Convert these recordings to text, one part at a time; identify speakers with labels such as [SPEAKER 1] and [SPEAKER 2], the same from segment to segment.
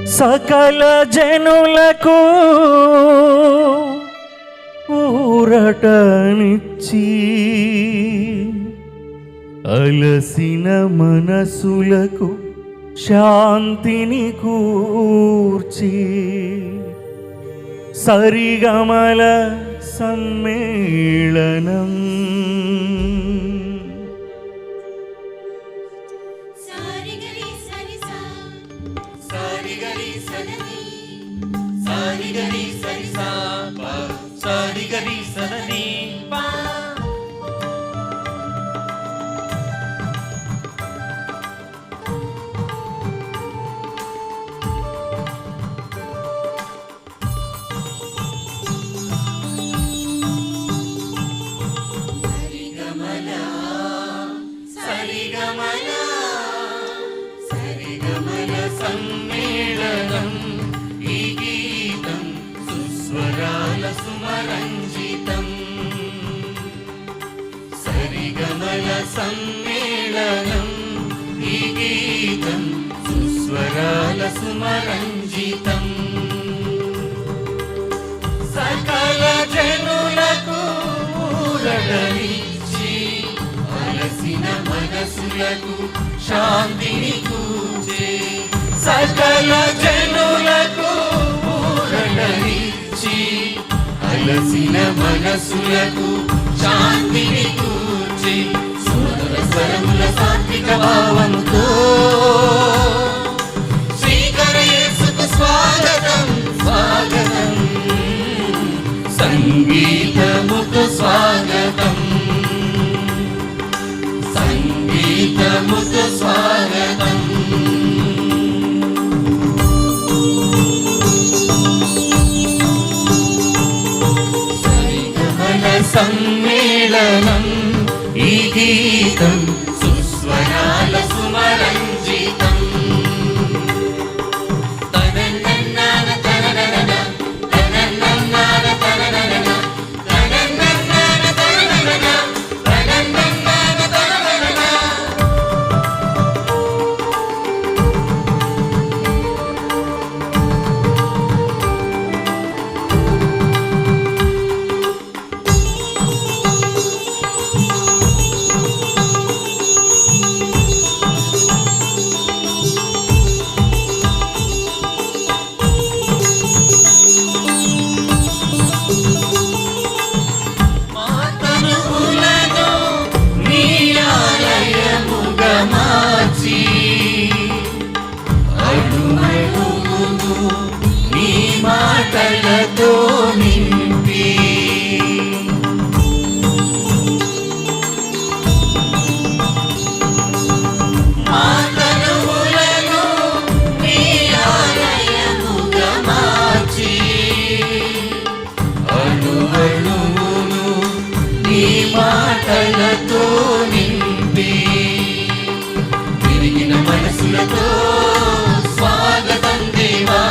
[SPEAKER 1] సకల జనులకు ఊరటనిచ్చి అలసిన మనసులకు శాంతిని కూర్చి సరిగమల సమ్మేళనం
[SPEAKER 2] సమ్మేళనం ఈ గీతం సుస్వరాల సుమరంజితం సరిగమల సమ్మేళనం ఈ గీతం సుస్వరాల సుమరంజితం సకల జనులకు ఊరటనిచ్చి అలసిన మనసులకు శాంతిని కూర్చే సకల జనులకు ఊరటనిచ్చి అలసిన మనసులకు శాంతిని కూర్చి సుమధుర స్వరముల సాత్విక భావముతో శ్రీకర యేసుకు స్వాగతం స్వాగతం సంగీతముతో స్వాగతం సంగీతముతో స్వాగతం సమ్మేళనం ఈ గీతం సుస్వరాల సుమరంజితం మాటలతో నింపి మాటలను నీ ఆలయముగా మార్చి అణువణువును నీ మాటలతో నింపి విరిగిన మనసులతో స్వాగతం దేవా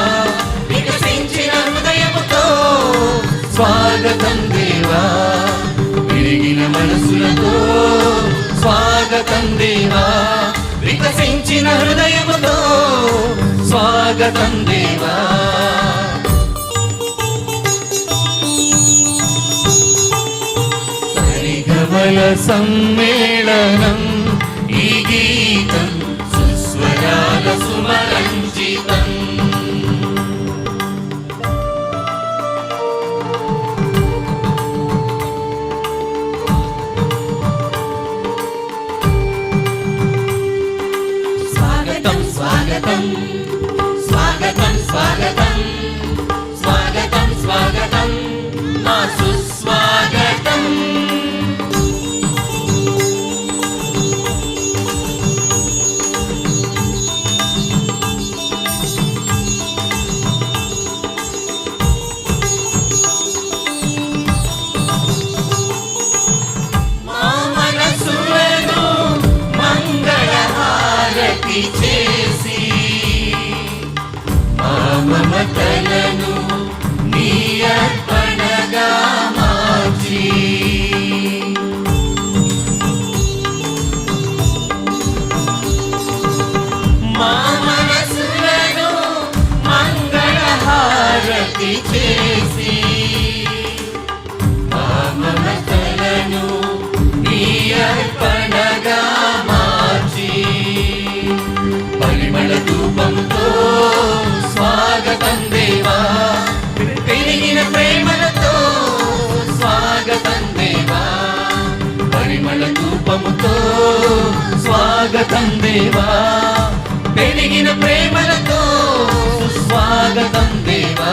[SPEAKER 2] స్వాగతం దేవా విరిగిన మనసులతో స్వాగతం దేవా వికసించిన హృదయముతో స్వాగతం దేవా సరిగమల సమ్మేళనం ఈ గీతం సుస్వరాల సుమరంజితం స్వాగతం స్వాగతం స్వాగతం స్వాగతం స్వాగతం మా సుస్వాగతం మా మనసులను మంగళహారతి చేసి మమతలను నీ అర్పణగా మార్చి మా మనసులను చేసి మా మమతలను నీ అర్పణగా మార్చి పరిమళ ధూపముతో స్వాగతం దేవా, పెరిగిన ప్రేమలతో స్వాగతం దేవా, పరిమళ ధూపముతో స్వాగతం దేవా, పెరిగిన ప్రేమలతో స్వాగతం దేవా.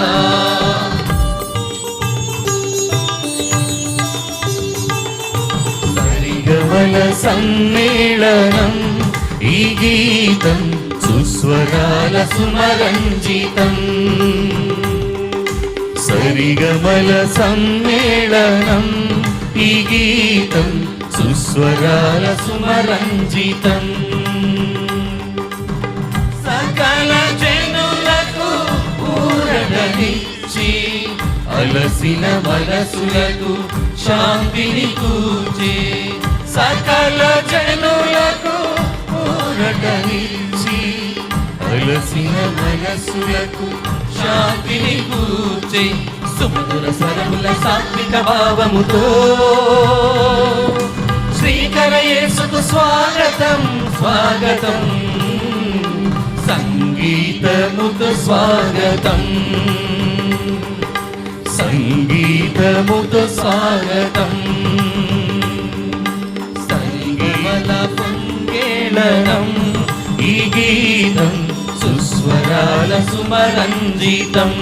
[SPEAKER 1] సరిగమల సమ్మేళనం ఈ గీతం సుస్వరాల సుమరంజితం. సరిగమల సమ్మేళనం ఈ గీతం సుస్వరాల సుమరంజితం.
[SPEAKER 2] సకల జనులకు ఊరటనిచ్చి
[SPEAKER 1] అలసిన
[SPEAKER 2] మనసులకు శాంతిని కూర్చి, సకల జనులకు ఊరటనిచ్చి
[SPEAKER 1] అలసిన
[SPEAKER 2] మనసులకు శాంతిని కూర్చి, సుమధుర స్వరముల సాత్విక భావముతో శ్రీకర యేసుకు స్వాగతం స్వాగతం, సంగీతముతో స్వాగతం,
[SPEAKER 1] సంగీతముతో స్వాగతం.
[SPEAKER 2] సంగమల పొంగేళనం
[SPEAKER 1] ఈ గీతం సుస్వరాల సుమరంజితం.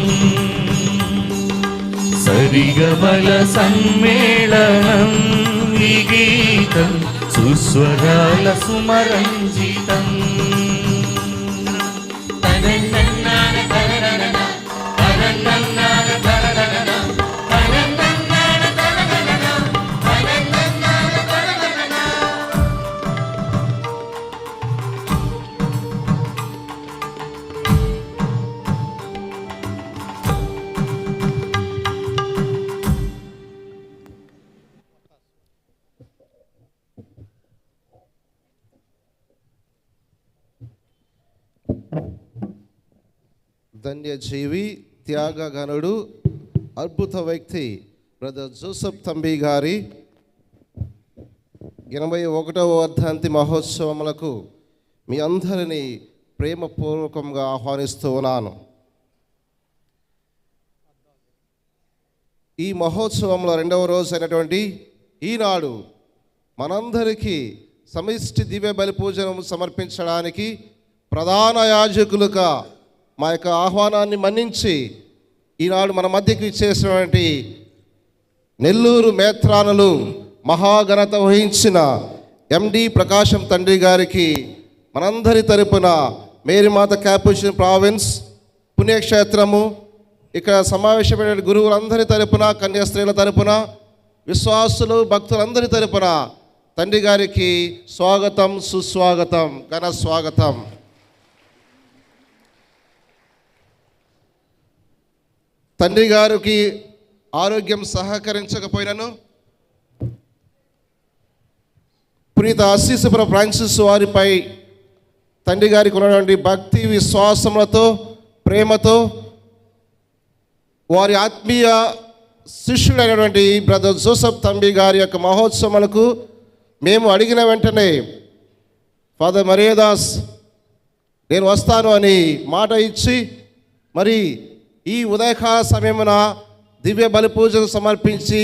[SPEAKER 1] సరిగమల సమ్మేళనం ఈ గీతం సుస్వరాల సుమరంజితం.
[SPEAKER 2] తననన్నాన తననన తననన్నాన తననన తననన్నాన తననన తననన్నాన తననన.
[SPEAKER 3] ధన్యజీవి, త్యాగగనుడు, అద్భుత వ్యక్తి బ్రదర్ జోసెఫ్ తంబి గారి 81వ వర్ధంతి మహోత్సవములకు మీ అందరినీ ప్రేమపూర్వకంగా ఆహ్వానిస్తూ ఉన్నాను. ఈ మహోత్సవంలో 2వ రోజు అయినటువంటి ఈనాడు మనందరికీ సమిష్టి దివ్య బలి పూజను సమర్పించడానికి ప్రధాన యాజకులుగా మా యొక్క ఆహ్వానాన్ని మన్నించి ఈనాడు మన మధ్యకి ఇచ్చేసినటువంటి నెల్లూరు మేత్రానులు మహాఘనత వహించిన ఎండి ప్రకాశం తండ్రి గారికి మనందరి తరపున మేరీమాత క్యాపుచిన్ ప్రావిన్స్ పుణ్యక్షేత్రము, ఇక్కడ సమావేశమైన గురువులందరి తరపున, కన్యాస్త్రీల తరపున, విశ్వాసులు భక్తులందరి తరపున తండ్రి గారికి స్వాగతం సుస్వాగతం, ఘన స్వాగతం. తండ్రి గారికి ఆరోగ్యం సహకరించకపోయినను పునీత అస్సీసుపురం ఫ్రాన్సిస్ వారిపై తండ్రి గారికి ఉన్నటువంటి భక్తి విశ్వాసములతో ప్రేమతో వారి ఆత్మీయ శిష్యుడైనటువంటి బ్రదర్ జోసెఫ్ తంబి గారి యొక్క మహోత్సవాలకు మేము అడిగిన వెంటనే ఫాదర్ మరియదాస్ నేను వస్తాను అని మాట ఇచ్చి మరి ఈ ఉదయకాల సమయమున దివ్య బలి పూజను సమర్పించి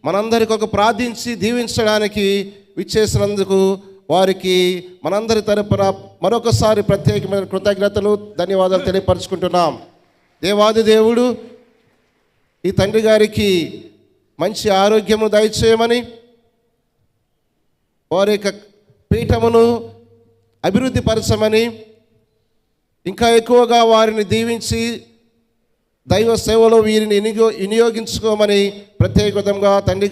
[SPEAKER 3] మనందరికి ఒక ప్రార్థించి దీవించడానికి విచ్చేసినందుకు వారికి మనందరి తరపున మరొకసారి ప్రత్యేకమైన కృతజ్ఞతలు ధన్యవాదాలు తెలియపరుచుకుంటున్నాం. దేవాది దేవుడు ఈ తండ్రి గారికి మంచి ఆరోగ్యము దయచేయమని, వారి యొక్క పీఠమును అభివృద్ధి పరచమని, ఇంకా ఎక్కువగా వారిని దీవించి దైవ సేవలో వీరిని వినియోగించుకోమని ప్రత్యేకంగా తండ్రి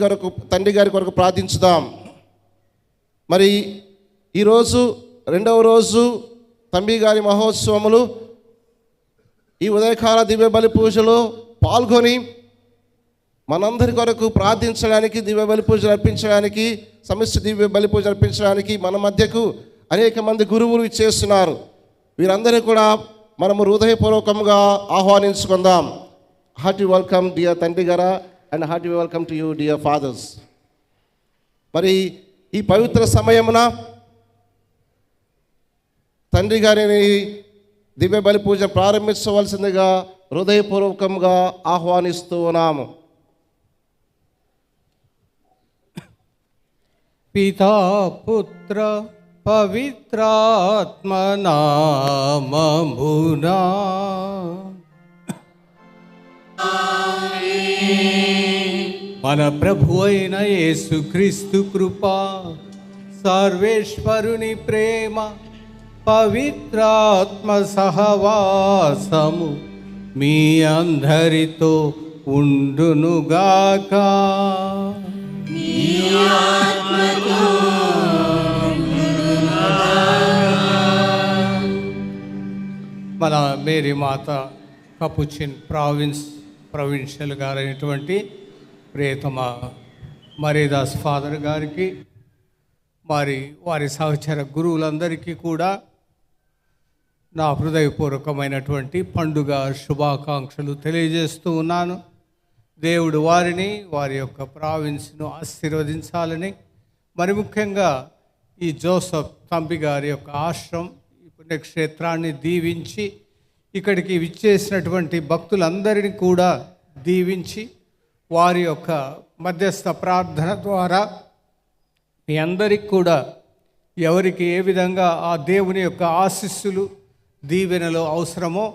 [SPEAKER 3] గారి కొరకు ప్రార్థించుదాం. మరి ఈరోజు 2వ రోజు తంబి గారి మహోత్సవములు ఈ ఉదయకాల దివ్య బలి పూజలో పాల్గొని మనందరి కొరకు ప్రార్థించడానికి, దివ్య బలి పూజలు అర్పించడానికి, సమిష్టి దివ్య బలి పూజ అర్పించడానికి మన మధ్యకు అనేక మంది గురువులు ఇచ్చేస్తున్నారు. వీరందరినీ కూడా మనము హృదయపూర్వకంగా ఆహ్వానించుకుందాం. హార్టీ వెల్కమ్ డియర్ తండ్రి గారా and hearty welcome to you dear fathers. మరి ఈ పవిత్ర సమయమున తండ్రి గారిని దివ్య బలి పూజ ప్రారంభించవలసిందిగా హృదయపూర్వకంగా ఆహ్వానిస్తూ ఉన్నాము.
[SPEAKER 4] పితా పుత్ర పవిత్రాత్మ నామమునా మన ప్రభు అయిన యేసుక్రీస్తు కృప, సర్వేశ్వరుని ప్రేమ, పవిత్రాత్మ సహవాసము మీ అందరితో ఉండునుగాక. మన మేరీ మాత కపుచిన్ ప్రొవిన్షియల్ గారైనటువంటి ప్రియతమ మరీదాస్ ఫాదర్ గారికి, వారి సహచర గురువులందరికీ కూడా నా హృదయపూర్వకమైనటువంటి పండుగ శుభాకాంక్షలు తెలియజేస్తూ ఉన్నాను. దేవుడు వారిని, వారి యొక్క ప్రావిన్స్ను ఆశీర్వదించాలని, మరి ముఖ్యంగా ఈ జోసఫ్ తంబి గారి యొక్క ఆశ్రమం, ఈ పుణ్యక్షేత్రాన్ని దీవించి ఇక్కడికి విచ్చేసినటువంటి భక్తులందరినీ కూడా దీవించి వారి యొక్క మధ్యస్థ ప్రార్థన ద్వారా మీ అందరికి కూడా ఎవరికి ఏ విధంగా ఆ దేవుని యొక్క ఆశీస్సులు దీవెనలో అవసరమో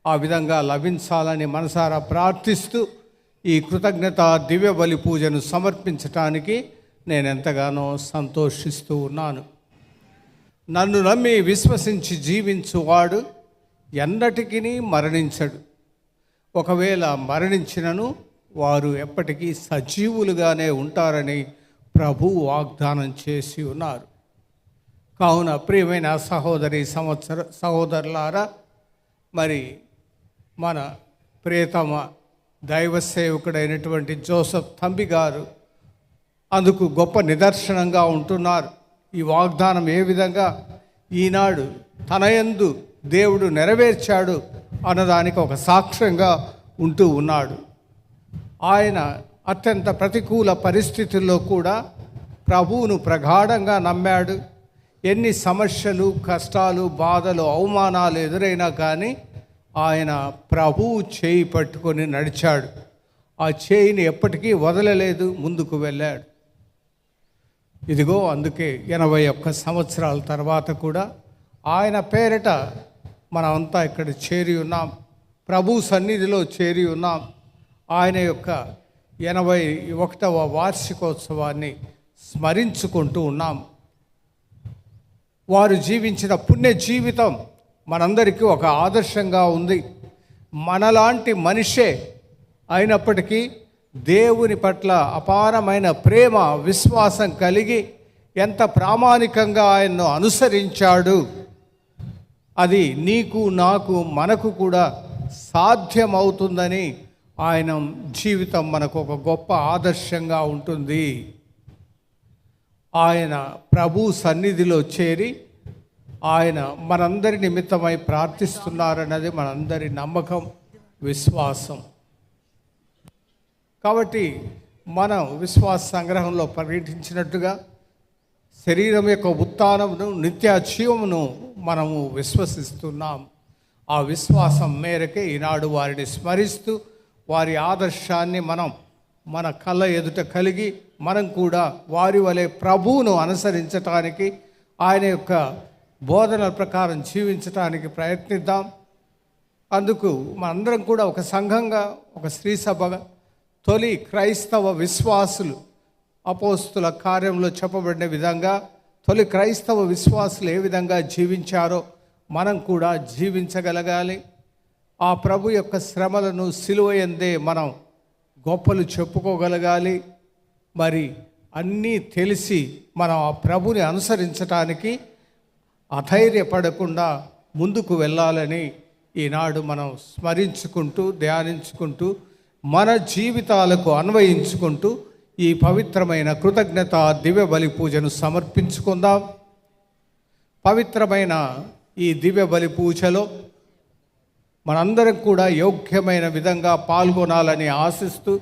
[SPEAKER 4] ఆ విధంగా లభించాలని మనసారా ప్రార్థిస్తూ ఈ కృతజ్ఞత దివ్య బలి పూజను సమర్పించటానికి నేను ఎంతగానో సంతోషిస్తూ ఉన్నాను. నన్ను నమ్మి విశ్వసించి జీవించువాడు ఎన్నటికీ మరణించడు. ఒకవేళ మరణించినను వారు ఎప్పటికీ సజీవులుగానే ఉంటారని ప్రభువు వాగ్దానం చేసి ఉన్నారు. కావున ప్రియమైన సహోదరులారా, మరి మన ప్రియతమ దైవ సేవకుడైనటువంటి జోసఫ్ తంబి గారు అందుకు గొప్ప నిదర్శనంగా ఉంటున్నారు. ఈ వాగ్దానం ఏ విధంగా ఈనాడు తన యందు దేవుడు నెరవేర్చాడు అన్నదానికి ఒక సాక్ష్యంగా ఉంటూ ఉన్నాడు. ఆయన అత్యంత ప్రతికూల పరిస్థితుల్లో కూడా ప్రభువును ప్రగాఢంగా నమ్మాడు. ఎన్ని సమస్యలు, కష్టాలు, బాధలు, అవమానాలు ఎదురైనా కానీ ఆయన ప్రభువు చేయి పట్టుకొని నడిచాడు. ఆ చేయిని ఎప్పటికీ వదలలేదు, ముందుకు వెళ్ళాడు. ఇదిగో అందుకే 81 సంవత్సరాల తర్వాత కూడా ఆయన పేరిట మనమంతా ఇక్కడ చేరి ఉన్నాం, ప్రభు సన్నిధిలో చేరి ఉన్నాం. ఆయన యొక్క 81వ వార్షికోత్సవాన్ని స్మరించుకుంటూ ఉన్నాం. వారు జీవించిన పుణ్య జీవితం మనందరికీ ఒక ఆదర్శంగా ఉంది. మనలాంటి మనిషే అయినప్పటికీ దేవుని పట్ల అపారమైన ప్రేమ, విశ్వాసం కలిగి ఎంత ప్రామాణికంగా ఆయన్ను అనుసరించాడు. అది నీకు, నాకు, మనకు కూడా సాధ్యమవుతుందని ఆయన జీవితం మనకు ఒక గొప్ప ఆదర్శంగా ఉంటుంది. ఆయన ప్రభు సన్నిధిలో చేరి ఆయన మనందరి నిమిత్తమై ప్రార్థిస్తున్నారన్నది మనందరి నమ్మకం, విశ్వాసం. కాబట్టి మనం విశ్వాస సంగ్రహంలో పర్యటించినట్టుగా శరీరం యొక్క ఉత్థానమును, నిత్య జీవమును మనము విశ్వసిస్తున్నాం. ఆ విశ్వాసం మేరకే ఈనాడు వారిని స్మరిస్తూ వారి ఆదర్శాన్ని మన కళ్ళ ఎదుట కలిగి మనం కూడా వారి వలె ప్రభువును అనుసరించటానికి, ఆయన యొక్క బోధనల ప్రకారం జీవించటానికి ప్రయత్నిద్దాం. అందుకు మనందరం కూడా ఒక సంఘంగా, ఒక స్త్రీ సభగా తొలి క్రైస్తవ విశ్వాసులు అపోస్తుల కార్యంలో చెప్పబడిన విధంగా తొలి క్రైస్తవ విశ్వాసులు ఏ విధంగా జీవించారో మనం కూడా జీవించగలగాలి. ఆ ప్రభు యొక్క శ్రమలను సిలువ యందే మనం గొప్పలు చెప్పుకోగలగాలి. మరి అన్నీ తెలిసి మనం ఆ ప్రభుని అనుసరించటానికి అధైర్యపడకుండా ముందుకు వెళ్ళాలని ఈనాడు మనం స్మరించుకుంటూ, ధ్యానించుకుంటూ, మన జీవితాలకు అన్వయించుకుంటూ ఈ పవిత్రమైన కృతజ్ఞత దివ్య బలి పూజను సమర్పించుకుందాం. పవిత్రమైన ఈ దివ్య బలి పూజలో మనందరం కూడా యోగ్యమైన విధంగా పాల్గొనాలని ఆశిస్తూ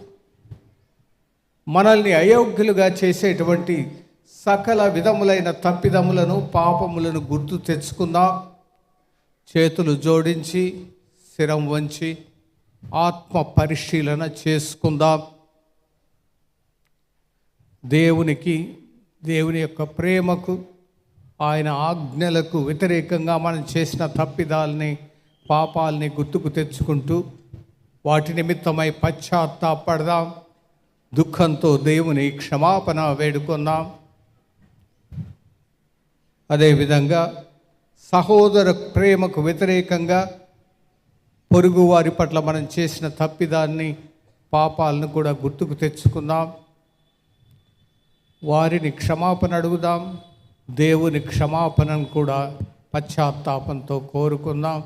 [SPEAKER 4] మనల్ని అయోగ్యులుగా చేసేటువంటి సకల విధములైన తప్పిదములను పాపములను గుర్తు తెచ్చుకుందాం. చేతులు జోడించి శిరం వంచి ఆత్మ పరిశీలన చేసుకుందాం. దేవుని యొక్క ప్రేమకు, ఆయన ఆజ్ఞలకు వ్యతిరేకంగా మనం చేసిన తప్పిదాలని, పాపాలని గుర్తుకు తెచ్చుకుంటూ వాటి నిమిత్తమై పశ్చాత్తాపడదాం. దుఃఖంతో దేవుని క్షమాపణ వేడుకుందాం. అదేవిధంగా సహోదర ప్రేమకు వ్యతిరేకంగా పొరుగు వారి పట్ల మనం చేసిన తప్పిదాన్ని, పాపాలను కూడా గుర్తుకు తెచ్చుకుందాం. వారిని క్షమాపణ అడుగుదాం. దేవుని క్షమాపణను కూడా పశ్చాత్తాపంతో కోరుకుందాం.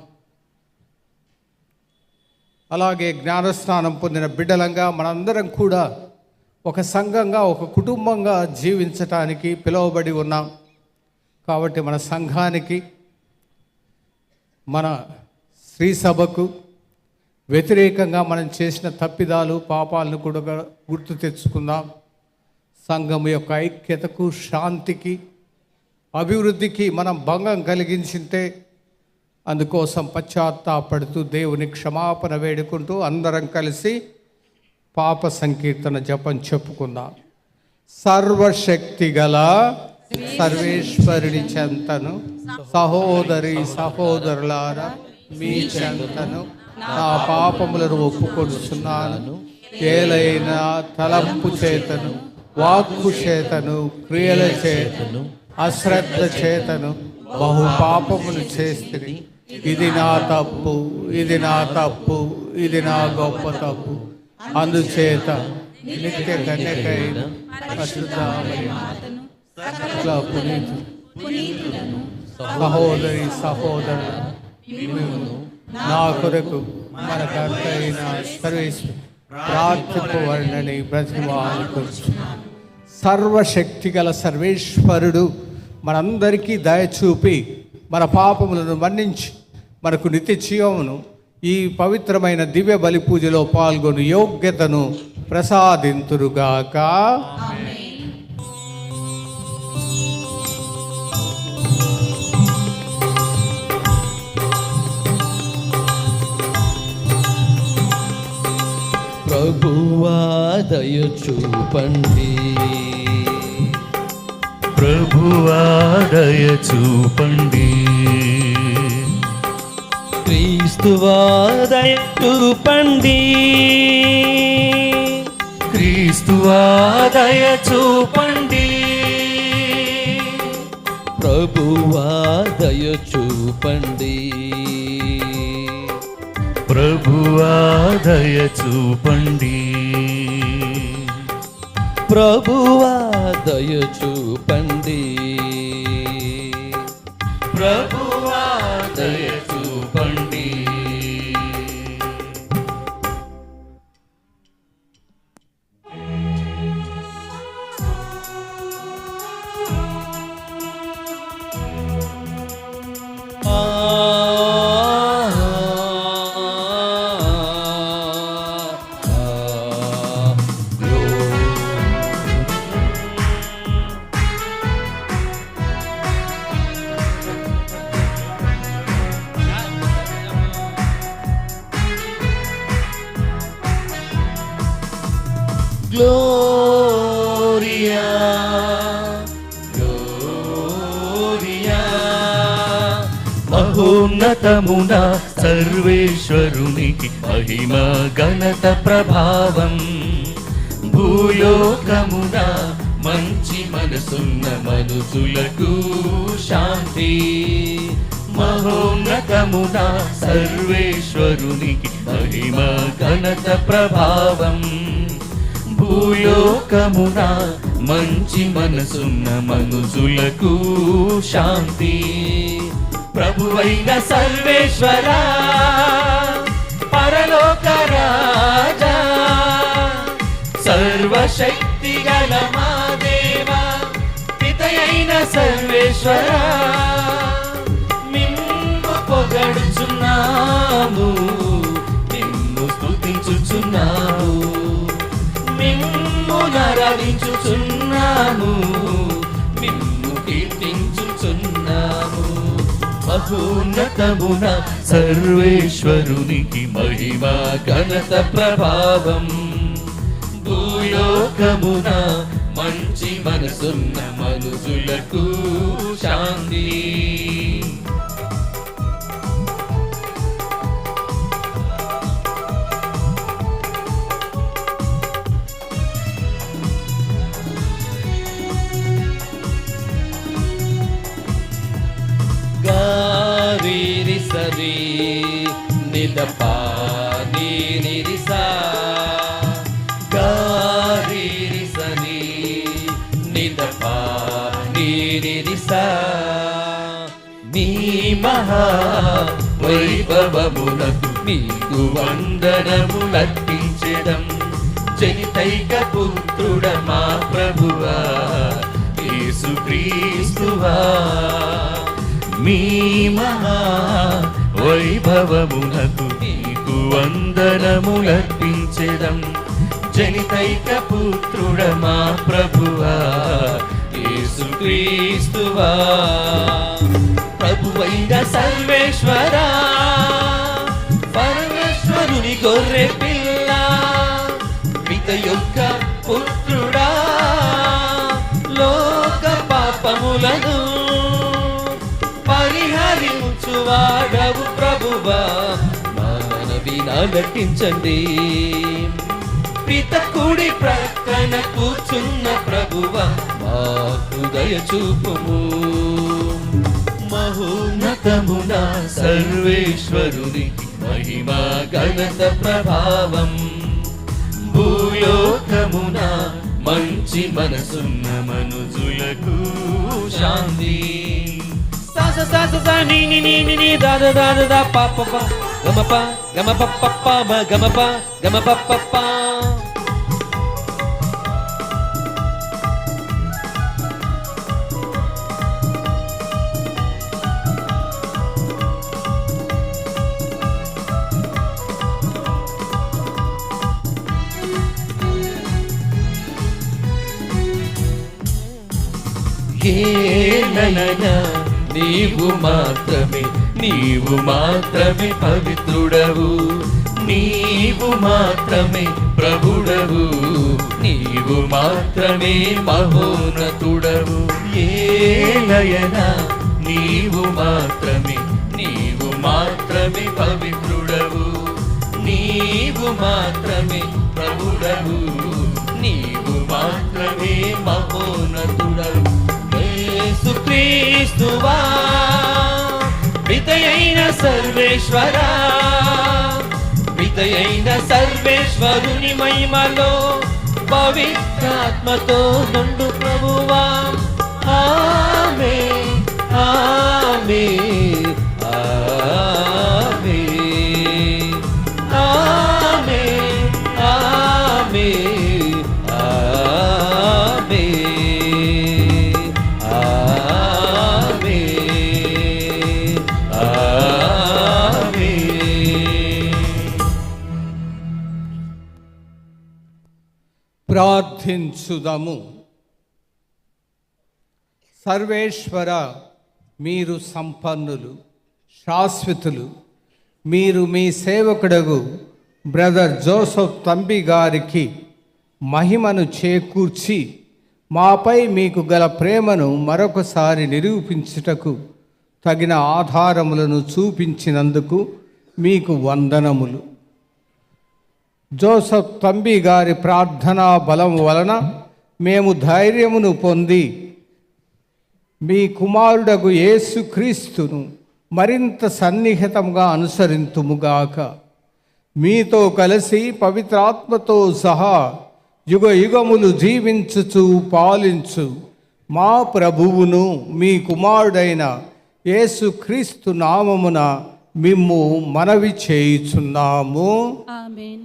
[SPEAKER 4] అలాగే జ్ఞానస్నానం పొందిన బిడ్డలంగా మనందరం కూడా ఒక సంఘంగా, ఒక కుటుంబంగా జీవించటానికి పిలువబడి ఉన్నాం. కాబట్టి మన సంఘానికి, మన శ్రీ సభకు వ్యతిరేకంగా మనం చేసిన తప్పిదాలు, పాపాలను కూడా గుర్తు తెచ్చుకుందాం. సంఘం యొక్క ఐక్యతకు, శాంతికి, అభివృద్ధికి మనం భంగం కలిగించింటే అందుకోసం పశ్చాత్తాపడుతూ దేవుని క్షమాపణ వేడుకుంటూ అందరం కలిసి పాప సంకీర్తన జపం చెప్పుకుందాం. సర్వశక్తి గల సర్వేశ్వరుని చెంతను, సహోదరి సహోదరులారా మీ చెంతను నా పాపములను ఒప్పుకొనుచున్నాను. ఏలైనా తలంపు చేతను, వాక్కు చేతను, క్రియల చేతను, అశ్రద్ధ చేతను బహు పాపములు చేస్తుంది. ఇది నా తప్పు, ఇది నా తప్పు, ఇది నా గొప్ప తప్పు. అందుచేత నిత్య కన్యకైన పరిశుద్ధ పునీతులను, సహోదరి సహోదరులను నా కొరకు మన కర్త అయిన సర్వేశ్వరుడు ప్రార్థింపవలనని బ్రతిమాలుకొనుచున్నాను. సర్వశక్తి గల సర్వేశ్వరుడు మనందరికీ దయచూపి మన పాపములను మన్నించి మనకు నిత్య జీవమును, ఈ పవిత్రమైన దివ్య బలి పూజలో పాల్గొని యోగ్యతను ప్రసాదింతురుగాక.
[SPEAKER 2] ప్రభువా దయ చూపండి,
[SPEAKER 1] ప్రభువా దయ చూపండి.
[SPEAKER 2] క్రీస్తువా దయ చూపండి,
[SPEAKER 1] క్రీస్తువా దయ చూపండి.
[SPEAKER 2] ప్రభువా దయ చూపండి,
[SPEAKER 1] ప్రభువా దయ చూపండి.
[SPEAKER 2] ప్రభువా దయ చూపండి,
[SPEAKER 1] ప్రభువా దయ చూపండి. Gloria, Gloria. మహోన్నతమున సర్వేశ్వరునికి మహిమ ఘనత ప్రభావం. భూలోకమున మంచి మనసున్న మనుషులకు శాంతి. మహోన్నతమున సర్వేశ్వరునికి మహిమ ఘనత ప్రభావం. భూలోకమున మంచి మనసున్న మనుషులకు శాంతి. ప్రభువైన సర్వేశ్వర, పరలోక రాజా, సర్వశక్తి గల మా దేవా, పితయైన సర్వేశ్వర, మిమ్ము పొగడుచున్నాము. స్తుతించుచున్నాము, నిన్ను స్తుతించుచున్నాము, ఆరాధించుచున్నాము, నిన్ను కీర్తించుచున్నాము. మహోన్నతమున సర్వేశ్వరునికి మహిమ ఘనత ప్రభావం, భూలోకమున మంచి మనసున్న మనుషులకు శాంతి.
[SPEAKER 2] గారి సరి నిదప నిరిసా, గారి సరి నిదప నిరిసా.
[SPEAKER 1] నీ మహా వైభవమునకు నీకు వందనములర్పించెదం. జనితైక పుత్రుడ మా ప్రభువా యేసుక్రీస్తువా, మీ మహా వైభవమునకు నీకు వందనములర్పించెదం. జనితైక పుత్రుడ మా ప్రభువా యేసుక్రీస్తువా. ప్రభువైన సర్వేశ్వరా, పరమేశ్వరుని గొర్రె పిల్ల, పిత యొక్క పుత్రుడా, లోక పాపములను పరిహరించువాడవు ప్రభువా, మనవి నటించండి. పిత కుడి ప్రక్కన కూర్చున్న ప్రభువా, మా హృదయ చూపుము. మహోన్నతమున సర్వేశ్వరునికి మహిమ ఘనత ప్రభావం, భూలోకమున మంచి మనసున్న మనుజులకు శాంతి.
[SPEAKER 2] స స స స ని ని ని ని ని the the the the the ప ప ప గమ ప గమ ప ప ప మ గమ ప గమ ప ప ప.
[SPEAKER 1] ఏలైనా నీవు మాత్రమే, నీవు మాత్రమే పవిత్రుడవు, నీవు మాత్రమే ప్రభుడవు, నీవు మాత్రమే మహోన్నతుడవు. ఏలైనా నీవు మాత్రమే, నీవు మాత్రమే పవిత్రుడవు, నీవు మాత్రమే ప్రభుడవు, నీవు మాత్రమే మహోన్నతుడవు. యేసుక్రీస్తువా, పితయైన సర్వేశ్వరా, పితయైన సర్వేశ్వరుని మహిమలో పవిత్రాత్మతో నుండు ప్రభువా. ఆమేన్ ఆమేన్ ఆమేన్ ఆమేన్ ఆమేన్ ఆమేన్
[SPEAKER 4] ప్రార్థించుదము. సర్వేశ్వర, మీరు సంపన్నులు, శాశ్వతులు. మీరు మీ సేవకుడగు బ్రదర్ జోసెఫ్ తంబి గారికి మహిమను చేకూర్చి మాపై మీకు గల ప్రేమను మరొకసారి నిరూపించుటకు తగిన ఆధారములను చూపించినందుకు మీకు వందనములు. జోసెఫ్ తంబి గారి ప్రార్థనా బలం వలన మేము ధైర్యమును పొంది మీ కుమారుడగు యేసుక్రీస్తును మరింత సన్నిహితంగా అనుసరింతుముగాక. మీతో కలిసి పవిత్రాత్మతో సహా యుగ యుగములు జీవించుచు పాలించు మా ప్రభువును మీ కుమారుడైన యేసుక్రీస్తు నామమున మిమ్ము మనవి చేయుచున్నాము.
[SPEAKER 5] ఆమేన్.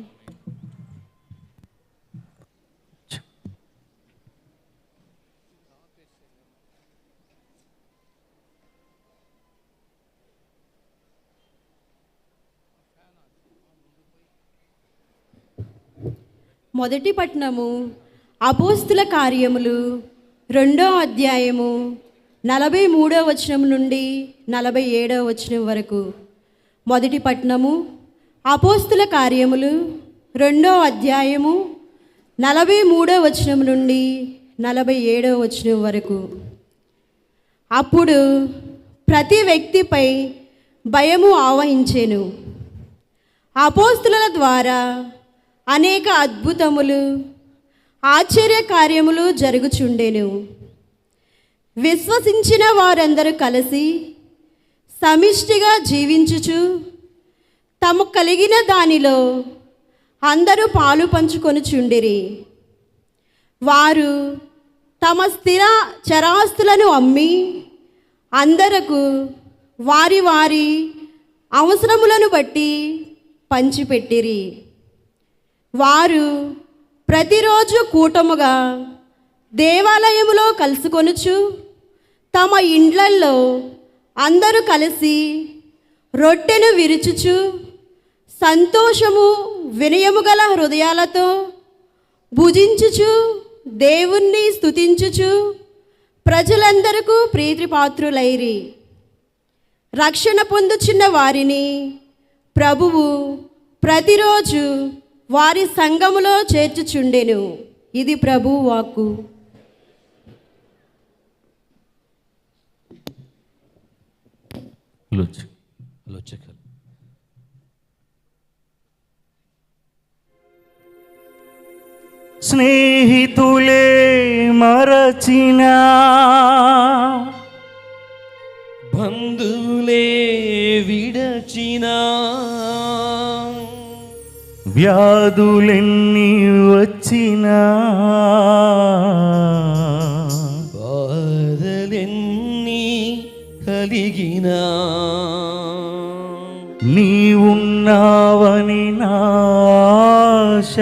[SPEAKER 5] మొదటి పట్టణము అపోస్తుల కార్యములు 2వ అధ్యాయము 43వ వచనం నుండి 47వ వచనం వరకు. మొదటి పట్టణము అపోస్తుల కార్యములు 2వ అధ్యాయము 43వ వచనం నుండి 47వ వచనం వరకు. అప్పుడు ప్రతి వ్యక్తిపై భయము ఆవహించెను. అపోస్తుల ద్వారా అనేక అద్భుతములు ఆశ్చర్య కార్యములు జరుగుచుండెను. విశ్వసించిన వారందరూ కలిసి సమిష్టిగా జీవించుచు తమకు కలిగిన దానిలో అందరూ పాలు పంచుకొనుచుండిరి. వారు తమ స్థిర చరాస్తులను అమ్మి అందరకు వారి వారి అవసరములను బట్టి పంచిపెట్టిరి. వారు ప్రతిరోజు కూటముగా దేవాలయములో కలుసుకొనుచు తమ ఇండ్లల్లో అందరూ కలిసి రొట్టెను విరుచుచు సంతోషము వినయము గల హృదయాలతో భుజించుచు దేవుణ్ణి స్తుతించుచు ప్రజలందరకు ప్రీతిపాత్రులైరి. రక్షణ పొందుచున్న వారిని ప్రభువు ప్రతిరోజు వారి సంఘములో చేర్చుచుండెను. ఇది ప్రభు వాక్కు.
[SPEAKER 6] స్నేహితులే మరచినా
[SPEAKER 2] బంధువులే విడచినా
[SPEAKER 6] వ్యాధులెన్ని వచ్చినా
[SPEAKER 2] బాధలెన్ని కలిగినా
[SPEAKER 6] నీవున్నావని నాశ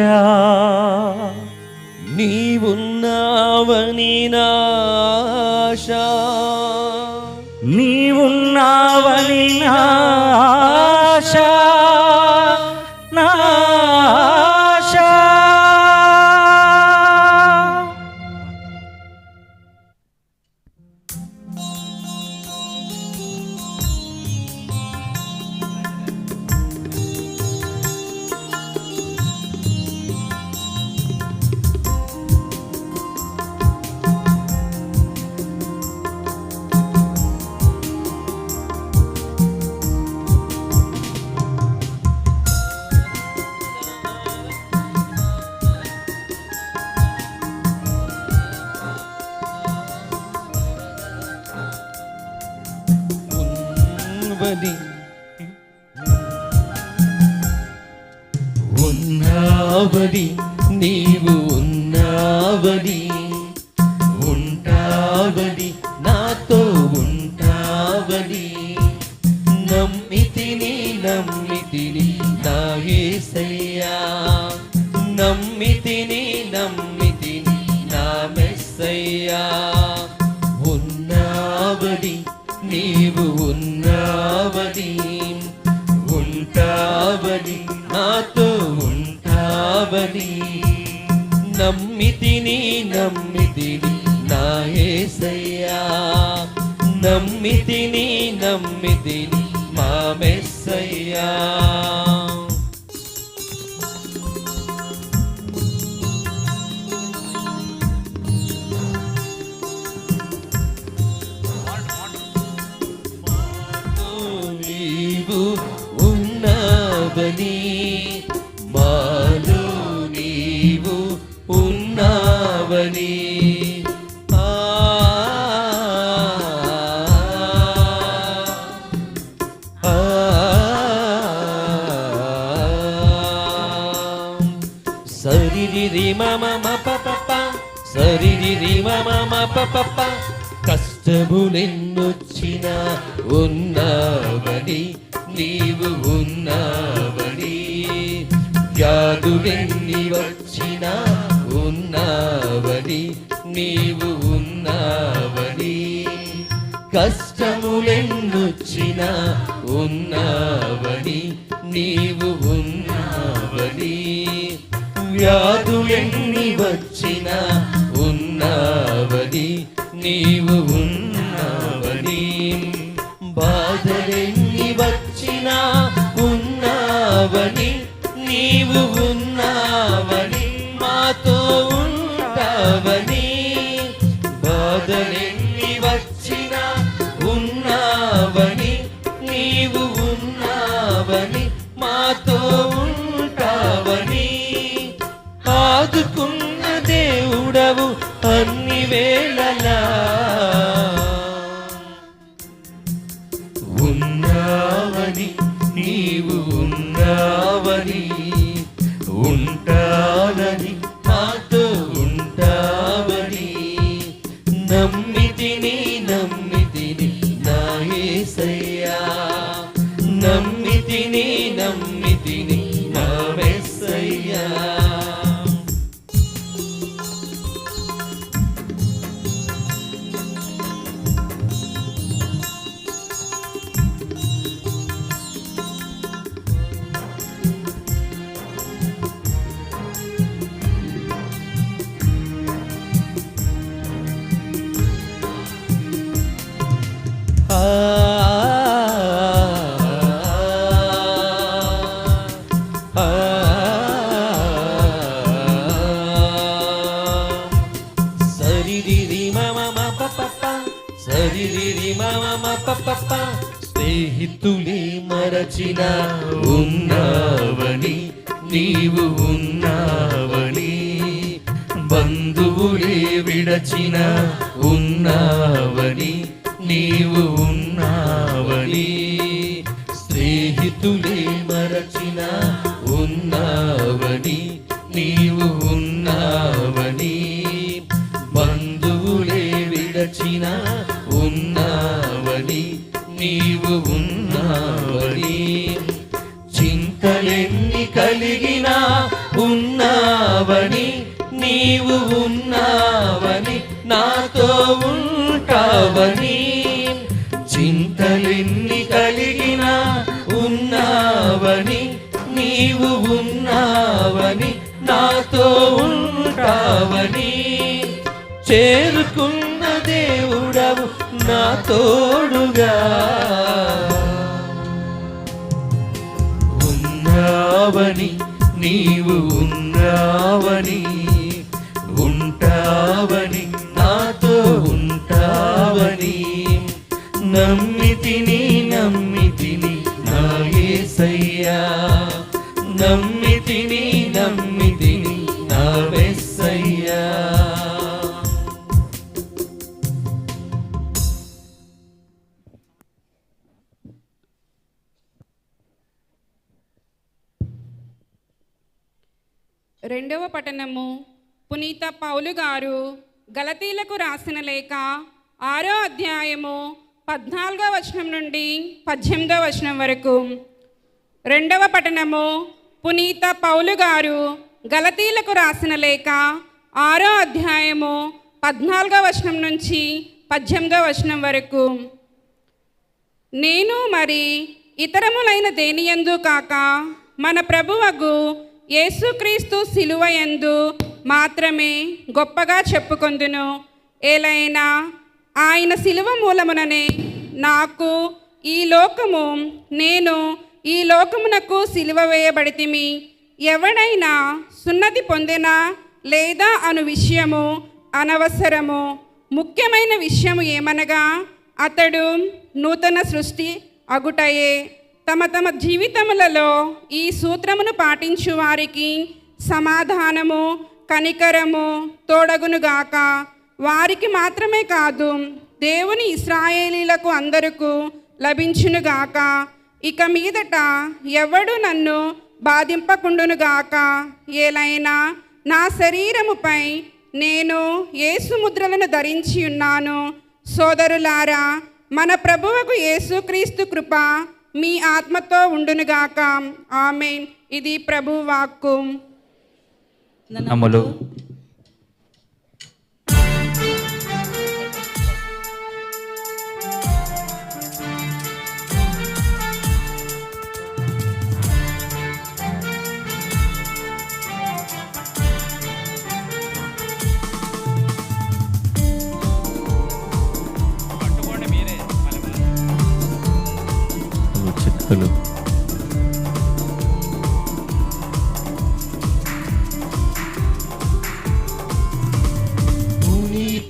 [SPEAKER 2] నీవున్నావని నాశ
[SPEAKER 6] నీవున్నావని నాశ నాశ
[SPEAKER 2] ఉన్నావని నీవు ఉన్నావని ఉంటావని నాతో ఉంటావని నమ్మితిని నా యేసయ్యా నమ్మితిని నా మెస్సయ్యా ఉన్నావని నీవు ఉన్నావని ఉంటావని నాతో ఉంటావని నమ్మితిని నా యేసయ్యా నమ్మితిని మా మెస్సయ్యా నీవు ఉన్నావని మాలో నీవు ఉన్నావని సరిది మమ పప సరిది మమ పప కష్టములెన్నొచ్చినా ఉన్నావని నీవు ఉన్నావని వ్యాధులెన్ని వచ్చినా ఉన్నావని నీవు ఉన్నావని కష్టములెన్నొచ్చినా ఉన్నావని నీవు ఉన్నావని
[SPEAKER 1] వ్యాధులెన్ని వచ్చినా ఉన్నావని, నీవు ఉన్నావని. బాధలెన్ని వచ్చినా ఉన్నావని, నీవు ఉన్నావని. మాతో ఉంటావని. బాధలెన్ని వచ్చినా ఉన్నావని, నీవు ఉన్నావని. మాతో ఉంటావని. ఆదుకున్న దేవుడవు అన్ని వేళలా. ఉన్నావని, నీవు ఉన్నావని. ఉంటావని, మాతో ఉంటావని. నమ్మితిని నమ్మితిని నా యేసయ్యా. నమ్మితిని నమ్మితిని నా యేసయ్యా. స్నేహితులే మరచిన ఉన్నావని, నీవు ఉన్నావని. బంధువులే విడచిన ఉన్నావని, నీవు ఉన్నావని. స్నేహితులే మరచిన ఉన్నావని, నీవు ఉన్నావని. బంధువులే విడచిన ఉన్నావని, నీవు ఉన్నావని. చింతలెన్ని కలిగినా ఉన్నావని, నీవు ఉన్నావని. నాతో ఉంటావని. చింతలెన్ని కలిగినా ఉన్నావని, నీవు ఉన్నావని. నాతో ఉంటావని. చేరుకున్న దేవుడవు నా తోడుగా. ఉన్నావని, నీవు ఉన్నావని. ఉంటావని, నాతో ఉంటావని. నమ్మితిని నమ్మితిని నా యేసయ్యా. నమ్మితిని నమ్మితిని నా యేసయ్యా.
[SPEAKER 7] రెండవ పఠనము. పునీత పౌలు గారు గలతీలకు రాసిన లేఖ 6వ అధ్యాయము 14వ వచనం నుండి 18వ వచనం వరకు. రెండవ పఠనము. పునీత పౌలు గారు గలతీలకు రాసిన లేఖ 6వ అధ్యాయము 14వ వచనం నుంచి 18వ వచనం వరకు. నేను మరి ఇతరములైన దేనియందు కాక మన ప్రభువగు యేసుక్రీస్తు శిలువయందు మాత్రమే గొప్పగా చెప్పుకొందును. ఏలైనా ఆయన శిలువ మూలముననే నేను ఈ లోకమునకు శిలువ వేయబడితిమి. ఎవడైనా సున్నతి పొందినా లేదా అను విషయము అనవసరము. ముఖ్యమైన విషయము ఏమనగా అతడు నూతన సృష్టి అగుటయే. తమ తమ జీవితములలో ఈ సూత్రమును పాటించు వారికి సమాధానము కనికరము తోడగునుగాక. వారికి మాత్రమే కాదు, దేవుని ఇశ్రాయేలీలకు అందరకు లభించునుగాక. ఇక మీదట ఎవడు నన్ను బాధింపకుండునుగాక. ఏలైనా నా శరీరముపై నేను యేసు ముద్రలను ధరించి ఉన్నాను. సోదరులారా, మన ప్రభువుకు యేసుక్రీస్తు కృప మీ ఆత్మతో ఉండునుగాక. ఆమేన్. ఇది ప్రభు వాక్కు.
[SPEAKER 6] నమ్ములు.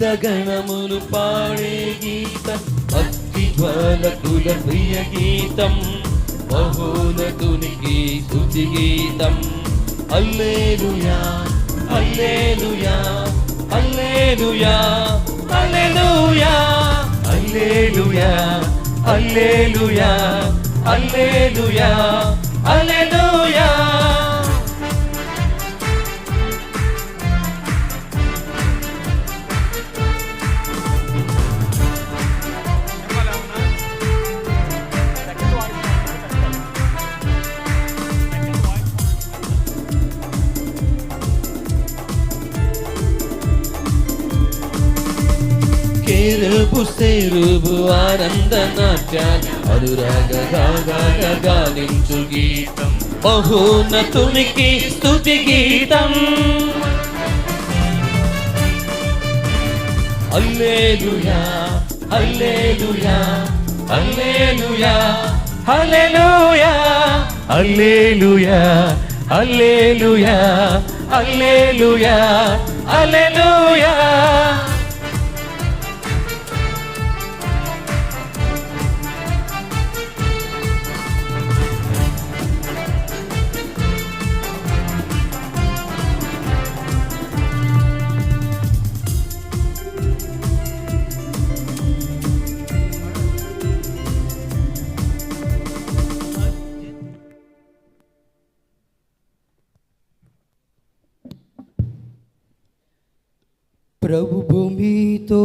[SPEAKER 1] దూత గణములు పాడే గీతం, భక్తి జ్వాలకుల ప్రియ గీతం, మహోన్నతునికి స్తుతి గీతం. హల్లెలూయా హల్లెలూయా హల్లెలూయా హల్లెలూయా హల్లెలూయా హల్లెలూయా హల్లెలూయా హల్లెలూయా. కేరుబు సేరుబు ఆనంద నాట్యాలు అనురాగ గాన గానించు గీతం, మహోన్నతునికి స్తుతి గీతం. హల్లెలూయా హల్లెలూయా హల్లెలూయా హల్లెలూయా హల్లెలూయా హల్లెలూయా హల్లెలూయా హల్లెలూయా.
[SPEAKER 8] ప్రభు భూమితో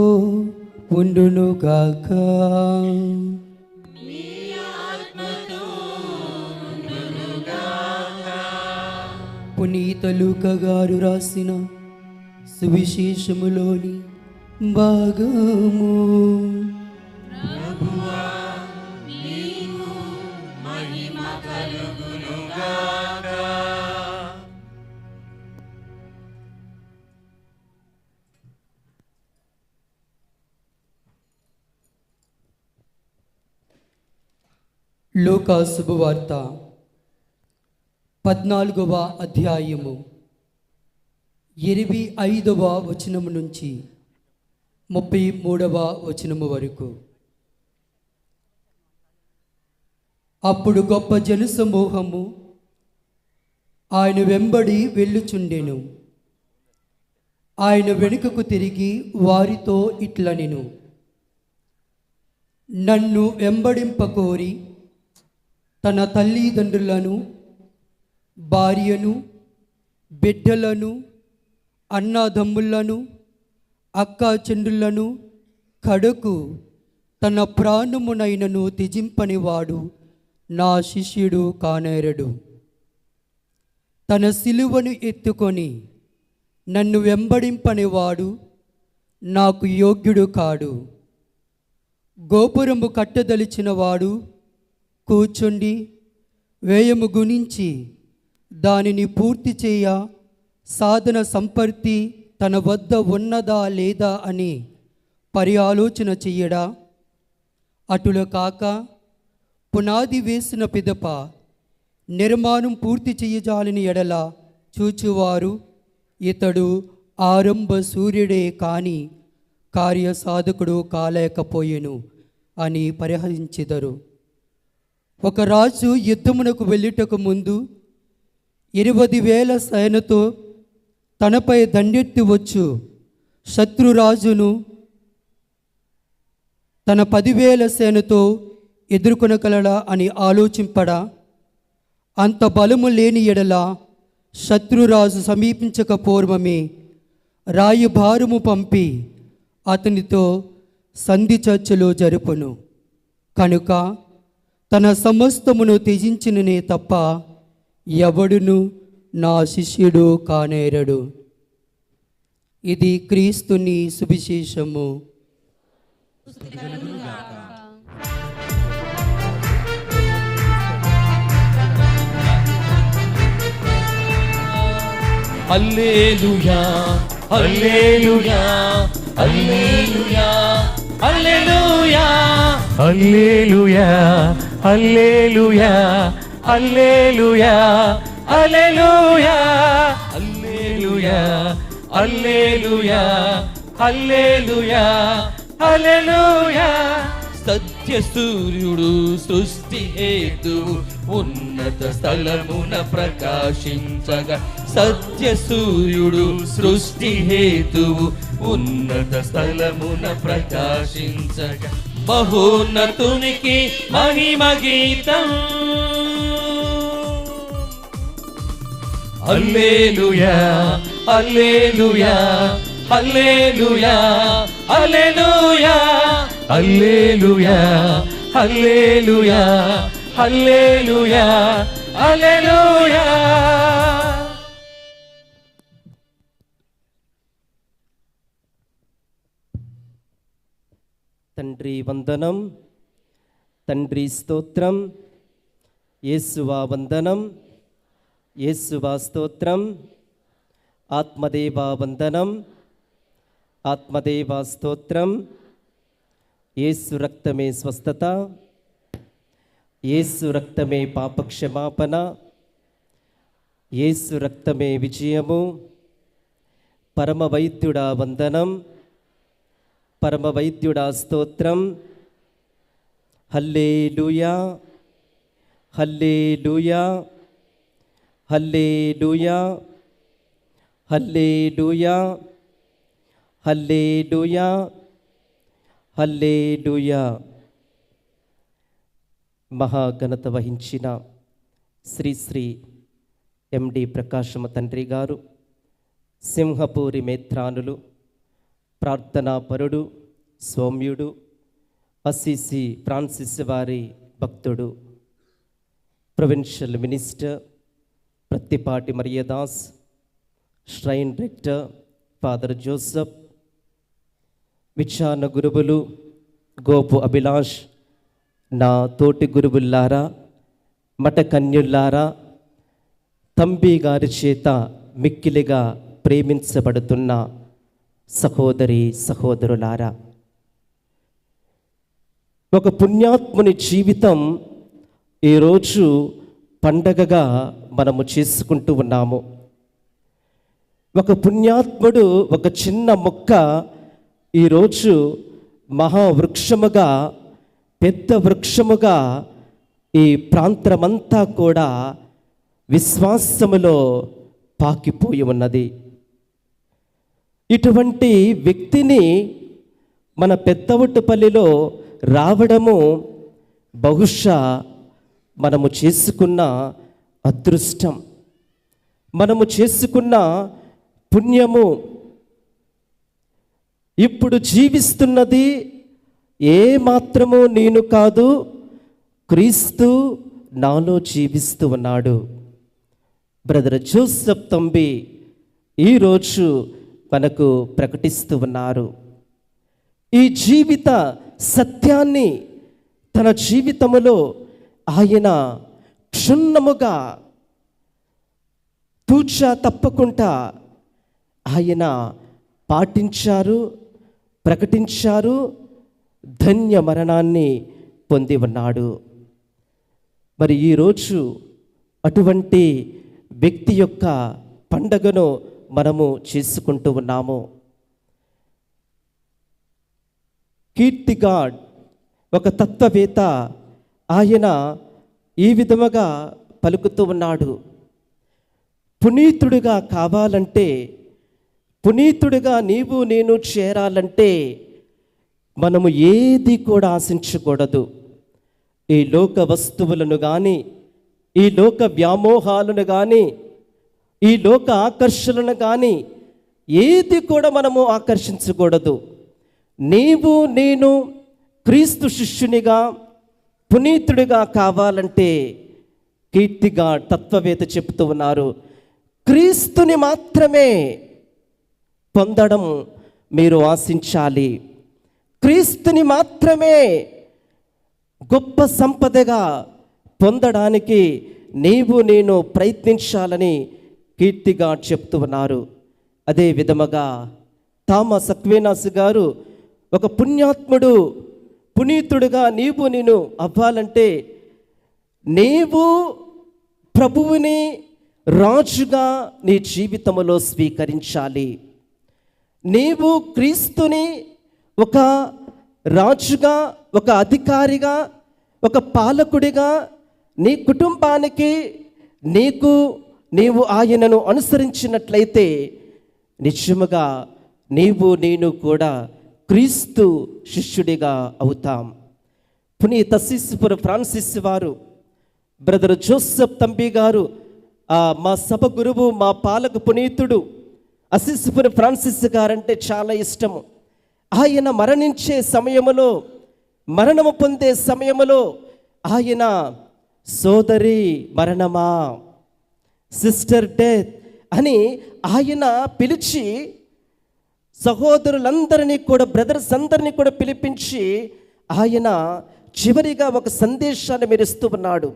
[SPEAKER 8] ఉండునుగాక. పునీత లూకా గారు రాసిన సువిశేషములోని భాగము. లూకా శుభవార్త 14వ అధ్యాయము 25వ వచనము నుంచి 33వ వచనము వరకు. అప్పుడు గొప్ప జనసమూహము ఆయన వెంబడి వెళ్ళుచుండెను. ఆయన వెనుకకు తిరిగి వారితో ఇట్లనెను, నన్ను వెంబడింపకోరి తన తల్లిదండ్రులను, భార్యను, బిడ్డలను, అన్నదమ్ములను, అక్కా చెండులను, కడకు తన ప్రాణమునైనను త్యజింపనివాడు నా శిష్యుడు కానేరడు. తన సిలువను ఎత్తుకొని నన్ను వెంబడింపనివాడు నాకు యోగ్యుడు కాడు. గోపురము కట్టదలిచిన వాడు కూర్చుండి వ్యయము గుణించి దానిని పూర్తి చేయ సాధన సంపత్తి తన వద్ద ఉన్నదా లేదా అని పర్యాలోచన చెయ్యడా? అటుల కాక పునాది వేసిన పిదప నిర్మాణం పూర్తి చెయ్యజాలని ఎడల చూచువారు ఇతడు ఆరంభ సూర్యుడే కాని కార్యసాధకుడు కాలేకపోయెను అని పరిహసించెదరు. ఒక రాజు యుద్ధమునకు వెళ్ళుటకు ముందు 20,000 సేనతో తనపై దండెత్తి వచ్చు శత్రురాజును తన 10,000 సేనతో ఎదుర్కొనగలడా అని ఆలోచింపడా? అంత బలము లేని ఎడల శత్రురాజు సమీపించక పూర్వమే రాయబారము పంపి అతనితో సంధి చర్చలు జరుపును. కనుక తన సమస్తమును త్యజించిననే తప్ప ఎవడును నా శిష్యుడు కానేరడు. ఇది క్రీస్తుని సువిశేషము.
[SPEAKER 1] హల్లెలూయా హల్లెలూయా హల్లెలూయా హల్లెలూయా
[SPEAKER 6] హల్లెలూయా హల్లెలూయా హల్లెలూయా హల్లెలూయా
[SPEAKER 1] హల్లెలూయా హల్లెలూయా
[SPEAKER 6] హల్లెలూయా హల్లెలూయా.
[SPEAKER 1] సత్య సూర్యుడు సృష్టి హేతువు ఉన్నత స్థలమున ప్రకాశించగా. సత్య సూర్యుడు సృష్టి హేతువు ఉన్నత స్థలమున ప్రకాశించగా. మహోన్నతునికి మహిమ గీతం.
[SPEAKER 6] హల్లెలూయా హల్లెలూయా హల్లెలూయా హల్లెలూయా హల్లెలూయా హల్లెలూయా హల్లెలూయా హల్లెలూయా.
[SPEAKER 9] తండ్రి వందనం, తండ్రి స్తోత్రం, యేసువా వందనం, యేసువా స్తోత్రం, ఆత్మదేవా వందనం, ఆత్మదేవా స్తోత్రం. యేసు రక్తమే స్వస్థత, యేసు రక్తమే పాపక్షమాపణ, యేసు రక్తమే విజయము. పరమ వైద్యుడా వందనం, పరమ వైద్యుడా స్తోత్రం. హల్లెలూయా హల్లెలూయా హల్లెలూయా హల్లెలూయా హల్లెలూయా హల్లెలూయా. మహాఘనత వహించిన శ్రీ ఎండి ప్రకాశమ తండ్రి గారు, సింహపూరి మేత్రానులు, ప్రార్థనాపరుడు, సౌమ్యుడు, అసిసి ఫ్రాన్సిస్ వారి భక్తుడు, provincial minister Prathipati Mariadas, shrine Richter father Joseph, విచారణ గురువులు గోపు అభిలాష్, నా తోటి గురువుల్లారా, మఠ కన్యుల్లారా, తంబి గారి చేత మిక్కిలిగా ప్రేమించబడుతున్న సహోదరి సహోదరులారా, ఒక పుణ్యాత్ముని జీవితం ఈరోజు పండగగా మనము చేసుకుంటూ ఉన్నాము. ఒక పుణ్యాత్ముడు ఒక చిన్న మొక్క ఈరోజు మహావృక్షముగా, పెద్ద వృక్షముగా ఈ ప్రాంతమంతా కూడా విశ్వాసములో పాకిపోయి ఉన్నది. ఇటువంటి వ్యక్తిని మన పెద్దవట్టుపల్లిలో రావడము బహుశా మనము చేసుకున్న అదృష్టం, మనము చేసుకున్న పుణ్యము. ఇప్పుడు జీవిస్తున్నది ఏ మాత్రము నేను కాదు, క్రీస్తు నాలో జీవిస్తూ ఉన్నాడు. బ్రదర్ జోసెఫ్ తంబి ఈరోజు మనకు ప్రకటిస్తూ ఉన్నారు. ఈ జీవిత సత్యాన్ని తన జీవితములో ఆయన క్షుణ్ణముగా తూచా తప్పకుండా ఆయన పాటించారు, ప్రకటించారు, ధన్య మరణాన్ని పొంది ఉన్నాడు. మరి ఈరోజు అటువంటి వ్యక్తి యొక్క పండగను మనము చేసుకుంటూ ఉన్నాము. కీర్తిగాడ్ ఒక తత్వవేత్త, ఆయన ఈ విధముగా పలుకుతూ ఉన్నాడు. పునీతుడిగా కావాలంటే, పునీతుడిగా నీవు నేను చేరాలంటే మనము ఏది కూడా ఆశించకూడదు. ఈ లోక వస్తువులను కానీ, ఈ లోక వ్యామోహాలను కానీ, ఈ లోక ఆకర్షణను కానీ ఏది కూడా మనము ఆకర్షించకూడదు. నీవు నేను క్రీస్తు శిష్యునిగా, పునీతుడిగా కావాలంటే కీర్తిగా తత్వవేత్త చెప్తూ ఉన్నారు, క్రీస్తుని మాత్రమే పొందడం మీరు ఆశించాలి. క్రీస్తుని మాత్రమే గొప్ప సంపదగా పొందడానికి నీవు నేను ప్రయత్నించాలని కీర్తిగా చెప్తూ ఉన్నారు. అదే విధముగా థామస్ అక్వినాస్ గారు ఒక పుణ్యాత్ముడు, పునీతుడుగా నీవు నేను అవ్వాలంటే నీవు ప్రభువుని రాజుగా నీ జీవితంలో స్వీకరించాలి. నీవు క్రీస్తుని ఒక రాజుగా, ఒక అధికారిగా, ఒక పాలకుడిగా నీ కుటుంబానికి నీవు ఆయనను అనుసరించినట్లయితే నిజముగా నేను కూడా క్రీస్తు శిష్యుడిగా అవుతాం. పునీత అసిసిపురం ఫ్రాన్సిస్ వారు, బ్రదర్ జోసెఫ్ తంబి గారు, మా సభ గురువు, మా పాలక పునీతుడు అసిసిపురం ఫ్రాన్సిస్ గారంటే చాలా ఇష్టము. ఆయన మరణించే సమయములో, మరణము పొందే సమయములో ఆయన సోదరి మరణమా, సిస్టర్ డెత్ అని ఆయన పిలిచి సహోదరులందరినీ కూడా, బ్రదర్స్ అందరినీ కూడా పిలిపించి ఆయన చివరిగా ఒక సందేశాన్ని మీరు ఇస్తూ ఉన్నాడు.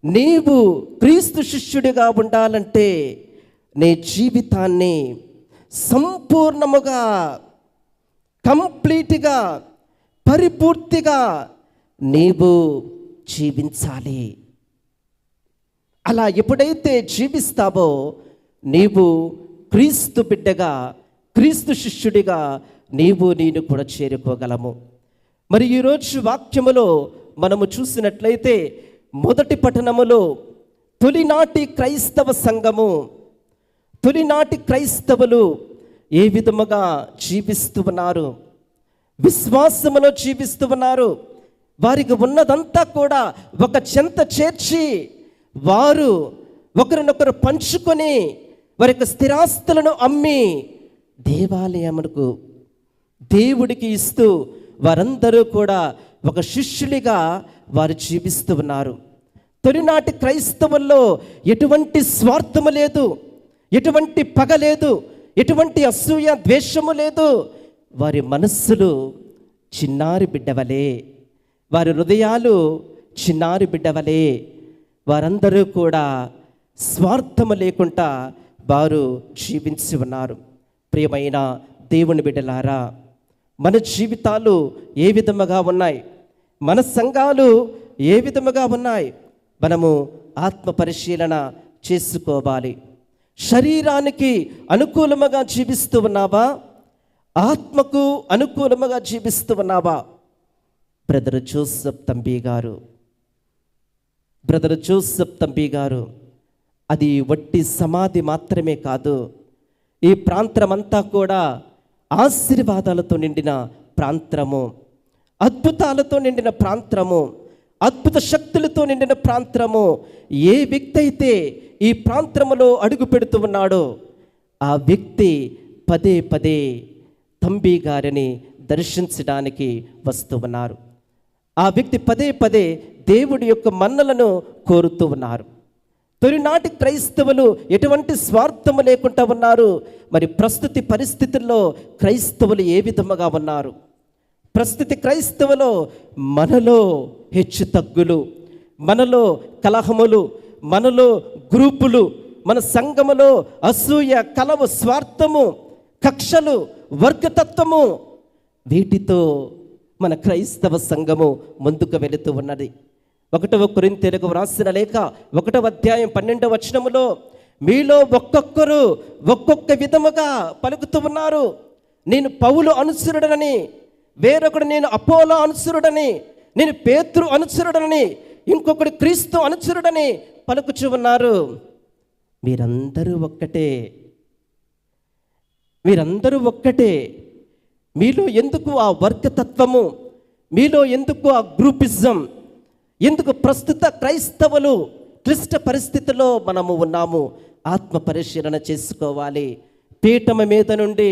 [SPEAKER 9] నీవు క్రీస్తు శిష్యుడిగా ఉండాలంటే నీ జీవితాన్ని సంపూర్ణముగా, కంప్లీట్గా, పరిపూర్తిగా నీవు జీవించాలి. అలా ఎప్పుడైతే జీవిస్తావో నీవు క్రీస్తు బిడ్డగా, క్రీస్తు శిష్యుడిగా నేను కూడా చేరుకోగలము. మరి ఈరోజు వాక్యములో మనము చూసినట్లయితే మొదటి పట్టణములో తొలినాటి క్రైస్తవ సంఘము, తొలినాటి క్రైస్తవులు ఏ విధముగా జీవిస్తూ ఉన్నారు, విశ్వాసములో జీవిస్తూ ఉన్నారు. వారికి ఉన్నదంతా కూడా ఒక చెంత చేర్చి వారు ఒకరినొకరు పంచుకొని వారి యొక్క స్థిరాస్తులను అమ్మి దేవాలయమునకు దేవుడికి ఇస్తూ వారందరూ కూడా ఒక శిష్యులుగా వారు జీవిస్తూ ఉన్నారు. తొలినాటి క్రైస్తవుల్లో ఎటువంటి స్వార్థము లేదు, ఎటువంటి పగ లేదు, ఎటువంటి అసూయ ద్వేషము లేదు. వారి మనస్సులు చిన్నారి బిడ్డవలే, వారి హృదయాలు చిన్నారి బిడ్డవలే. వారందరూ కూడా స్వార్థము లేకుండా వారు జీవించి ఉన్నారు. ప్రియమైన దేవుని బిడ్డలారా, మన జీవితాలు ఏ విధముగా ఉన్నాయి, మన సంఘాలు ఏ విధముగా ఉన్నాయి, మనము ఆత్మ పరిశీలన చేసుకోవాలి. శరీరానికి అనుకూలముగా జీవిస్తూ ఉన్నావా, ఆత్మకు అనుకూలముగా జీవిస్తూ ఉన్నావా? బ్రదర్ జోసెఫ్ తంబి గారు అది వట్టి సమాధి మాత్రమే కాదు, ఈ ప్రాంతమంతా కూడా ఆశీర్వాదాలతో నిండిన ప్రాంతము, అద్భుతాలతో నిండిన ప్రాంతము, అద్భుత శక్తులతో నిండిన ప్రాంతము. ఏ వ్యక్తి అయితే ఈ ప్రాంతములో అడుగు పెడుతూ ఉన్నాడో ఆ వ్యక్తి పదే పదే తంబి గారిని దర్శించడానికి వస్తూ ఉన్నారు. ఆ వ్యక్తి పదే పదే దేవుడి యొక్క మన్నలను కోరుతూ ఉన్నారు. తొలినాటి క్రైస్తవులు ఎటువంటి స్వార్థము లేకుండా ఉన్నారు. మరి ప్రస్తుత పరిస్థితుల్లో క్రైస్తవులు ఏ విధముగా ఉన్నారు? ప్రస్తుత క్రైస్తవులో మనలో హెచ్చు తగ్గులు, మనలో కలహములు, మనలో గ్రూపులు, మన సంఘములో అసూయ, కలవు, స్వార్థము, కక్షలు, వర్గతత్వము, వీటితో మన క్రైస్తవ సంఘము ముందుకు వెళుతూ ఉన్నది. 1 కొరింథీయులకు వ్రాసిన లేఖ 1వ అధ్యాయం 12వ వచనములో మీలో ఒక్కొక్కరు ఒక్కొక్క విధముగా పలుకుతూ ఉన్నారు. నేను పౌలు అనుసరుడనని, వేరొకడు నేను అపోలో అనుసరుడని, నేను పేతురు అనుసరుడని, ఇంకొకడు క్రీస్తు అనుసరుడని పలుకుచూ ఉన్నారు. మీరందరూ ఒక్కటే. మీలో ఎందుకు ఆ వర్గతత్వము, మీలో ఎందుకు ఆ గ్రూపిజం, ఎందుకు? ప్రస్తుత క్రైస్తవులు క్లిష్ట పరిస్థితిలో మనము ఉన్నాము. ఆత్మ పరిశీలన చేసుకోవాలి. పీఠము మీద నుండి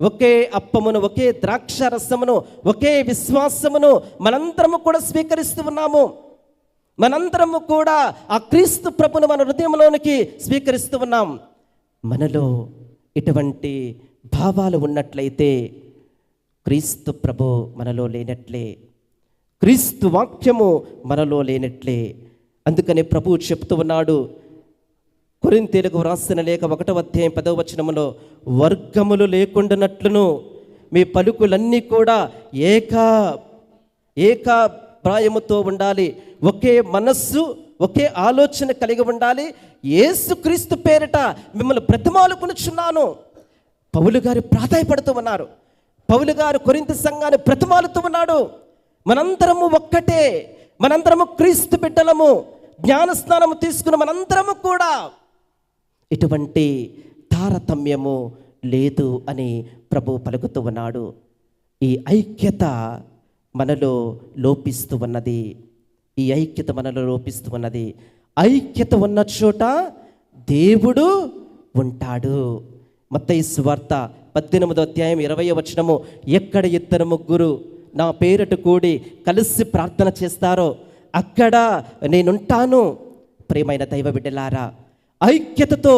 [SPEAKER 9] ఒకే అప్పమును, ఒకే ద్రాక్ష రసమును, ఒకే విశ్వాసమును మనందరము కూడా స్వీకరిస్తూ ఉన్నాము. మనందరము కూడా ఆ క్రీస్తు ప్రభును మన హృదయంలోనికి స్వీకరిస్తూ ఉన్నాం. మనలో ఇటువంటి భావాలు ఉన్నట్లయితే క్రీస్తు ప్రభు మనలో లేనట్లే, క్రీస్తు వాక్యము మనలో లేనట్లే. అందుకని ప్రభు చెప్తూ ఉన్నాడు, కొరింథీయులకు వ్రాసిన లేఖ 1వ అధ్యాయం 10వ వచనములో, వర్గములు లేకుండానట్లును మీ పలుకులన్నీ కూడా ఏకాభిప్రాయముతో ఉండాలి, ఒకే మనస్సు, ఒకే ఆలోచన కలిగి ఉండాలి. యేసుక్రీస్తు పేరిట మిమ్మల్ని బ్రతిమాలుకొనుచున్నాను. పౌలు గారు ప్రాధాయపడుతూ ఉన్నారు. పౌలు గారు కొరింథీ సంఘాన్ని బ్రతిమాలుతూ ఉన్నాడు. మనందరము ఒక్కటే, మనందరము క్రీస్తు బిడ్డలము, జ్ఞానస్నానము తీసుకున్న మనందరము కూడా ఎటువంటి తారతమ్యము లేదు అని ప్రభు పలుకుతూ ఉన్నాడు. ఈ ఐక్యత మనలో లోపిస్తూ ఉన్నది. ఈ ఐక్యత మనలో లోపిస్తూ ఉన్నది. ఐక్యత ఉన్న చోట దేవుడు ఉంటాడు. మత్తయి సువార్త 18వ అధ్యాయం 20వ వచనము, ఎక్కడ 2-3 నా పేరట కూడి కలిసి ప్రార్థన చేస్తారో అక్కడ నేనుంటాను. ప్రియమైన దైవ బిడ్డలారా, ఐక్యతతో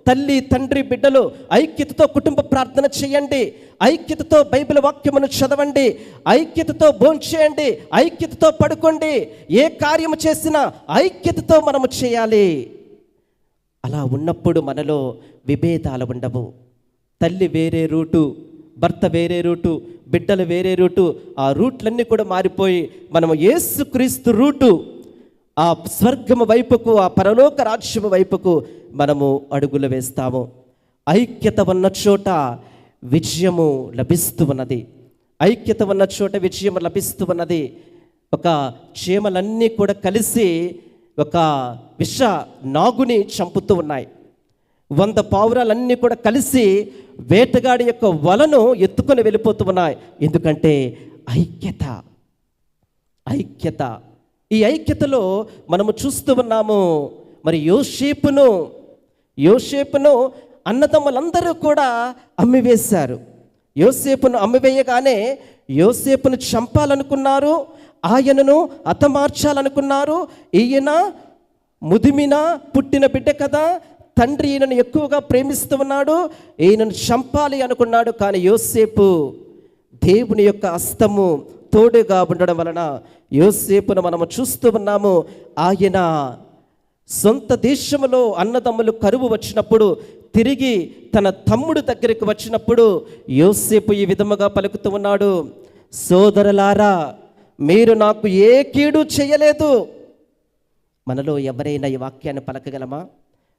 [SPEAKER 9] తల్లి తండ్రి బిడ్డలు ఐక్యతతో కుటుంబ ప్రార్థన చేయండి, ఐక్యతతో బైబిల్ వాక్యమును చదవండి, ఐక్యతతో భోంచేయండి, ఐక్యతతో పడుకోండి. ఏ కార్యము చేసినా ఐక్యతతో మనము చేయాలి. అలా ఉన్నప్పుడు మనలో విభేదాలు ఉండవు. తల్లి వేరే రూటు, భర్త వేరే రూటు, బిడ్డలు వేరే రూటు, ఆ రూట్లన్నీ కూడా మారిపోయి మనము యేసుక్రీస్తు రూటు, ఆ స్వర్గము వైపుకు, ఆ పరలోక రాజ్యము వైపుకు మనము అడుగులు వేస్తాము. ఐక్యత ఉన్న చోట విజయము లభిస్తూ ఉన్నది. ఐక్యత ఉన్న చోట విజయం లభిస్తూ ఉన్నది. ఒక చీమలన్నీ కూడా కలిసి ఒక విష నాగుని చంపుతూ ఉన్నాయి. 100 పావురాలన్నీ కూడా కలిసి వేటగాడి యొక్క వలను ఎత్తుకొని వెళ్ళిపోతూ ఉన్నాయి. ఎందుకంటే ఐక్యత. ఐక్యత. ఈ ఐక్యతలో మనము చూస్తూ ఉన్నాము. మరి యోసేపును అన్నదమ్ములందరూ కూడా అమ్మివేశారు. యోసేపును అమ్మివేయగానే యోసేపును చంపాలనుకున్నారు, ఆయనను హతమార్చాలనుకున్నారు. ఈయన ముదిమిన పుట్టిన బిడ్డ కదా, తండ్రి ఈయనను ఎక్కువగా ప్రేమిస్తూ ఉన్నాడు, ఈయనను చంపాలి అనుకున్నాడు. కానీ యోసేపు దేవుని యొక్క హస్తము తోడుగా ఉండడం వలన యోసేపును మనము చూస్తూ ఉన్నాము. ఆయన సొంత దేశంలో అన్నదమ్ములు కరువు వచ్చినప్పుడు తిరిగి తన తమ్ముడు దగ్గరికి వచ్చినప్పుడు యోసేపు ఈ విధముగా పలుకుతూ ఉన్నాడు, సోదరులారా మీరు నాకు ఏ కీడు చేయలేదు. మనలో ఎవరైనా ఈ వాక్యాన్ని పలకగలమా?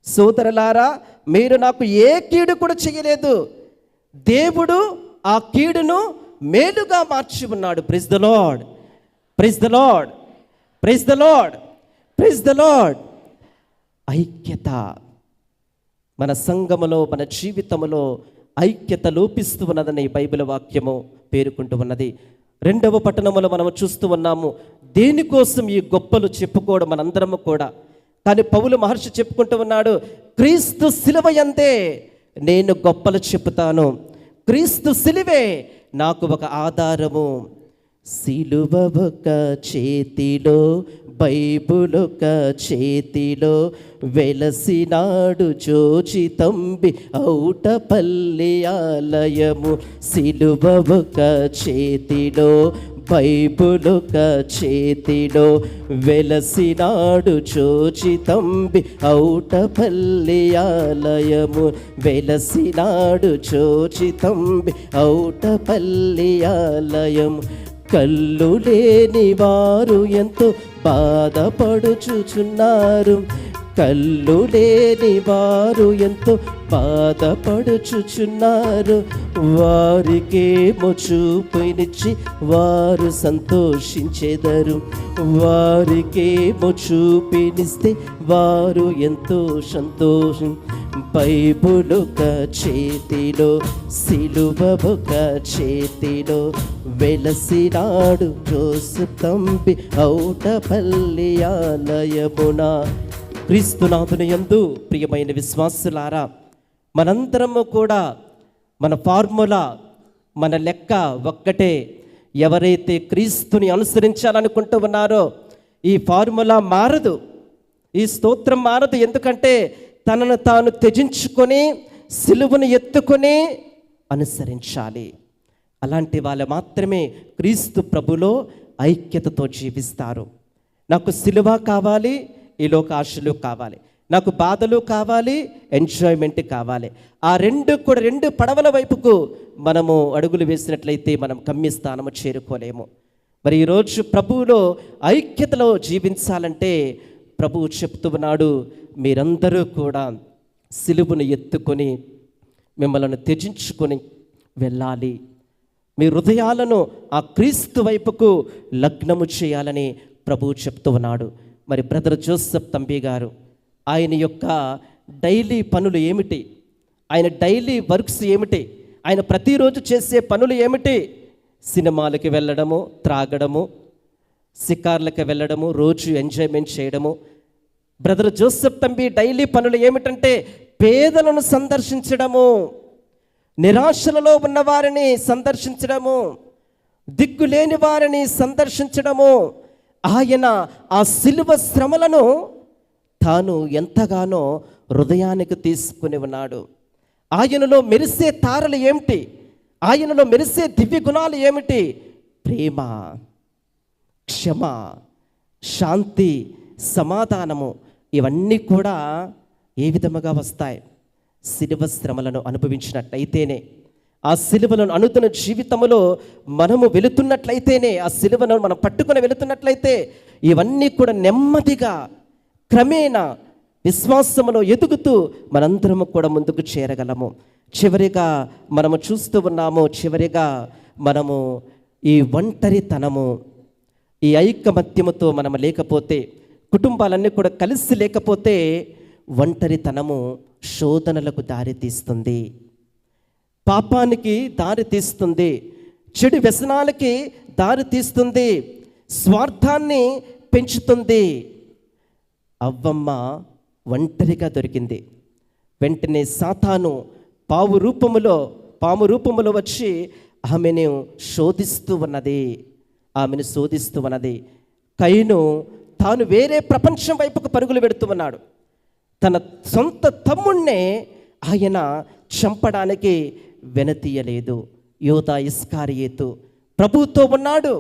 [SPEAKER 9] సోదరులారా మీరు నాకు ఏ కీడు కూడా చేయలేదు, దేవుడు ఆ కీడును మేలుగా మార్చి ఉన్నాడు. Praise the lord, praise the lord, praise the lord, praise the lord. ఐక్యత మన సంఘములో, మన జీవితంలో ఐక్యత లోపిస్తూ ఉన్నదని బైబిల్ వాక్యము పేర్కొంటూ ఉన్నది. 2వ పట్టణములో మనము చూస్తూ ఉన్నాము. దేనికోసం ఈ గొప్పలు చెప్పుకోవడం మనందరము కూడా. కానీ పౌలు మహర్షి చెప్పుకుంటూ ఉన్నాడు, క్రీస్తు సిలువ యందే నేను గొప్పలు చెప్పుతాను, క్రీస్తు సిలువే నాకు ఒక ఆధారము. సిలువ ఒక చేతిలో, బైబుల్ ఒక చేతిలో, వెలసినాడు జోచి తంబి ఔటపల్లి ఆలయము. సిలువ ఒక చేతిలో, బైబుల్ ఒక చేతిలో, వెలసినాడు జోచి తంబి ఔటపల్లి ఆలయము. వెలసినాడు జోచి తంబి ఔటపల్లి ఆలయము. కళ్ళు లేని వారు ఎంతో బాధపడుచుచున్నారు, కళ్ళు లేని వారు ఎంతో బాధపడుచుచున్నారు. వారికేమో చూపునిచ్చి వారు సంతోషించెదరు, వారికేమో చూపినిస్తే వారు ఎంతో సంతోషం. బైబుల్ ఒక చేతిలో, సిలువ ఒక చేతిలో, వెలసినాడు జోసు తంబి ఔటపల్లి ఆలయమున. క్రీస్తునాథుని యందు ప్రియమైన విశ్వాసులారా, మనందరము కూడా మన ఫార్ములా, మన లెక్క ఒక్కటే. ఎవరైతే క్రీస్తుని అనుసరించాలనుకుంటూ ఉన్నారో ఈ ఫార్ములా మారదు, ఈ స్తోత్రం మారదు. ఎందుకంటే తనను తాను త్యజించుకొని సిలువను ఎత్తుకొని అనుసరించాలి. అలాంటి వాళ్ళు మాత్రమే క్రీస్తు ప్రభులో ఐక్యతతో జీవిస్తారు. నాకు సిలువ కావాలి, ఈ లోక ఆశలు కావాలి, నాకు బాధలు కావాలి, ఎంజాయ్మెంట్ కావాలి. ఆ రెండు పడవల వైపుకు మనము అడుగులు వేసినట్లయితే మనం గమ్యస్థానము చేరుకోలేము. మరి ఈరోజు ప్రభువులో ఐక్యతలో జీవించాలంటే ప్రభువు చెప్తూ ఉన్నాడు, మీరందరూ కూడా సిలువను ఎత్తుకొని మిమ్మల్ని త్యజించుకొని వెళ్ళాలి. మీ హృదయాలను ఆ క్రీస్తు వైపుకు లగ్నము చేయాలని ప్రభువు చెప్తూ ఉన్నాడు. మరి బ్రదర్ జోసెఫ్ తంబి గారు ఆయన యొక్క డైలీ పనులు ఏమిటి, ఆయన డైలీ వర్క్స్ ఏమిటి, ఆయన ప్రతిరోజు చేసే పనులు ఏమిటి? సినిమాలకి వెళ్ళడము, త్రాగడము, షికార్లకి వెళ్ళడము, రోజు ఎంజాయ్మెంట్ చేయడము. బ్రదర్ జోసెఫ్ తంబి డైలీ పనులు ఏమిటంటే పేదలను సందర్శించడము, నిరాశలలో ఉన్నవారిని సందర్శించడము, దిక్కులేని వారిని సందర్శించడము. ఆయన ఆ శిలువ శ్రమలను తాను ఎంతగానో హృదయానికి తీసుకుని ఉన్నాడు. ఆయనలో మెరిసే తారలు ఏమిటి? ఆయనలో మెరిసే దివ్య గుణాలు ఏమిటి? ప్రేమ, క్షమ, శాంతి, సమాధానము. ఇవన్నీ కూడా ఏ విధముగా వస్తాయి? శిలువ శ్రమలను అనుభవించినట్లయితేనే, ఆ శిలువలను అనుదిన జీవితంలో మనము వెళుతున్నట్లయితేనే, ఆ శిలువను మనం పట్టుకుని వెళుతున్నట్లయితే ఇవన్నీ కూడా నెమ్మదిగా క్రమేణా విశ్వాసములో ఎదుగుతూ మనందరము కూడా ముందుకు చేరగలము. చివరిగా మనము చూస్తూ ఉన్నాము, చివరిగా మనము ఈ ఒంటరితనము, ఈ ఐకమత్యముతో మనము లేకపోతే, కుటుంబాలన్నీ కూడా కలిసి లేకపోతే ఒంటరితనము శోధనలకు దారితీస్తుంది, పాపానికి దారితీస్తుంది, చెడు వ్యసనాలకి దారితీస్తుంది, స్వార్థాన్ని పెంచుతుంది. అవ్వమ్మ ఒంటరిగా దొరికింది. వెంటనే సాతాను పాము రూపములో వచ్చి ఆమెను శోధిస్తూ ఉన్నది. కయీను తాను వేరే ప్రపంచం వైపుకు పరుగులు పెడుతూ ఉన్నాడు. తన సొంత తమ్ముణ్ణే ఆయన చంపడానికి వెనతీయలేదు. యోధా ఇస్కారియేతు ప్రభువుతో ఉన్నాడు,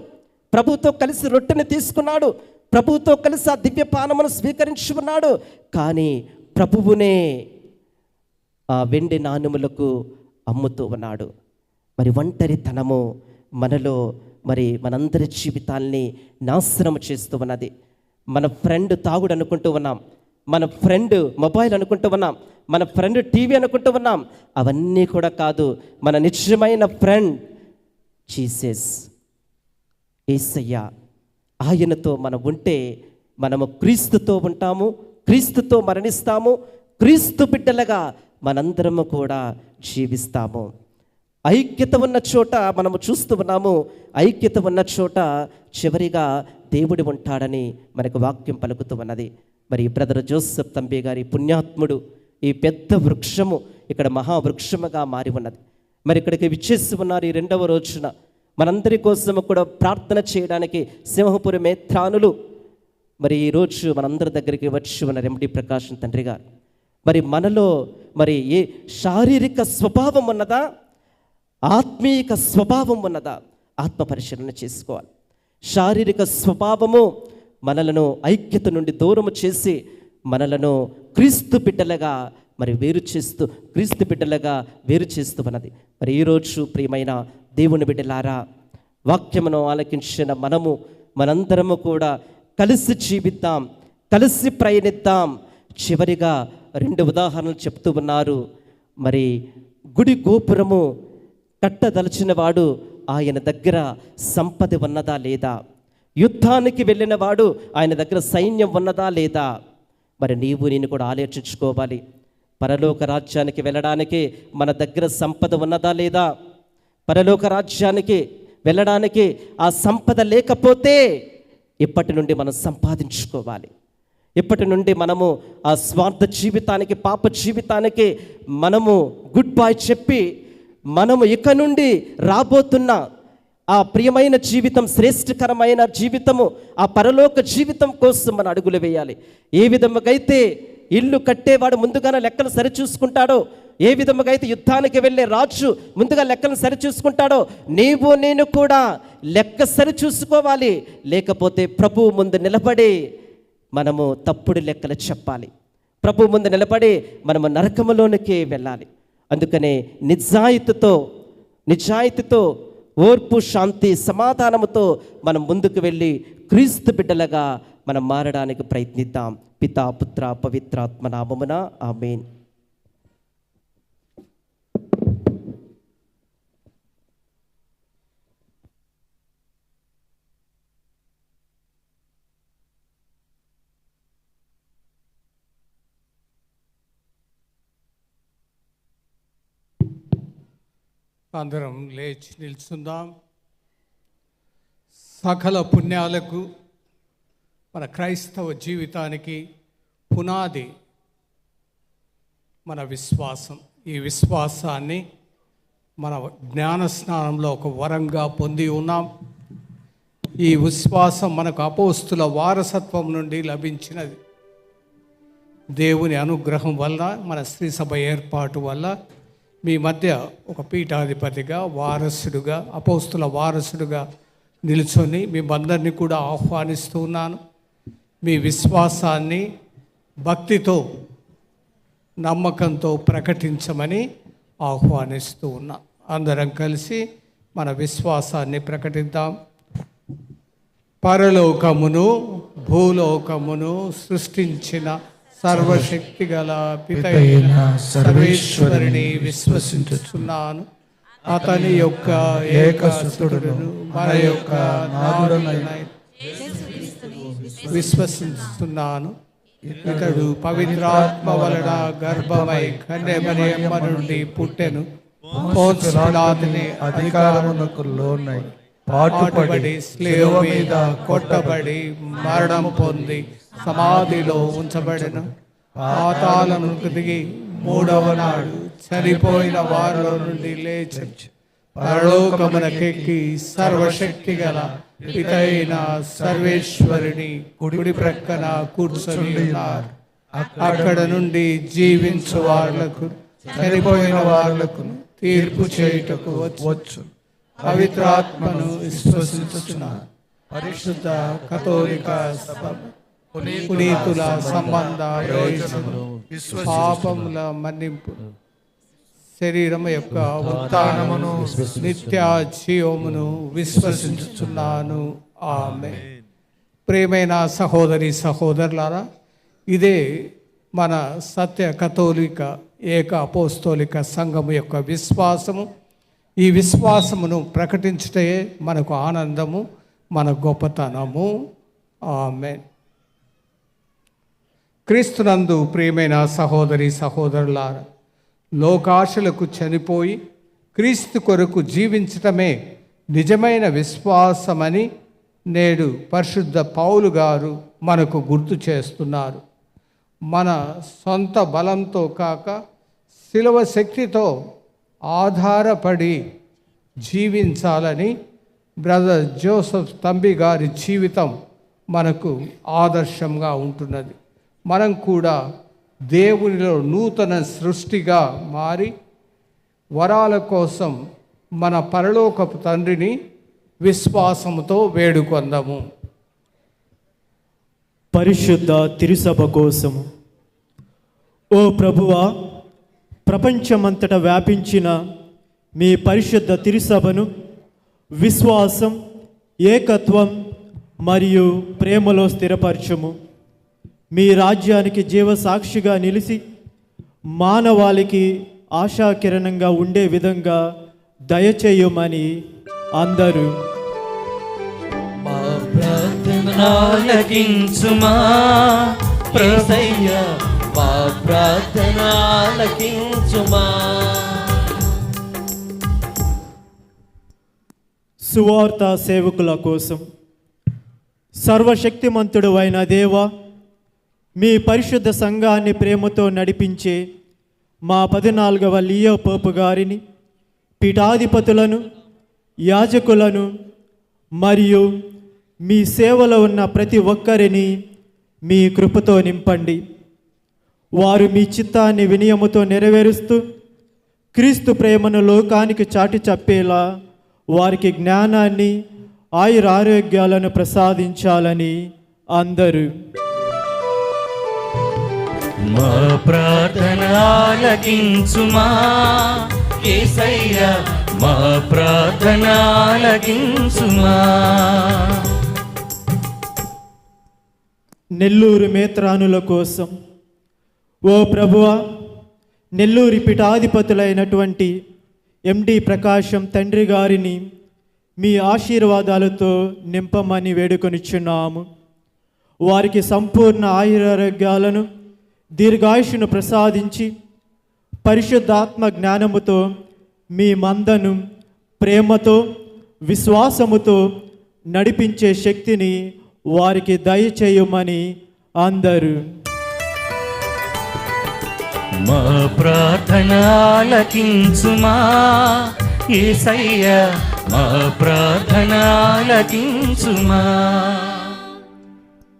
[SPEAKER 9] ప్రభువుతో కలిసి రొట్టెని తీసుకున్నాడు, ప్రభువుతో కలిసి ఆ దివ్య పానమును స్వీకరించి ఉన్నాడు. కానీ ప్రభువునే ఆ వెండి నాణెములకు అమ్ముతూ ఉన్నాడు. మరి ఒంటరితనము మనలో మరి మనందరి జీవితాల్ని నాశనం చేస్తూ ఉన్నది. మన ఫ్రెండ్ తాగుడు అనుకుంటూ ఉన్నాం, మన ఫ్రెండ్ మొబైల్ అనుకుంటూ ఉన్నాం, మన ఫ్రెండ్ టీవీ అనుకుంటూ ఉన్నాం. అవన్నీ కూడా కాదు. మన నిజమైన ఫ్రెండ్ జీసస్, యేసయ్య. ఆయనతో మనం ఉంటే మనము క్రీస్తుతో ఉంటాము, క్రీస్తుతో మరణిస్తాము, క్రీస్తు బిడ్డలుగా మనందరము కూడా జీవిస్తాము. ఐక్యత ఉన్న చోట మనము చూస్తూ ఉన్నాము, ఐక్యత ఉన్న చోట చివరిగా దేవుడు ఉంటాడని మనకు వాక్యం పలుకుతూ ఉన్నది. మరి బ్రదర్ జోసెఫ్ తంబి గారి పుణ్యాత్ముడు ఈ పెద్ద వృక్షము ఇక్కడ మహావృక్షముగా మారి ఉన్నది. మరి ఇక్కడికి విచ్చేసి ఉన్నారు. ఈ 2వ రోజున మనందరి కోసము కూడా ప్రార్థన చేయడానికి సింహపురి మేత్రానులు మరి ఈరోజు మనందరి దగ్గరికి వచ్చి ఉన్న ఎండి ప్రకాశం తండ్రి గారు. మరి మనలో మరి ఏ శారీరక స్వభావం ఉన్నదా, ఆత్మీయ స్వభావం ఉన్నదా? ఆత్మ పరిశీలన చేసుకోవాలి. శారీరక స్వభావము మనలను ఐక్యత నుండి దూరము చేసి మనలను క్రీస్తు బిడ్డలుగా మరి క్రీస్తు బిడ్డలుగా వేరు చేస్తూ ఉన్నది. మరి ఈరోజు ప్రియమైన దేవుని బిడ్డలారా, వాక్యమును ఆలకించిన మనందరము కూడా కలిసి జీవిద్దాం, కలిసి ప్రయాణిద్దాం. చివరిగా 2 ఉదాహరణలు చెప్తూ ఉన్నారు. మరి గుడి గోపురము కట్టదలచిన వాడు ఆయన దగ్గర సంపద ఉన్నదా లేదా? యుద్ధానికి వెళ్ళిన వాడు ఆయన దగ్గర సైన్యం ఉన్నదా లేదా? మరి నేను కూడా ఆలోచించుకోవాలి. పరలోక రాజ్యానికి వెళ్ళడానికి మన దగ్గర సంపద ఉన్నదా లేదా? పరలోక రాజ్యానికి వెళ్ళడానికి ఆ సంపద లేకపోతే ఇప్పటి నుండి మనం సంపాదించుకోవాలి. ఇప్పటి నుండి మనము ఆ స్వార్థ జీవితానికి, పాప జీవితానికి మనము గుడ్ బై చెప్పి మనము ఇక నుండి రాబోతున్న ఆ ప్రియమైన జీవితం, శ్రేష్టకరమైన జీవితము, ఆ పరలోక జీవితం కోసం మన అడుగులు వేయాలి. ఏ విధముగా అయితే ఇల్లు కట్టేవాడు ముందుగానే లెక్కలు సరిచూసుకుంటాడో, ఏ విధముగా అయితే యుద్ధానికి వెళ్ళే రాజు ముందుగా లెక్కలను సరిచూసుకుంటాడో, నేను కూడా లెక్క సరిచూసుకోవాలి. లేకపోతే ప్రభువు ముందు నిలబడి మనము తప్పుడు లెక్కలు చెప్పాలి. ప్రభువు ముందు నిలబడి మనము నరకములోనికి వెళ్ళాలి. అందుకనే నిజాయితీతో ఓర్పు, శాంతి, సమాధానముతో మనం ముందుకు వెళ్ళి క్రీస్తు బిడ్డలుగా మనం మారడానికి ప్రయత్నిద్దాం. పితా, పుత్ర, పవిత్రాత్మ నామమున ఆమేన్.
[SPEAKER 4] అందరం లేచి నిల్చుందాం. సకల పుణ్యాలకు మన క్రైస్తవ జీవితానికి పునాది మన విశ్వాసం. ఈ విశ్వాసాన్ని మన జ్ఞాన స్నానంలో ఒక వరంగా పొంది ఉన్నాం. ఈ విశ్వాసం మనకు అపోస్తుల వారసత్వం నుండి లభించినది. దేవుని అనుగ్రహం వల్ల, మన స్త్రీ సభ ఏర్పాటు వల్ల మీ మధ్య ఒక పీఠాధిపతిగా, వారసుడుగా, అపోస్తుల వారసుడుగా నిలుచొని మిమ్మల్ని కూడా ఆహ్వానిస్తూ ఉన్నాను. మీ విశ్వాసాన్ని భక్తితో, నమ్మకంతో ప్రకటించమని ఆహ్వానిస్తూ ఉన్నాం. అందరం కలిసి మన విశ్వాసాన్ని ప్రకటిద్దాం. పరలోకమును భూలోకమును సృష్టించిన సర్వశక్తి గల పితైన సర్వేశ్వరుని విశ్వసించుచున్నాను. అతని యొక్క ఏకసుతుడును మన యొక్క నాథుడైన విశ్వసిస్తున్నాను. ఇతడు పవిత్రాత్మ వలన గర్భమై కన్యమరియమ్మ నుండి పుట్టెను. పోన్సు పిలాతుని
[SPEAKER 6] అధికారమునకు లోనై
[SPEAKER 4] పాటుపడి స్లేవ మీద కొట్టబడి మరణం పొంది సమాధిలో ఉంచబడిన, పాతాళము దిగి మూడవ నాడు చనిపోయిన వారిలో నుండి లేచి పరలోకమునకెక్కి సర్వశక్తి గల పితైన సర్వేశ్వరుని కుడి ప్రక్కన కూర్చొని ఉన్నారు. అక్కడ నుండి జీవించు వాళ్లకు చనిపోయిన వాళ్లకు తీర్పు చేయుటకు వచ్చు. పవిత్రాత్మను విశ్వసించుచున్నాను. పరిశుద్ధ కథోలిక సభ, పునీతుల సంబంధ పాపముల మన్నింపు, శరీరం యొక్క ఉత్థానమును, నిత్య జీవమును విశ్వసించుచున్నాను. ఆమేన్. ప్రియమైన సహోదరి సహోదరులారా, ఇదే మన సత్య కథోలిక ఏక అపోస్తోలిక సంఘము యొక్క విశ్వాసము. ఈ విశ్వాసమును ప్రకటించుటే మనకు ఆనందము, మన గొప్పతనము. ఆమేన్. క్రీస్తునందు ప్రియమైన సహోదరి సహోదరులారా, లోకాశలకు చనిపోయి క్రీస్తు కొరకు జీవించటమే నిజమైన విశ్వాసమని నేడు పరిశుద్ధ పౌలు గారు మనకు గుర్తు చేస్తున్నారు. మన సొంత బలంతో కాక శిలువ శక్తితో ఆధారపడి జీవించాలని బ్రదర్ జోసెఫ్ తంబి గారి జీవితం మనకు ఆదర్శంగా ఉంటున్నది. మనం కూడా దేవునిలో నూతన సృష్టిగా మారి వరాల కోసం మన పరలోకపు తండ్రిని విశ్వాసముతో వేడుకొందాము.
[SPEAKER 10] పరిశుద్ధ తిరుసభ కోసము. ఓ ప్రభువా, ప్రపంచమంతటా వ్యాపించిన మీ పరిశుద్ధ తిరుసభను విశ్వాసం, ఏకత్వం మరియు ప్రేమలో స్థిరపరచుము. మీ రాజ్యానికి జీవసాక్షిగా నిలిచి మానవాళికి ఆశాకిరణంగా ఉండే విధంగా దయచేయమని అందరూ
[SPEAKER 1] మా ప్రార్థనలకించుమా యేసయ్యా, మా ప్రార్థనలకించుమా.
[SPEAKER 10] సువార్త సేవకుల కోసం. సర్వశక్తిమంతుడు అయిన దేవా, మీ పరిశుద్ధ సంఘాన్ని ప్రేమతో నడిపించే మా 14వ లియో పోపు గారిని, పీఠాధిపతులను, యాజకులను మరియు మీ సేవలో ఉన్న ప్రతి ఒక్కరిని మీ కృపతో నింపండి. వారు మీ చిత్తాన్ని వినయముతో నెరవేరుస్తూ క్రీస్తు ప్రేమను లోకానికి చాటి చెప్పేలా వారికి జ్ఞానాన్ని, ఆయురారోగ్యాలను ప్రసాదించాలని అందరూ
[SPEAKER 1] మా ప్రార్థనలకించుమా యేసయ్యా, మా ప్రార్థనలకించుమా.
[SPEAKER 10] నెల్లూరు మేత్రానుల కోసం. ఓ ప్రభువా, నెల్లూరి పీఠాధిపతులైనటువంటి ఎండి ప్రకాశం తండ్రి గారిని మీ ఆశీర్వాదాలతో నింపమని వేడుకొనిచున్నాము. వారికి సంపూర్ణ ఆయురారోగ్యాలను, దీర్ఘాయుషును ప్రసాదించి పరిశుద్ధాత్మ జ్ఞానముతో మీ మందను ప్రేమతో విశ్వాసముతో నడిపించే శక్తిని వారికి దయచేయమని అందరూ.
[SPEAKER 1] మా ప్రార్థన ఆలకించుమా యేసయ్యా, మా ప్రార్థన ఆలకించుమా.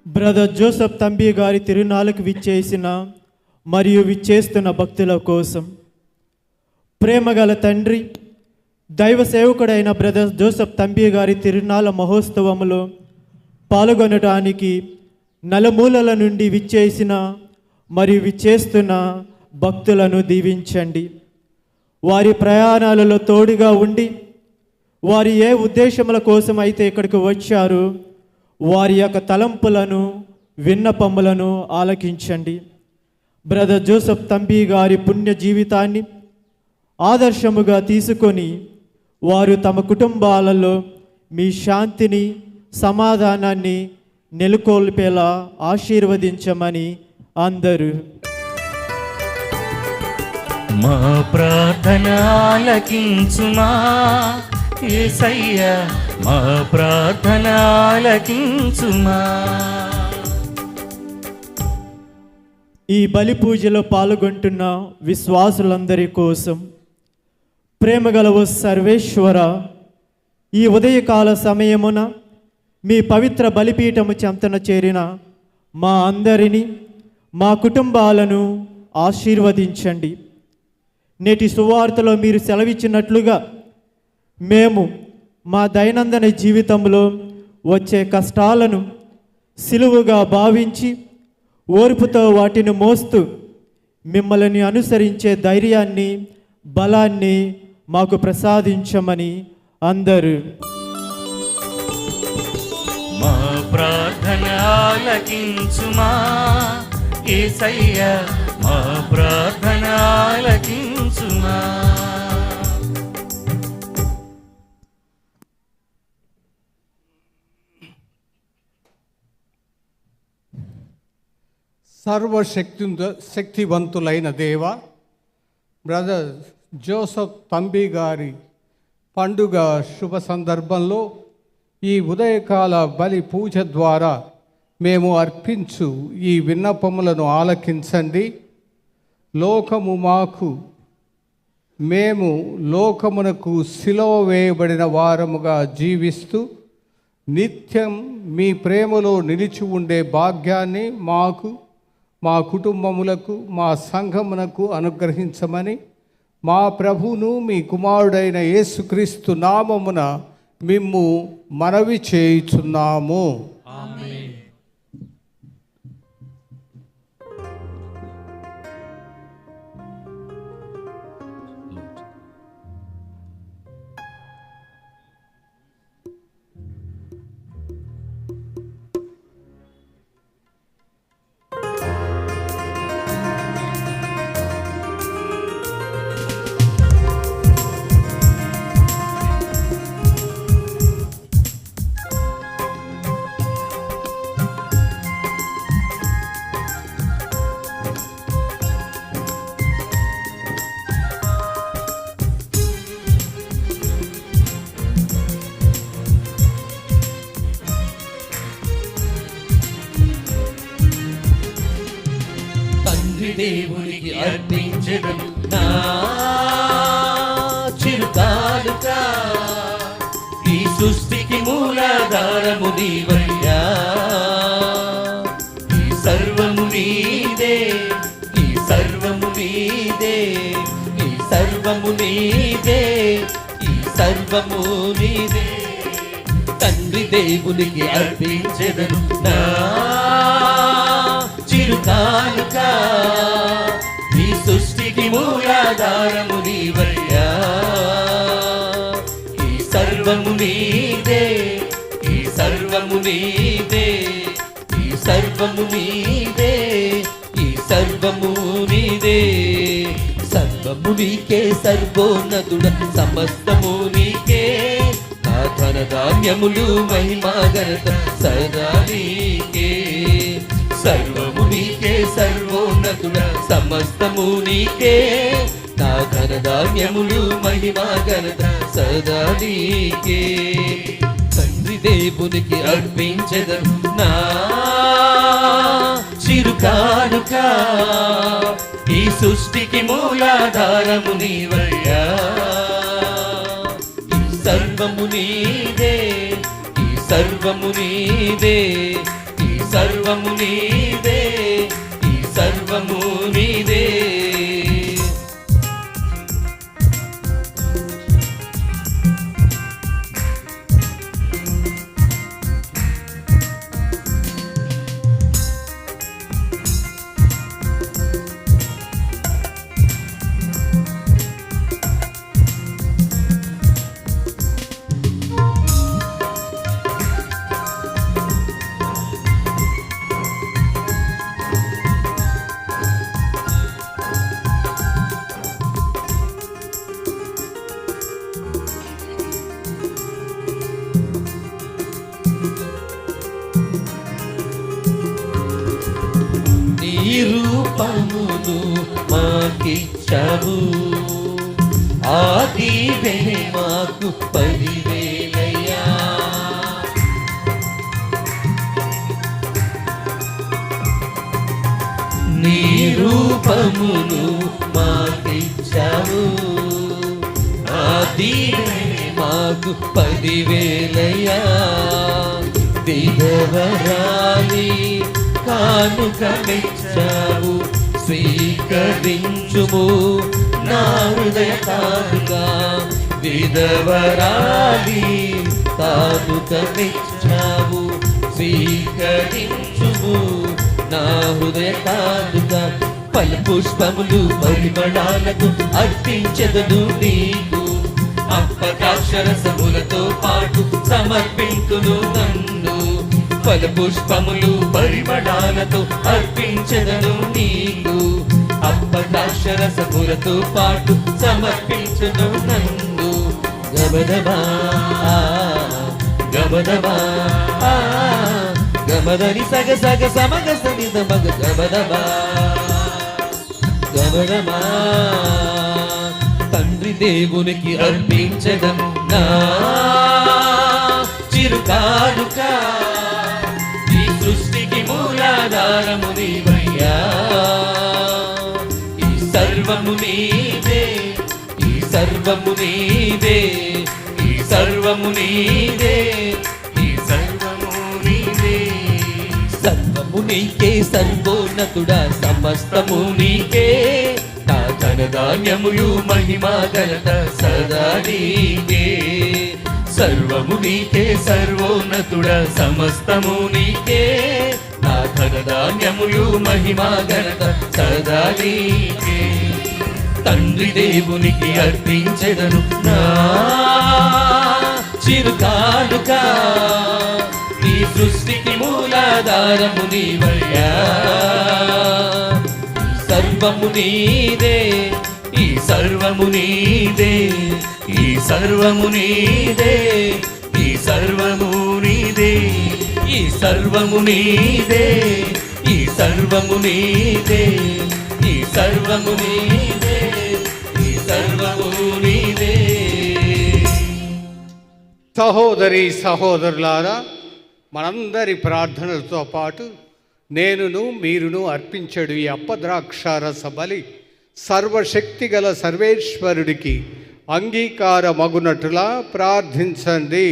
[SPEAKER 10] బ్రదర్ జోసెఫ్ తంబి గారి తిరునాళ్ళకు విచ్చేసిన మరియు విచ్చేస్తున్న భక్తుల కోసం ప్రేమగల తండ్రి, దైవ సేవకుడైన బ్రదర్ జోసెఫ్ తంబి గారి తిరునాళ్ళ మహోత్సవములో పాల్గొనడానికి నలుమూలల నుండి విచ్చేసిన మరియు విచ్చేస్తున్న భక్తులను దీవించండి. వారి ప్రయాణాలలో తోడుగా ఉండి వారి ఏ ఉద్దేశముల కోసం అయితే ఇక్కడికి వచ్చారో వారి యొక్క తలంపులను విన్నపములను ఆలకించండి. బ్రదర్ జోసెఫ్ తంబి గారి పుణ్య జీవితాన్ని ఆదర్శముగా తీసుకొని వారు తమ కుటుంబాలలో మీ శాంతిని సమాధానాన్ని నెలకొల్పేలా ఆశీర్వదించమని అందరూ.
[SPEAKER 1] మా ప్రార్థన ఆలకించుమా యేసయ్యా, మా ప్రార్థన ఆలకించుమా.
[SPEAKER 10] ఈ బలి పూజలో పాల్గొంటున్న విశ్వాసులందరి కోసం ప్రేమగల ఓ సర్వేశ్వర, ఈ ఉదయకాల సమయమున మీ పవిత్ర బలిపీఠము చెంతన చేరిన మా అందరినీ మా కుటుంబాలను ఆశీర్వదించండి. నేటి సువార్తలో మీరు సెలవిచ్చినట్లుగా మేము మా దైనందిన జీవితంలో వచ్చే కష్టాలను సిలువుగా భావించి ఓర్పుతో వాటిని మోస్తూ మిమ్మల్ని అనుసరించే ధైర్యాన్ని బలాన్ని మాకు ప్రసాదించమని అందరూ.
[SPEAKER 1] మా ప్రార్థన ఆలకించుమా యేసయ్యా, మా ప్రార్థన ఆలకించుమా.
[SPEAKER 4] శక్తివంతులైన దేవ, బ్రదర్ జోసెఫ్ తంబి గారి పండుగ శుభ సందర్భంలో ఈ ఉదయకాల బలి పూజ ద్వారా మేము అర్పించు ఈ విన్నపములను ఆలకించండి. మేము లోకమునకు సిలువ వేయబడిన వారముగా జీవిస్తూ నిత్యం మీ ప్రేమలో నిలిచి ఉండే భాగ్యాన్ని మాకు, మా కుటుంబములకు, మా సంఘమునకు అనుగ్రహించమని మా ప్రభువును మీ కుమారుడైన యేసుక్రీస్తు నామమున మిమ్ము మనవి చేయుచున్నాము.
[SPEAKER 2] దేవునికి అర్పించెదను నా చిరుకానుక, ఈ సృష్టికి మూలాధారము నీవయ్యా. ఈ సర్వము నీదే, ఈ సర్వము నీదే, ఈ సర్వము నీదే, ఈ సర్వము నీదే. తండ్రి దేవునికి అర్పించెదను నా చిరుకానుక, ఈ సృష్టికి మూలాధారము నీవయ్యా. ఈ సర్వము నీదే, ఈ సర్వము నీదే, ఈ సర్వము నీదే, ఈ సర్వము నీదే. సర్వము నీకే సర్వోన్నతుడ, సమస్తము నీకే. నా ధన ధాన్యములు మహిమా ఘనత సదా నీకే. సర్వము నీకే సర్వోన్నతుడ, సమస్తము నీకే. నా ధనధాన్యములు మహిమా ఘనత సదా నీకే. తండ్రి దేవునికి అర్పించెదను నా చిరుకానుక, ఈ సృష్టికి మూలాధారము నీవయ్యా. ఈ సర్వము నీదే, ఈ సర్వము నీదే, ఈ సర్వము నీదే, ఈ సర్వము నీదే. నీ రూపమును మాకిచ్చావు, ఆ దీవెనే మాకు 10,000. నీ రూపమును మాకిచ్చావు, ఆ దీవెనే మాకు 10,000. విధవరాలి కానుక మెచ్చావు, స్వీకరించుము నా హృదయ కానుక. విధవరాలి కానుక మెచ్చావు, స్వీకరించుము నా హృదయ కానుక. పలు పుష్పములు పరిమళాలకు అర్పించెదను నీకు, అప్పటాక్షరసములతో పాటు సమర్పించును నన్ను. పలు పుష్పములు పరిమళాలతో అర్పించెదను నీకు, అప్పటాక్షరసములతో పాటు సమర్పించును నన్ను. గబదబా గబదబా గమదని సగ సగ సమగ సనిద మగ గబదబా గబదబా. తండ్రి దేవునికి అర్పించెదను నా చిరుకానుక, ఈ సృష్టికి మూలాధారము నీవయ్యా. ఈ సర్వము నీదే, ఈ సర్వము నీదే, ఈ సర్వము నీదే, ఈ సర్వము నీదే. సర్వము నీకే సర్వోన్నతుడా, సమస్తము నీకే. నా ధనధాన్యములు మహిమా ఘనత సదా నీకే. సర్వము నీకే సర్వోన్నతుడ, సమస్తము నీకే. నా ధనధాన్యములు మహిమా ఘనత సదా నీకే. తండ్రి దేవునికి అర్పించెదను నా చిరుకానుక, ఈ సృష్టికి మూలాధారము నీవయ్యా. సర్వము నీదే, ఈ సర్వము నీదే, ఈ సర్వము నీదే, ఈ సర్వము నీదే, ఈ సర్వము నీదే, ఈ సర్వము నీదే, ఈ సర్వము నీదే, ఈ సర్వము నీదే.
[SPEAKER 4] సహోదరి సహోదరులారా, మనందరి ప్రార్థనలతో పాటు నేనును మీరును అర్పించడు ఈ అప్పద్రాక్షారస బలి సర్వశక్తి గల సర్వేశ్వరుడికి అంగీకారమగునట్టులా ప్రార్థించండి.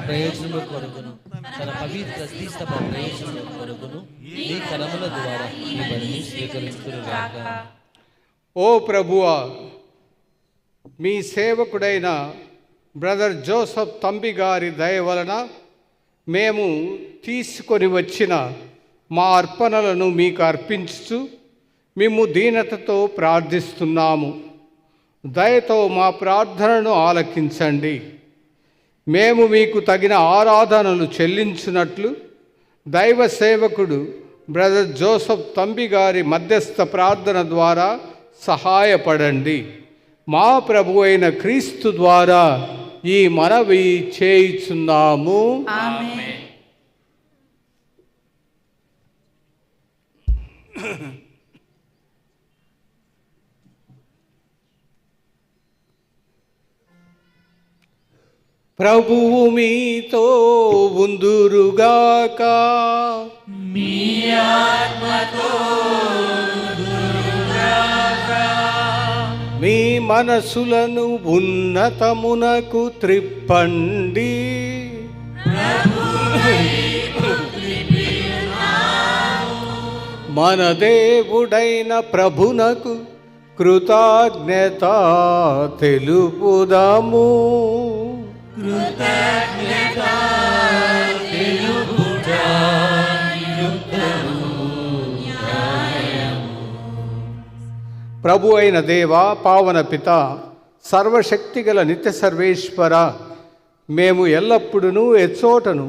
[SPEAKER 2] ప్రయోజనము కొరకును తన పవిత్ర శ్రీసభ ప్రయోజనము కొరకును ఈ కరముల ద్వారా ఈ బలిని స్వీకరించుదురుగాక.
[SPEAKER 4] ఓ ప్రభువా, మీ సేవకుడైన బ్రదర్ జోసఫ్ తంబి గారి దయ వలన మేము తీసుకొని వచ్చిన మా అర్పణలను మీకు అర్పించుచు మేము దీనతతో ప్రార్థిస్తున్నాము. దయతో మా ప్రార్థనను ఆలకించండి. మేము మీకు తగిన ఆరాధనలు చెల్లించినట్లు దైవ సేవకుడు బ్రదర్ జోసఫ్ తంబి గారి మధ్యస్థ ప్రార్థన ద్వారా సహాయపడండి. మా ప్రభు అయిన క్రీస్తు ద్వారా ఈ మనవి చేయుచున్నాము. ప్రభువు మీతో ఉందురుగాక.
[SPEAKER 1] మీ ఆత్మతో
[SPEAKER 4] మీ మనసులను ఉన్నతమునకు త్రిప్పండి. మన దేవుడైన ప్రభునకు కృతజ్ఞత తెలుపుదాము. ప్రభు అయిన దేవ, పావన పిత, సర్వశక్తిగల నిత్య సర్వేశ్వర, మేము ఎల్లప్పుడూ ఎచ్చోటను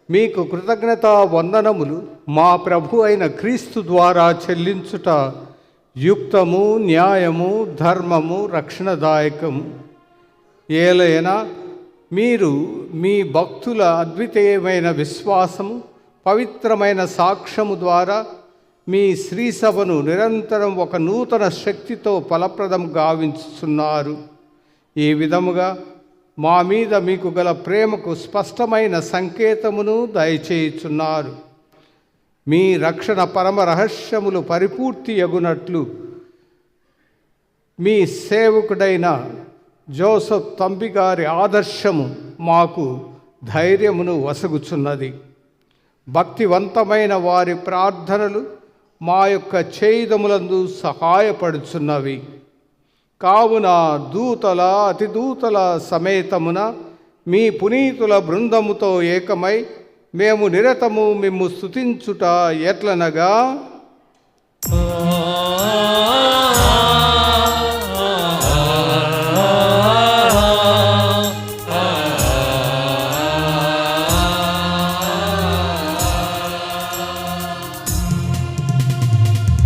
[SPEAKER 4] మీకు కృతజ్ఞతా వందనములు మా ప్రభు అయిన క్రీస్తు ద్వారా చెల్లించుట యుక్తము, న్యాయము, ధర్మము, రక్షణదాయకము. ఏలైనా మీరు మీ భక్తుల అద్వితీయమైన విశ్వాసము, పవిత్రమైన సాక్ష్యము ద్వారా మీ శ్రీసభను నిరంతరం ఒక నూతన శక్తితో ఫలప్రదం గావించుతున్నారు. ఈ విధముగా మా మీద మీకు గల ప్రేమకు స్పష్టమైన సంకేతమును దయచేయుచున్నారు. మీ రక్షణ పరమ రహస్యములు పరిపూర్తి యగునట్లు మీ సేవకుడైన జోసెఫ్ తంబి గారి ఆదర్శము మాకు ధైర్యమును వసగుచున్నది. భక్తివంతమైన వారి ప్రార్థనలు మా యొక్క చేయుదములందు సహాయపడుచున్నవి. కావున దూతల అతిదూతల సమేతమున మీ పునీతుల బృందముతో ఏకమై మేము నిరతము మిమ్ము స్తుతించుట ఎట్లనగా,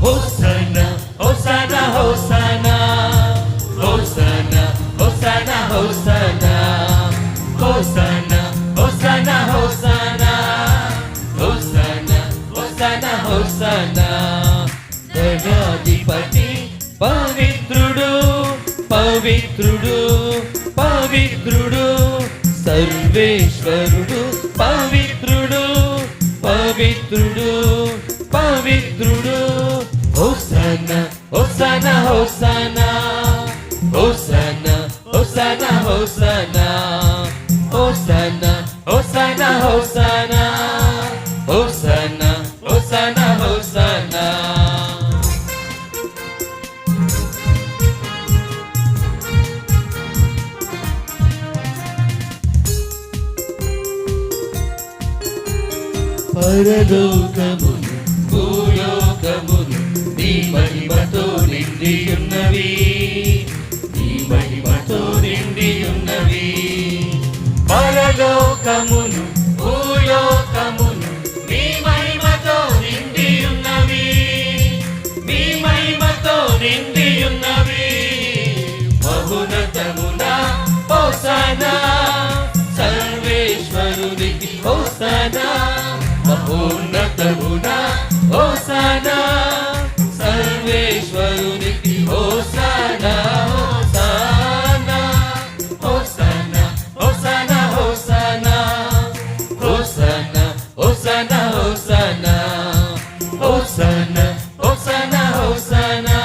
[SPEAKER 1] హోసన్నా హోసన్నా హోసన్నా హోసన్నా హోసన్నా హోసన్నా హోసన్నా హోసన్నా హోసన్నా హోసన్నా హోసన్నా హోసన్నా. గణాధిపతి పవిత్రుడు పవిత్రుడు పవిత్రుడు, సర్వేశ్వరుడు పవిత్రుడు పవిత్రుడు పవిత్రుడు. హోసన్నా హోసన్నా హోసన్నా హోసన్నా హోసన్నా హోసన్నా హోసన్నా హోసన్నా హోసన్నా హోసన్నా హోసన్నా హోసన్నా. పరలోకమును భూలోకమును నీ మహిమతో నిండియున్నవి, నీ మహిమతో నిండియున్నవి. పరలోకమును భూలోకమును నీ మహిమతో నిండియున్నవి, నీ మహిమతో నిండియున్నవి. మహోన్నతమున హోసన్నా, సర్వేశ్వరునికి హోసన్నా. మహోన్నతమున హోసన్నా, సర్వేశ్వరునికి హోసన్నా. హోసన్నా హోసన్నా హోసన్నా హోసన్నా హోసన్నా హోసన్నా హోసన్నా హోసన్నా హోసన్నా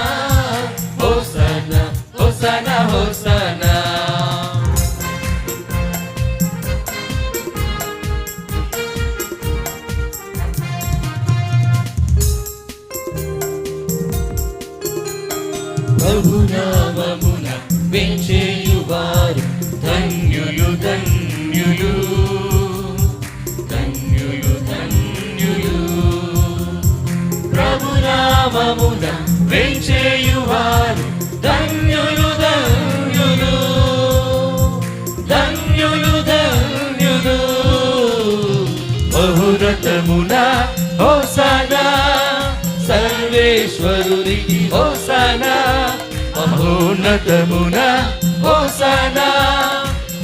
[SPEAKER 1] హోసన్నా హోసన్నా హోసన్నా. ప్రభునామమున వెంచేయువారు ధన్యులు ధన్యులు ధన్యులు ధన్యులు. ప్రభునామమున వెంచేయువారు ధన్యులు ధన్యులు ధన్యులు ధన్యులు. మహోన్నతమున హోసన్నా, సర్వేశ్వరునికి హోసన్నా. మహోన్నతమున హోసన్నా,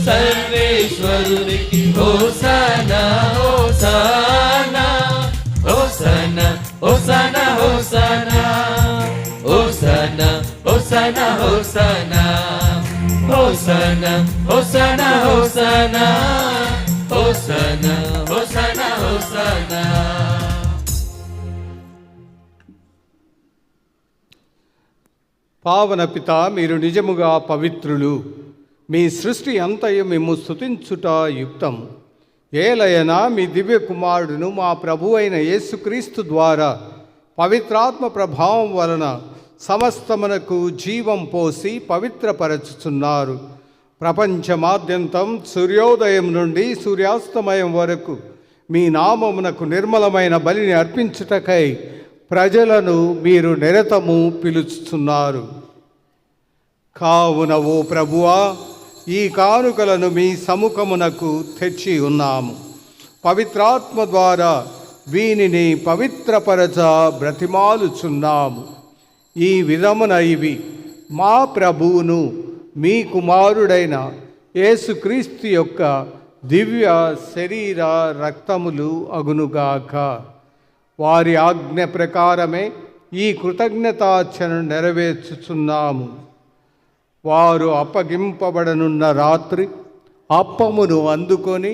[SPEAKER 1] సర్వేశ్వరునికి హోసన్నా. హోసన్నా హోసన్నా హోసన్నా హోసన్నా హోసన్నా హోసన్నా hosanna hosanna hosanna hosanna hosanna hosanna hosanna.
[SPEAKER 4] పావన పిత, మీరు నిజముగా పవిత్రులు. మీ సృష్టి అంతయు మేము స్తుతించుట యుక్తం. ఏలయనా మీ దివ్య కుమారుడును మా ప్రభు అయిన యేసుక్రీస్తు ద్వారా పవిత్రాత్మ ప్రభావం వలన సమస్తమునకు జీవం పోసి పవిత్రపరచుచున్నారు. ప్రపంచమాద్యంతం సూర్యోదయం నుండి సూర్యాస్తమయం వరకు మీ నామమునకు నిర్మలమైన బలిని అర్పించుటకై ప్రజలను మీరు నిరతము పిలుచుతున్నారు. కావున ఓ ప్రభువా, ఈ కానుకలను మీ సముఖమునకు తెచ్చి ఉన్నాము. పవిత్రాత్మ ద్వారా వీనిని పవిత్రపరచ బ్రతిమాలుచున్నాము. ఈ విధమున ఇవి మా ప్రభువును మీ కుమారుడైన యేసుక్రీస్తు యొక్క దివ్య శరీర రక్తములు అగునుగాక. వారి ఆజ్ఞ ప్రకారమే ఈ కృతజ్ఞతార్చన నెరవేర్చుచున్నాము. వారు అప్పగింపబడనున్న రాత్రి అప్పమును అందుకొని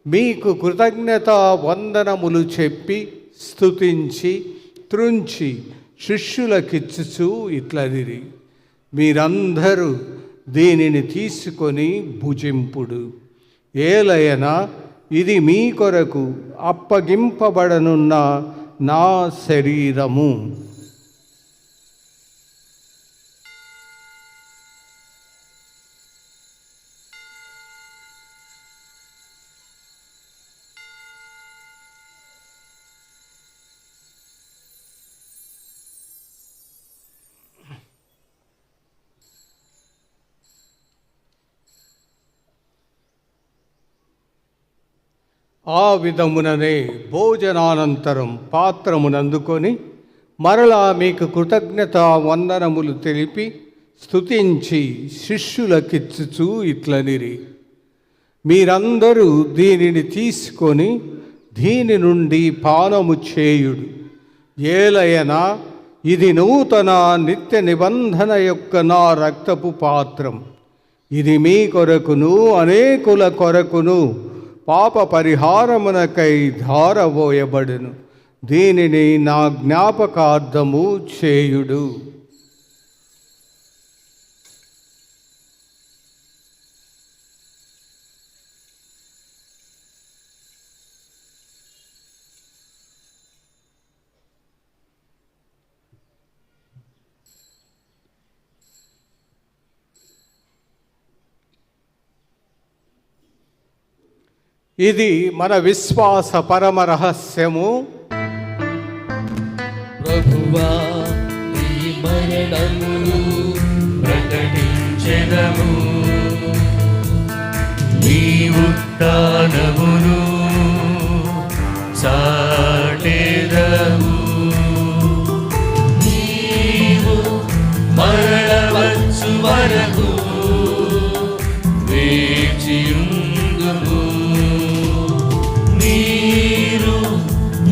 [SPEAKER 4] మీకు కృతజ్ఞతా వందనములు చెప్పి స్తుతించి త్రుంచి శిష్యులకిచ్చుచూ ఇట్లనిరి, మీరందరూ దీనిని తీసుకొని భుజింపుడు. ఏలయనా ఇది మీ కొరకు అప్పగింపబడనున్న నా శరీరము. ఆ విధముననే భోజనానంతరం పాత్రమునందుకొని మరలా మీకు కృతజ్ఞత వందనములు తెలిపి స్తుతించి శిష్యులకిచ్చుచూ ఇట్లనిరి, మీరందరూ దీనిని తీసుకొని దీని నుండి పానము చేయుడు. ఏలయనా ఇది నూతన నిత్య నిబంధన యొక్క నా రక్తపు పాత్రం. ఇది మీ కొరకును అనేకుల కొరకును పాప పరిహారమునకై ధారబోయబడును. దీనిని నా జ్ఞాపకార్థము చేయుడు. ఇది మన విశ్వాస పరమ రహస్యము.
[SPEAKER 1] ప్రభువా, నీ మరణమును ప్రకటించెదము, నీ ఉత్థానమును చాటెదము. నీవు మరణవచ్చు వరకు వేచియుందుము.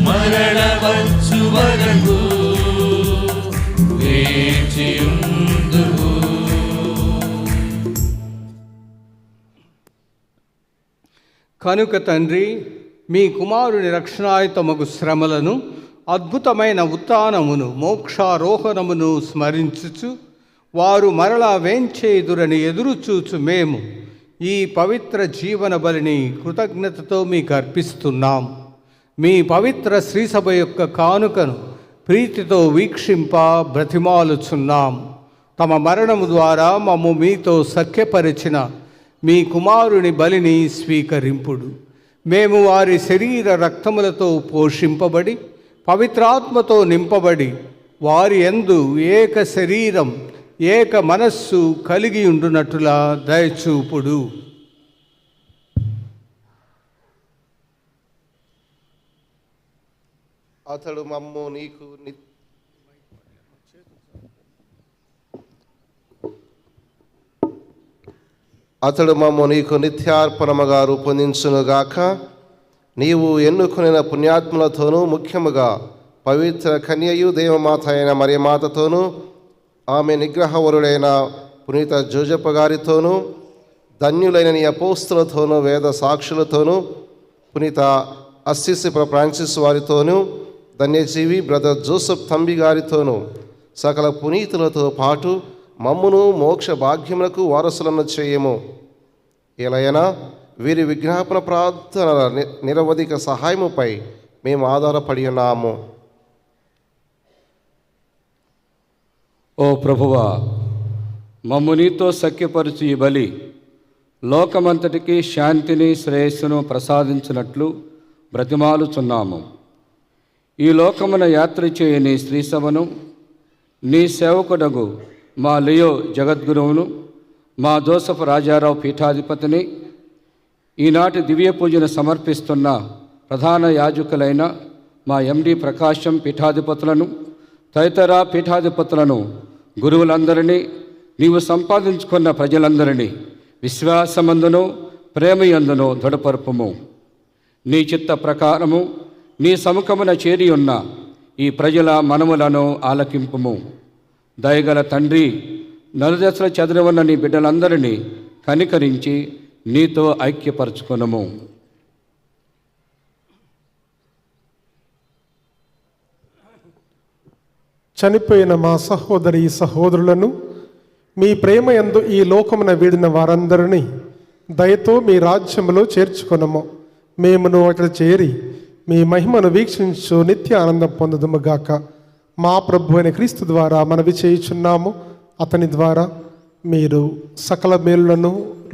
[SPEAKER 1] మరణవచ్చు వరకు వేచియుందుము.
[SPEAKER 4] కనుక తండ్రి, మీ కుమారుని రక్షణాయుతమగు శ్రమలను, అద్భుతమైన ఉత్థానమును, మోక్షారోహణమును స్మరించుచు వారు మరలా వేంచేదురని ఎదురుచూచు మేము ఈ పవిత్ర జీవన బలిని కృతజ్ఞతతో మీకు అర్పిస్తున్నాం. మీ పవిత్ర శ్రీసభ యొక్క కానుకను ప్రీతితో వీక్షింప బ్రతిమాలుచున్నాం. తమ మరణము ద్వారా మమ్ము మీతో సఖ్యపరిచిన మీ కుమారుని బలిని స్వీకరింపుడు. మేము వారి శరీర రక్తములతో పోషింపబడి పవిత్రాత్మతో నింపబడి వారి యందు ఏక శరీరం ఏక మనస్సు కలిగి ఉండునట్టులా దయచూపుడు.
[SPEAKER 3] అతడు మమ్ము నీకు నిత్యార్పణముగా రూపొందించునుగాక. నీవు ఎన్నుకున్న పుణ్యాత్ములతోనూ ముఖ్యముగా పవిత్ర కన్యయు దేవమాత అయిన మరియమాతతోనూ ఆమె నిగ్రహవరుడైన పునీత జోజప్ప గారితోనూ, ధన్యులైన నీ అపోస్తులతోనూ, వేద సాక్షులతోనూ, పునీత అస్సిసి ఫ్రాన్సిస్ వారితోనూ, ధన్యజీవి బ్రదర్ జోసెఫ్ తంబి గారితోనూ, సకల పునీతులతో పాటు మమ్మును మోక్ష భాగ్యములకు వారసులను చేయము. ఎలయనా వీరి విజ్ఞాపన ప్రార్థనల నిరవధిక సహాయముపై మేము ఆధారపడి ఉన్నాము.
[SPEAKER 1] ఓ ప్రభువా, మమ్ము నీతో సఖ్యపరచు ఈ బలి లోకమంతటికి శాంతిని శ్రేయస్సును ప్రసాదించినట్లు బ్రతిమాలుచున్నాము. ఈ లోకమున యాత్ర చేయ నీ శ్రీసభను, నీ సేవకుడగు మా లియో జగద్గురువును, మా జోసెఫ్ రాజారావు పీఠాధిపతిని, ఈనాటి దివ్య పూజను సమర్పిస్తున్న ప్రధాన యాజకులైన మా ఎండి ప్రకాశం పీఠాధిపతులను, తదితర పీఠాధిపతులను, గురువులందరినీ, నీవు సంపాదించుకున్న ప్రజలందరినీ విశ్వాసమందును ప్రేమయందును దృఢపరుపుము. నీ చిత్త ప్రకారము నీ సముఖమున చేరి ఉన్న ఈ ప్రజల మనములను ఆలకింపుము. దయగల తండ్రి, నలుదశల చెదరి ఉన్న నీ బిడ్డలందరినీ కనికరించి నీతో ఐక్యపరచుకొనుము.
[SPEAKER 6] చనిపోయిన మా సహోదరి సహోదరులను మీ ప్రేమ యందు ఈ లోకమున వీడిన వారందరినీ దయతో మీ రాజ్యములో చేర్చుకొనము. మేమును అక్కడ చేరి మీ మహిమను వీక్షించు నిత్య ఆనందం పొందుదుముగాక. మా ప్రభు అయిన క్రీస్తు ద్వారా మనవి చేయుచున్నాము. అతని ద్వారా మీరు సకల మేలులను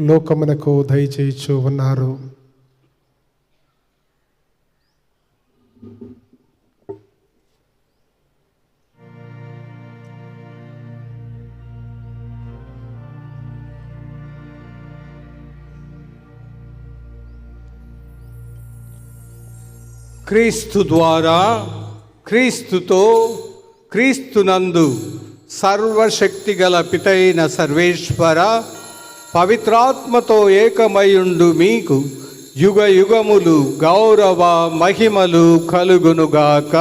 [SPEAKER 6] లోకమునకు దయచేయుచు ఉన్నారు.
[SPEAKER 4] క్రీస్తు ద్వారా, క్రీస్తుతో, క్రీస్తునందు సర్వశక్తి గల పితైన సర్వేశ్వర పవిత్రాత్మతో ఏకమయుండు మీకు యుగ యుగములు గౌరవ మహిమలు కలుగునుగాక.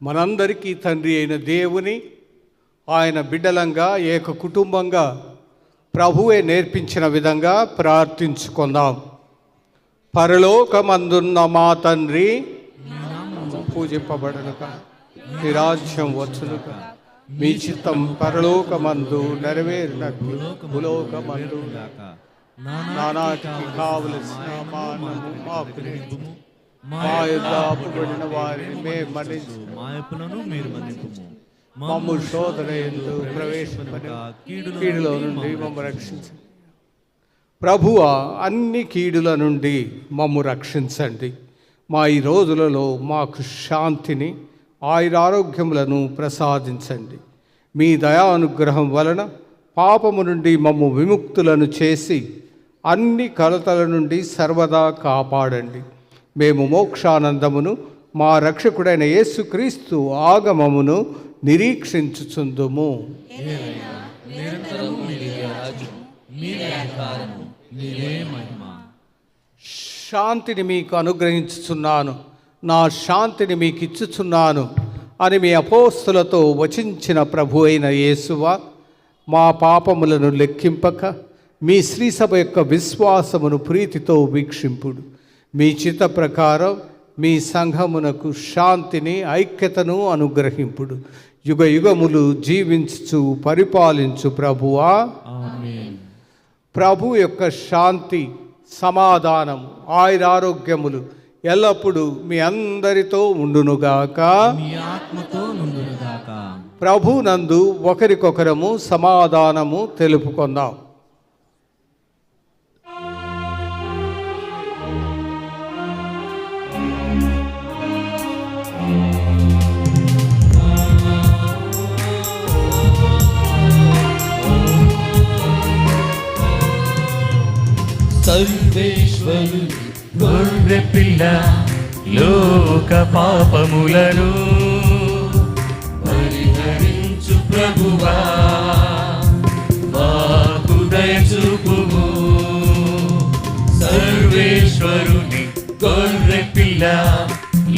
[SPEAKER 4] మనందరికీ తండ్రి అయిన దేవుని, ఆయన బిడ్డలంగా ఏక కుటుంబంగా ప్రభువే నేర్పించిన విధంగా ప్రార్థించుకుందాం. పరలోకమందున్న మా తండ్రి, పూజింపబడునుగా, మీ రాజ్యం వచ్చునుగా, మీ చిత్తం పరలోకమందు నెరవేరినట్లు భూలోకమందు నానాటికి కావలసిన మానము మాకు నింపుము. మా యొద్ద అప్పుబడిన వారిని మేము మన్నించు, మమ్ము శోధన యందు ప్రవేశింపని కీడులో నుండి మమ్ము రక్షించండి. ప్రభువా, అన్ని కీడుల నుండి మమ్ము రక్షించండి. మా ఈ రోజులలో మాకు శాంతిని, ఆయురారోగ్యములను ప్రసాదించండి. మీ దయానుగ్రహం వలన పాపము నుండి మమ్ము విముక్తులను చేసి అన్ని కలతల నుండి సర్వదా కాపాడండి. మేము మోక్షానందమును, మా రక్షకుడైన యేసుక్రీస్తు ఆగమమును నిరీక్షించుచుందుము. శాంతిని మీకు అనుగ్రహించుచున్నాను, నా శాంతిని మీకు ఇచ్చుచున్నాను అని మీ అపోస్తులతో వచించిన ప్రభు అయిన యేసువా, మా పాపములను లెక్కింపక మీ శ్రీసభ యొక్క విశ్వాసమును ప్రీతితో వీక్షింపుడు. మీ చిత్త ప్రకారం మీ సంఘమునకు శాంతిని, ఐక్యతను అనుగ్రహింపుడు. యుగ యుగములు జీవించు పరిపాలించు ప్రభువా. ప్రభు యొక్క శాంతి, సమాధానం, ఆయురారోగ్యములు ఎల్లప్పుడూ మీ అందరితో ఉండునుగాక. ప్రభు నందు ఒకరికొకరము సమాధానము తెలుపుకుందాం.
[SPEAKER 1] సర్వేశ్వరు గొర్రె పిల్ల లోక పాపములను పరిహరించు ప్రభువా, మాకు దయ చూపుము. సర్వేశ్వరుని గొర్రె పిల్ల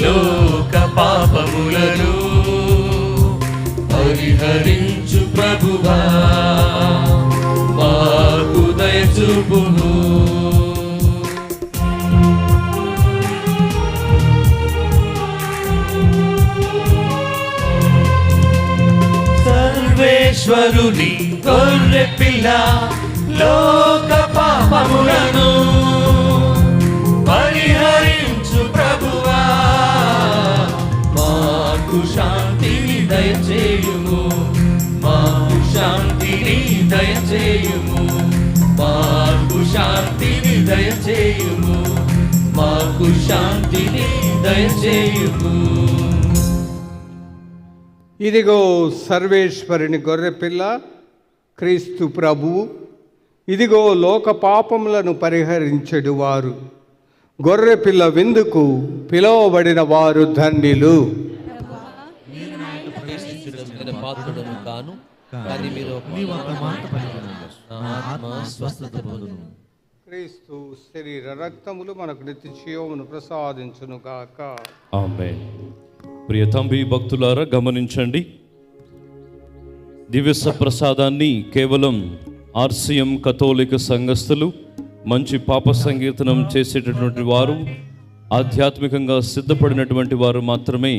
[SPEAKER 1] లోక పాపములను పరిహరించు ప్రభువా మాకు దయచూపుము. సర్వేశ్వరుని గొర్రె పిల్ల లోక పాపములను పరిహరించు ప్రభువా మాకు శాంతిని దయచేయుము. మాకు శాంతిని దయచేయుము. మాకు శాంతిని దయచేయుము. మాకు శాంతిని దయచేయుము.
[SPEAKER 4] ఇదిగో సర్వేశ్వరుని గొర్రెపిల్ల క్రీస్తు ప్రభువు. ఇదిగో లోక పాపములను పరిహరించెడు వారు. గొర్రెపిల్ల విందుకు పిలువబడిన వారు ధన్యులు.
[SPEAKER 2] పాత్రుడను కాను, కానీ మీరు స్వస్థత పొందును.
[SPEAKER 4] క్రీస్తు శరీర రక్తములు మనకు నిత్య జీవమును ప్రసాదించును గాక.
[SPEAKER 2] ఆమేన్. ప్రియ తంబి భక్తులారా గమనించండి, దివ్య ప్రసాదాన్ని కేవలం ఆర్సిఎం కథోలిక సంఘస్థులు, మంచి పాప సంకీర్తనం చేసేటటువంటి వారు, ఆధ్యాత్మికంగా సిద్ధపడినటువంటి వారు మాత్రమే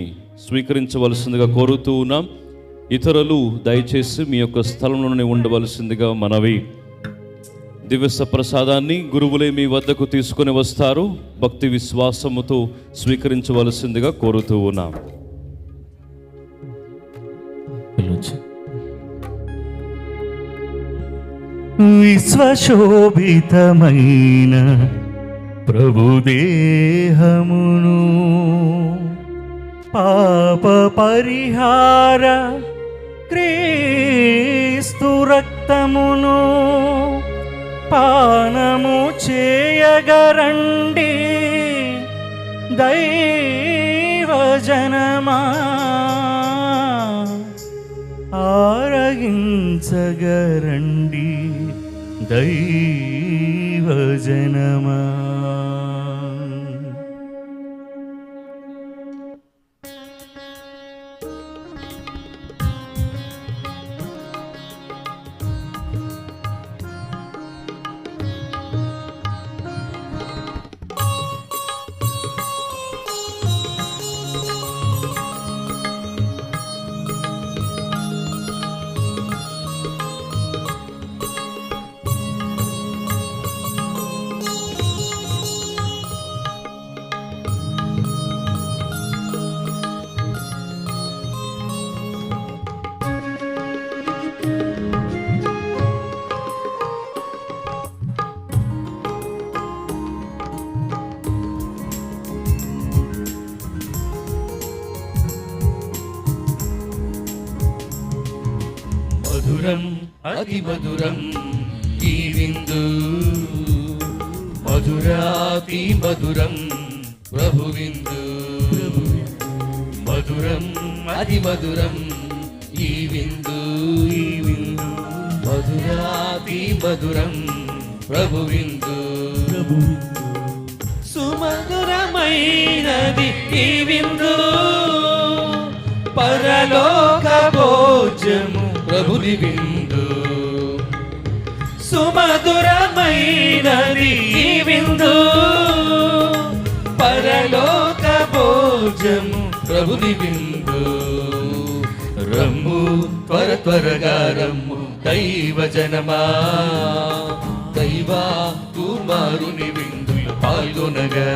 [SPEAKER 2] స్వీకరించవలసిందిగా కోరుతూ ఉన్నాం. ఇతరులు దయచేసి మీ యొక్క స్థలంలోనే ఉండవలసిందిగా మనవి. దివ్య ప్రసాదాన్ని గురువులే మీ వద్దకు తీసుకొని వస్తారు. భక్తి విశ్వాసముతో స్వీకరించవలసిందిగా కోరుతూ ఉన్నాం.
[SPEAKER 1] విశ్వశోభితమైన ప్రభుదేహమును పాప పరిహార క్రీస్తు రక్తమును పానము చేయగరండి దైవజనమా, ఆరగించగరండి దైవజనమా. మధురం అతి మధురం ఈ విందు, మధురాతి మధురం ప్రభు విందు. మధురం అతి మధురం ఈ విందు, ఈ విందు, మధురాతి మధురం ప్రభు విందు. సుమధురమైనది ఈ విందు, పరలోక భోజ్యము ప్రభుని విందు. సుమధురమైనది ఈ విందు, పరలోక భోజ్యము ప్రభుని విందు. రమ్ము త్వర త్వరగా రమ్ము దైవజనమా, దైవ కుమారుని విందులు పాల్గొనగా.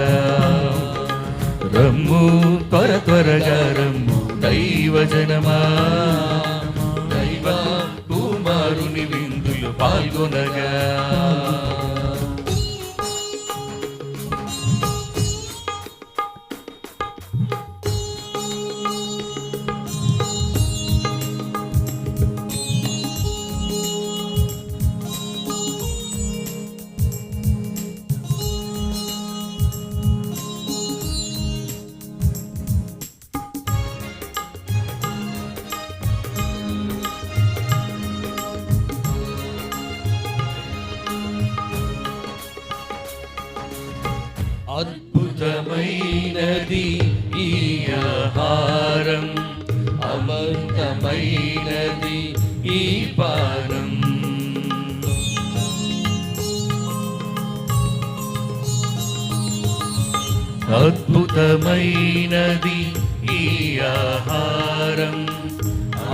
[SPEAKER 1] రమ్ము త్వర త్వరగా రమ్ము దైవజనమా, దైవ కుమారుని విందులు పాల్గొనగా. అద్భుతమైనది ఈ ఆహారం, అమృతమైనది ఈ పానం. అద్భుతమైనది ఈ ఆహారం,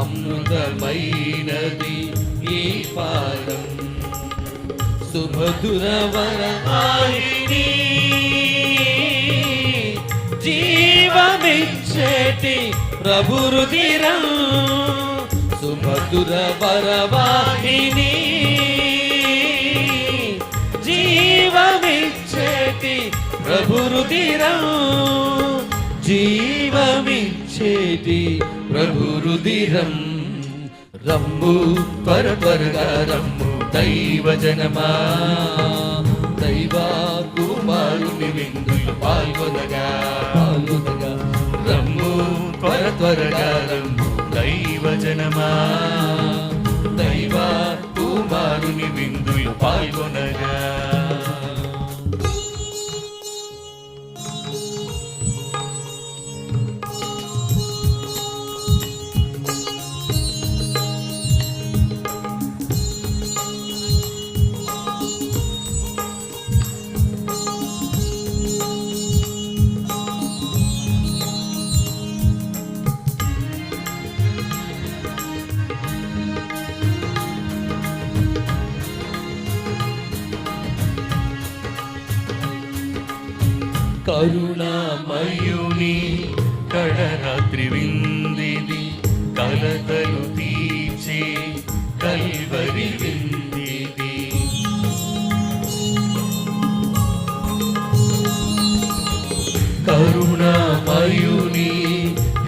[SPEAKER 1] అమృతమైనది ఈ పానం. సుమధుర వరదాయిని, జీవమిచ్చేటి ప్రభు రుధిరం. సుమధుర వరవాహిని, జీవమిచ్చేటి ప్రభు రుధిరం. జీవమిచ్చేటి ప్రభు రుధిరం. రమ్ము త్వర త్వరగా రమ్ము దైవజనమా, దైవ కుమారుని విందులు పాల్గొనగా. రమ్ము త్వర త్వరగా రమ్ము దైవజనమా, దైవ కుమారుని విందులు పాల్గొనగా. కరుణామయుని కడరాత్రి విందిది, కలతలు తీర్చే కల్వరి విందిది. కరుణామయుని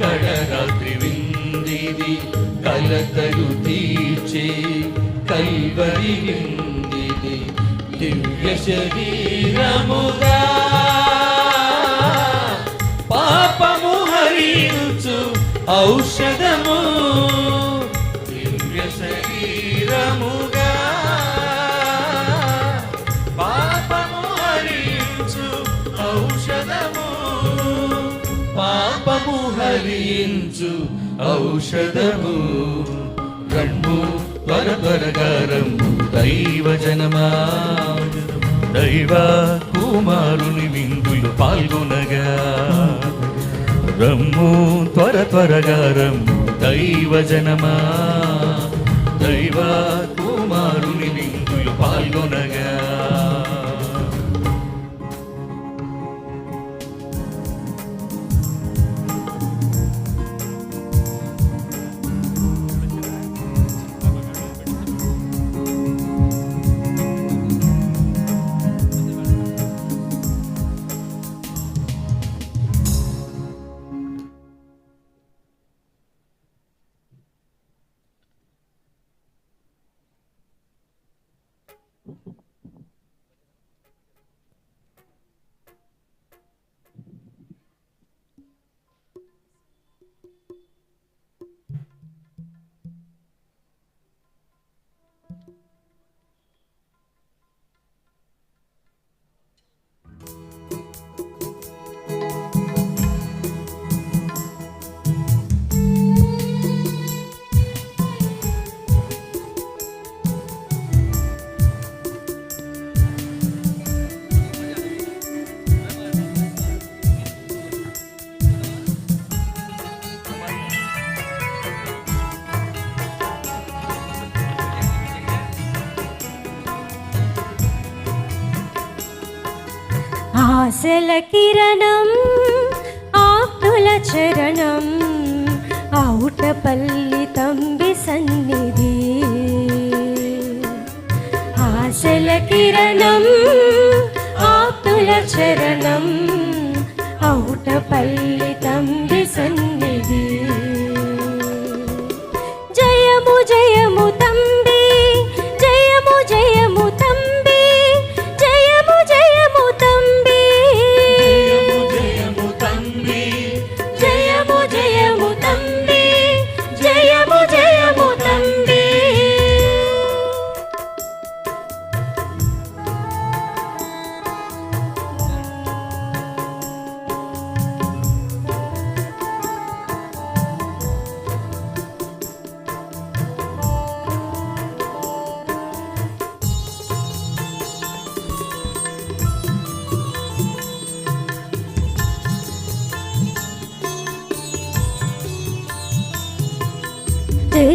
[SPEAKER 1] కడరాత్రి విందిది, కలతలు తీర్చే కల్వరి విందిది. దివ్య శరీరముగా పాపము హరించు ఔషధము. దివ్య శరీరముగా పాపము హరించు ఔషధము. పాపము హరించు ఔషధము. రమ్ము త్వర త్వరగా రమ్ము దైవజనమా, దైవ కుమారుని విందులు పాల్గొనగా. రమ్ము త్వర త్వరగా రమ్ము దైవజనమా, దైవ కుమారుని విందులు పాల్గొనగా.
[SPEAKER 11] ఆశల కిరణం ఆప్తుల చరణం, ఔటపల్లి తంబి సన్నిధి. ఆశల కిరణం ఆప్తుల చరణం, ఔటపల్లి తంబి సన్నిధి. జయము జయము తంబి, జయము జయము తంబి, జయము జయము తంబి,
[SPEAKER 1] జయము తంబి,
[SPEAKER 11] జయము జయము తంబి, జయము జయము తంబి.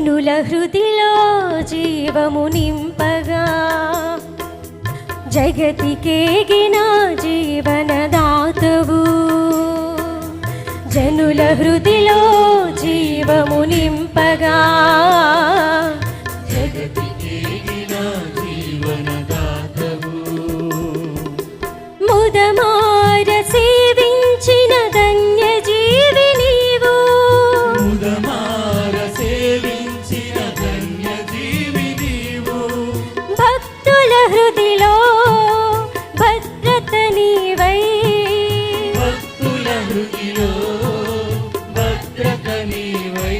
[SPEAKER 11] జనుల హృదిలో జీవము నింపగా జగతికేగిన జీవనదాతవు జనుల హృదిలో జీవము నింపగా
[SPEAKER 1] జగతికేగిన జీవనదాతవు
[SPEAKER 11] ముదమార సేవించిన ధన్య జీవి నీవు
[SPEAKER 1] ముదమార సేవించిన ధన్య జీవి నీవు
[SPEAKER 11] భక్తుల హృదిలో భద్రత నీవై
[SPEAKER 1] భక్తుల హృదిలో భద్రత నీవై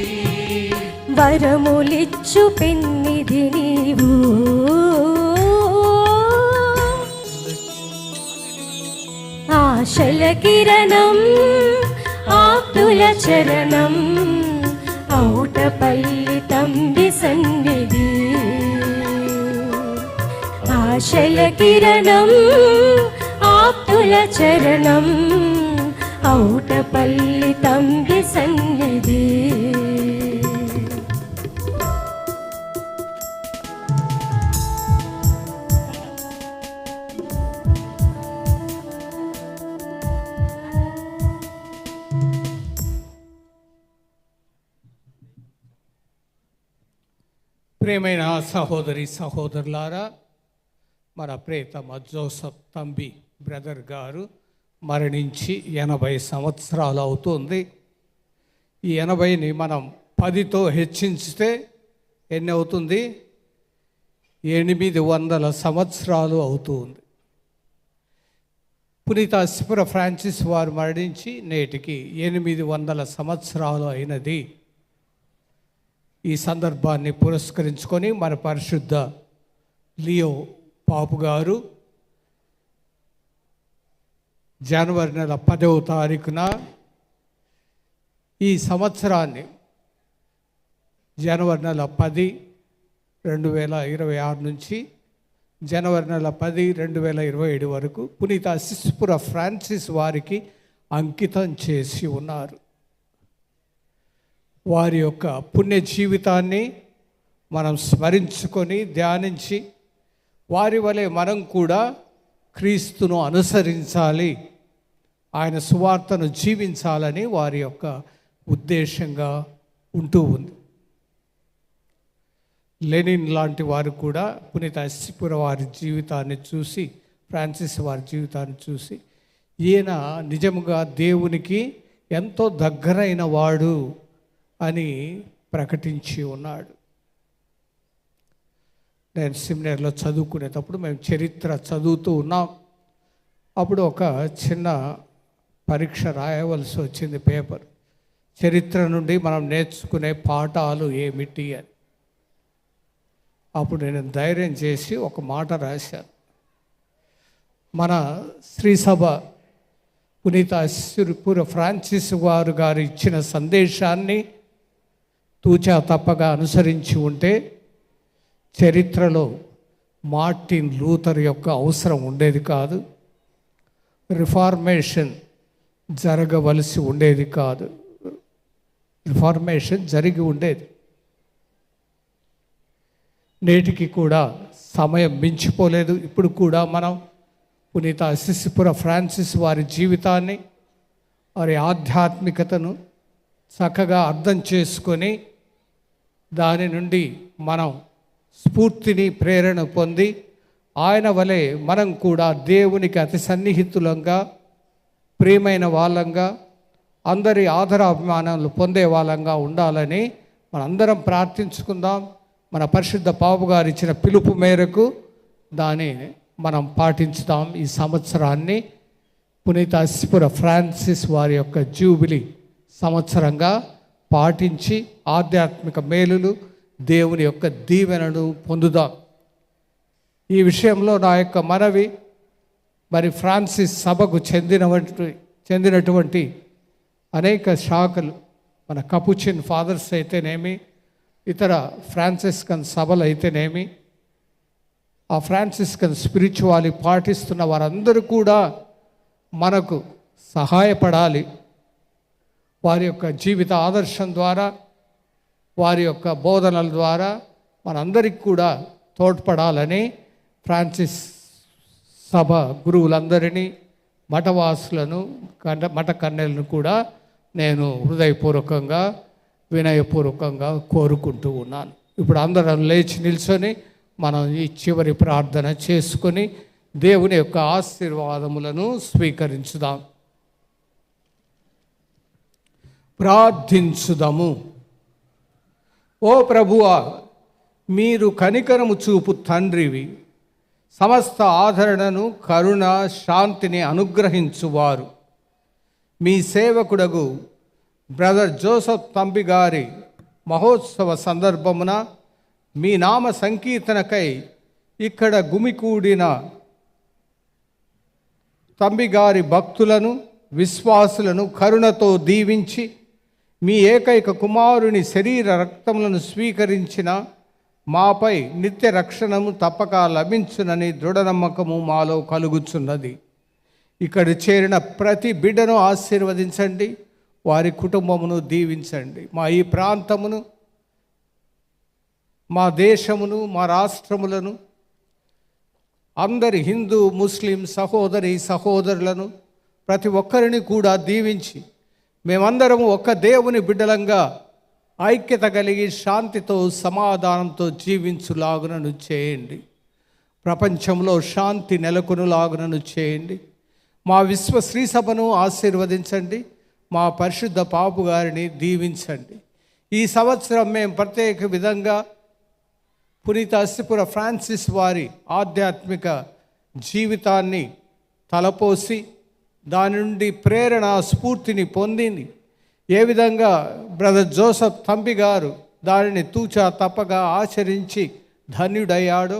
[SPEAKER 11] వరములిచ్చు పెన్నిధి నీవు ఆశల కిరణం ఆప్తుల చరణం ఔటపల్లి తంబి సన్నిధి ఆశల కిరణం ఆప్తుల చరణం ఔటపల్లి తంబి సన్నిధి
[SPEAKER 4] ప్రియమైన సహోదరి సహోదరులారా, మన ప్రియతమ జోసఫ్ తంబి బ్రదర్ గారు మరణించి 80 సంవత్సరాలు అవుతుంది. ఈ 80ని మనం 10తో హెచ్చించితే ఎన్ని అవుతుంది? 800 సంవత్సరాలు అవుతుంది. పునీత సిపుర ఫ్రాన్సిస్ వారు మరణించి నేటికి 800 సంవత్సరాలు అయినది. ఈ సందర్భాన్ని పురస్కరించుకొని మన పరిశుద్ధ లియో పాపు గారు జనవరి నెల 10వ తారీఖున ఈ సంవత్సరాన్ని జనవరి నెల 10, 2026 నుంచి జనవరి నెల 10, 2027 వరకు పునీత సిపుర ఫ్రాన్సిస్ వారికి అంకితం చేసి ఉన్నారు. వారి యొక్క పుణ్య జీవితాన్ని మనం స్మరించుకొని ధ్యానించి వారి వలె మనం కూడా క్రీస్తును అనుసరించాలి, ఆయన సువార్తను జీవించాలని వారి యొక్క ఉద్దేశంగా ఉంటూ ఉంది. లెనిన్ లాంటి వారు కూడా పునీత సిపుర వారి జీవితాన్ని చూసి, ఫ్రాన్సిస్ వారి జీవితాన్ని చూసి ఈయన నిజముగా దేవునికి ఎంతో దగ్గరైన వాడు అని ప్రకటించి ఉన్నాడు. నేను సెమినార్లో చదువుకునేటప్పుడు మేము చరిత్ర చదువుతూ ఉన్నాం. అప్పుడు ఒక చిన్న పరీక్ష రాయవలసి వచ్చింది, పేపర్. చరిత్ర నుండి మనం నేర్చుకునే పాఠాలు ఏమిటి అని. అప్పుడు నేను ధైర్యం చేసి ఒక మాట రాశాను. మన శ్రీసభ పునీత సిపుర ఫ్రాన్సిస్ గారు ఇచ్చిన సందేశాన్ని తూచా తప్పగా అనుసరించి ఉంటే చరిత్రలో మార్టిన్ లూథర్ యొక్క అవసరం ఉండేది కాదు, రిఫార్మేషన్ జరగవలసి ఉండేది కాదు, రిఫార్మేషన్ జరిగి ఉండేది. నేటికి కూడా సమయం మించిపోలేదు. ఇప్పుడు కూడా మనం పునీత సిపుర ఫ్రాన్సిస్ వారి జీవితాన్ని, వారి ఆధ్యాత్మికతను చక్కగా అర్థం చేసుకొని దాని నుండి మనం స్ఫూర్తిని, ప్రేరణ పొంది ఆయన వలె మనం కూడా దేవునికి అతి సన్నిహితులంగా, ప్రియమైన వాళ్ళంగా, అందరి ఆదరాభిమానాలు పొందే వాళ్ళంగా ఉండాలని మనందరం ప్రార్థించుకుందాం. మన పరిశుద్ధ పాపు గారు ఇచ్చిన పిలుపు మేరకు దాన్ని మనం పాటించుదాం. ఈ సంవత్సరాన్ని పునీత సిపుర ఫ్రాన్సిస్ వారి యొక్క జూబిలీ సంవత్సరంగా పాటించి ఆధ్యాత్మిక మేలులు, దేవుని యొక్క దీవెనను పొందుదాం. ఈ విషయంలో నా యొక్క మనవి, మరి ఫ్రాన్సిస్ సభకు చెందినటువంటి అనేక శాఖలు, మన కపుచిన్ ఫాదర్స్ అయితేనేమి, ఇతర ఫ్రాన్సిస్కన్ సభలు అయితేనేమి, ఆ ఫ్రాన్సిస్కన్ స్పిరిచువాలిటీ పాటిస్తున్న వారందరూ కూడా మనకు సహాయపడాలి. వారి యొక్క జీవిత ఆదర్శం ద్వారా వారి యొక్క బోధనల ద్వారా మనందరికి కూడా తోడ్పడాలని ఫ్రాన్సిస్ సభ గురువులందరినీ, మఠవాసులను, మఠ కన్యలను కూడా నేను హృదయపూర్వకంగా, వినయపూర్వకంగా కోరుకుంటూ ఉన్నాను. ఇప్పుడు అందరం లేచి నిల్చొని మనం ఈ చివరి ప్రార్థన చేసుకొని దేవుని యొక్క ఆశీర్వాదములను స్వీకరించుదాం. ప్రార్థించుదాము. ఓ ప్రభువా, మీరు కనికరము చూపు తండ్రివి, సమస్త ఆదరణను, కరుణ, శాంతిని అనుగ్రహించువారు. మీ సేవకుడగు బ్రదర్ జోసఫ్ తంబి గారి మహోత్సవ సందర్భమున మీ నామ సంకీర్తనకై ఇక్కడ గుమికూడిన తంబి గారి భక్తులను, విశ్వాసులను కరుణతో దీవించి మీ ఏకైక కుమారుని శరీర రక్తములను స్వీకరించిన మాపై నిత్య రక్షణము తప్పక లభించునని దృఢనమ్మకము మాలో కలుగుచున్నది. ఇక్కడ చేరిన ప్రతి బిడ్డను ఆశీర్వదించండి, వారి కుటుంబమును దీవించండి. మా ఈ ప్రాంతమును, మా దేశమును, మా రాష్ట్రములను, అందరి హిందూ ముస్లిం సహోదరి సహోదరులను ప్రతి ఒక్కరిని కూడా దీవించి మేమందరము ఒక్క దేవుని బిడ్డలంగా ఐక్యత కలిగి శాంతితో సమాధానంతో జీవించులాగునను చేయండి. ప్రపంచంలో శాంతి నెలకొనులాగునను చేయండి. మా విశ్వ శ్రీ సభను ఆశీర్వదించండి. మా పరిశుద్ధ పాపు గారిని దీవించండి. ఈ సంవత్సరం మేము ప్రత్యేక విధంగా పునీత అస్సిపుర ఫ్రాన్సిస్ వారి ఆధ్యాత్మిక జీవితాన్ని తలపోసి దాని నుండి ప్రేరణ స్ఫూర్తిని పొందింది. ఏ విధంగా బ్రదర్ జోసఫ్ తంబి గారు దానిని తూచా తప్పగా ఆచరించి ధన్యుడయ్యాడో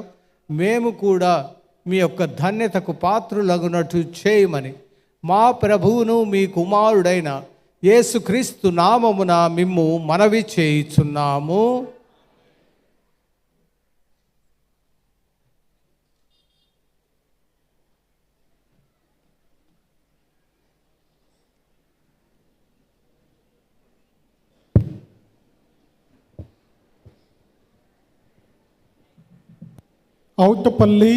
[SPEAKER 4] మేము కూడా మీ యొక్క ధన్యతకు పాత్రులగునట్టు చేయమని మా ప్రభువును మీ కుమారుడైన యేసుక్రీస్తు నామమున మిమ్ము మనవి చేయుచున్నాము.
[SPEAKER 6] ఔటపల్లి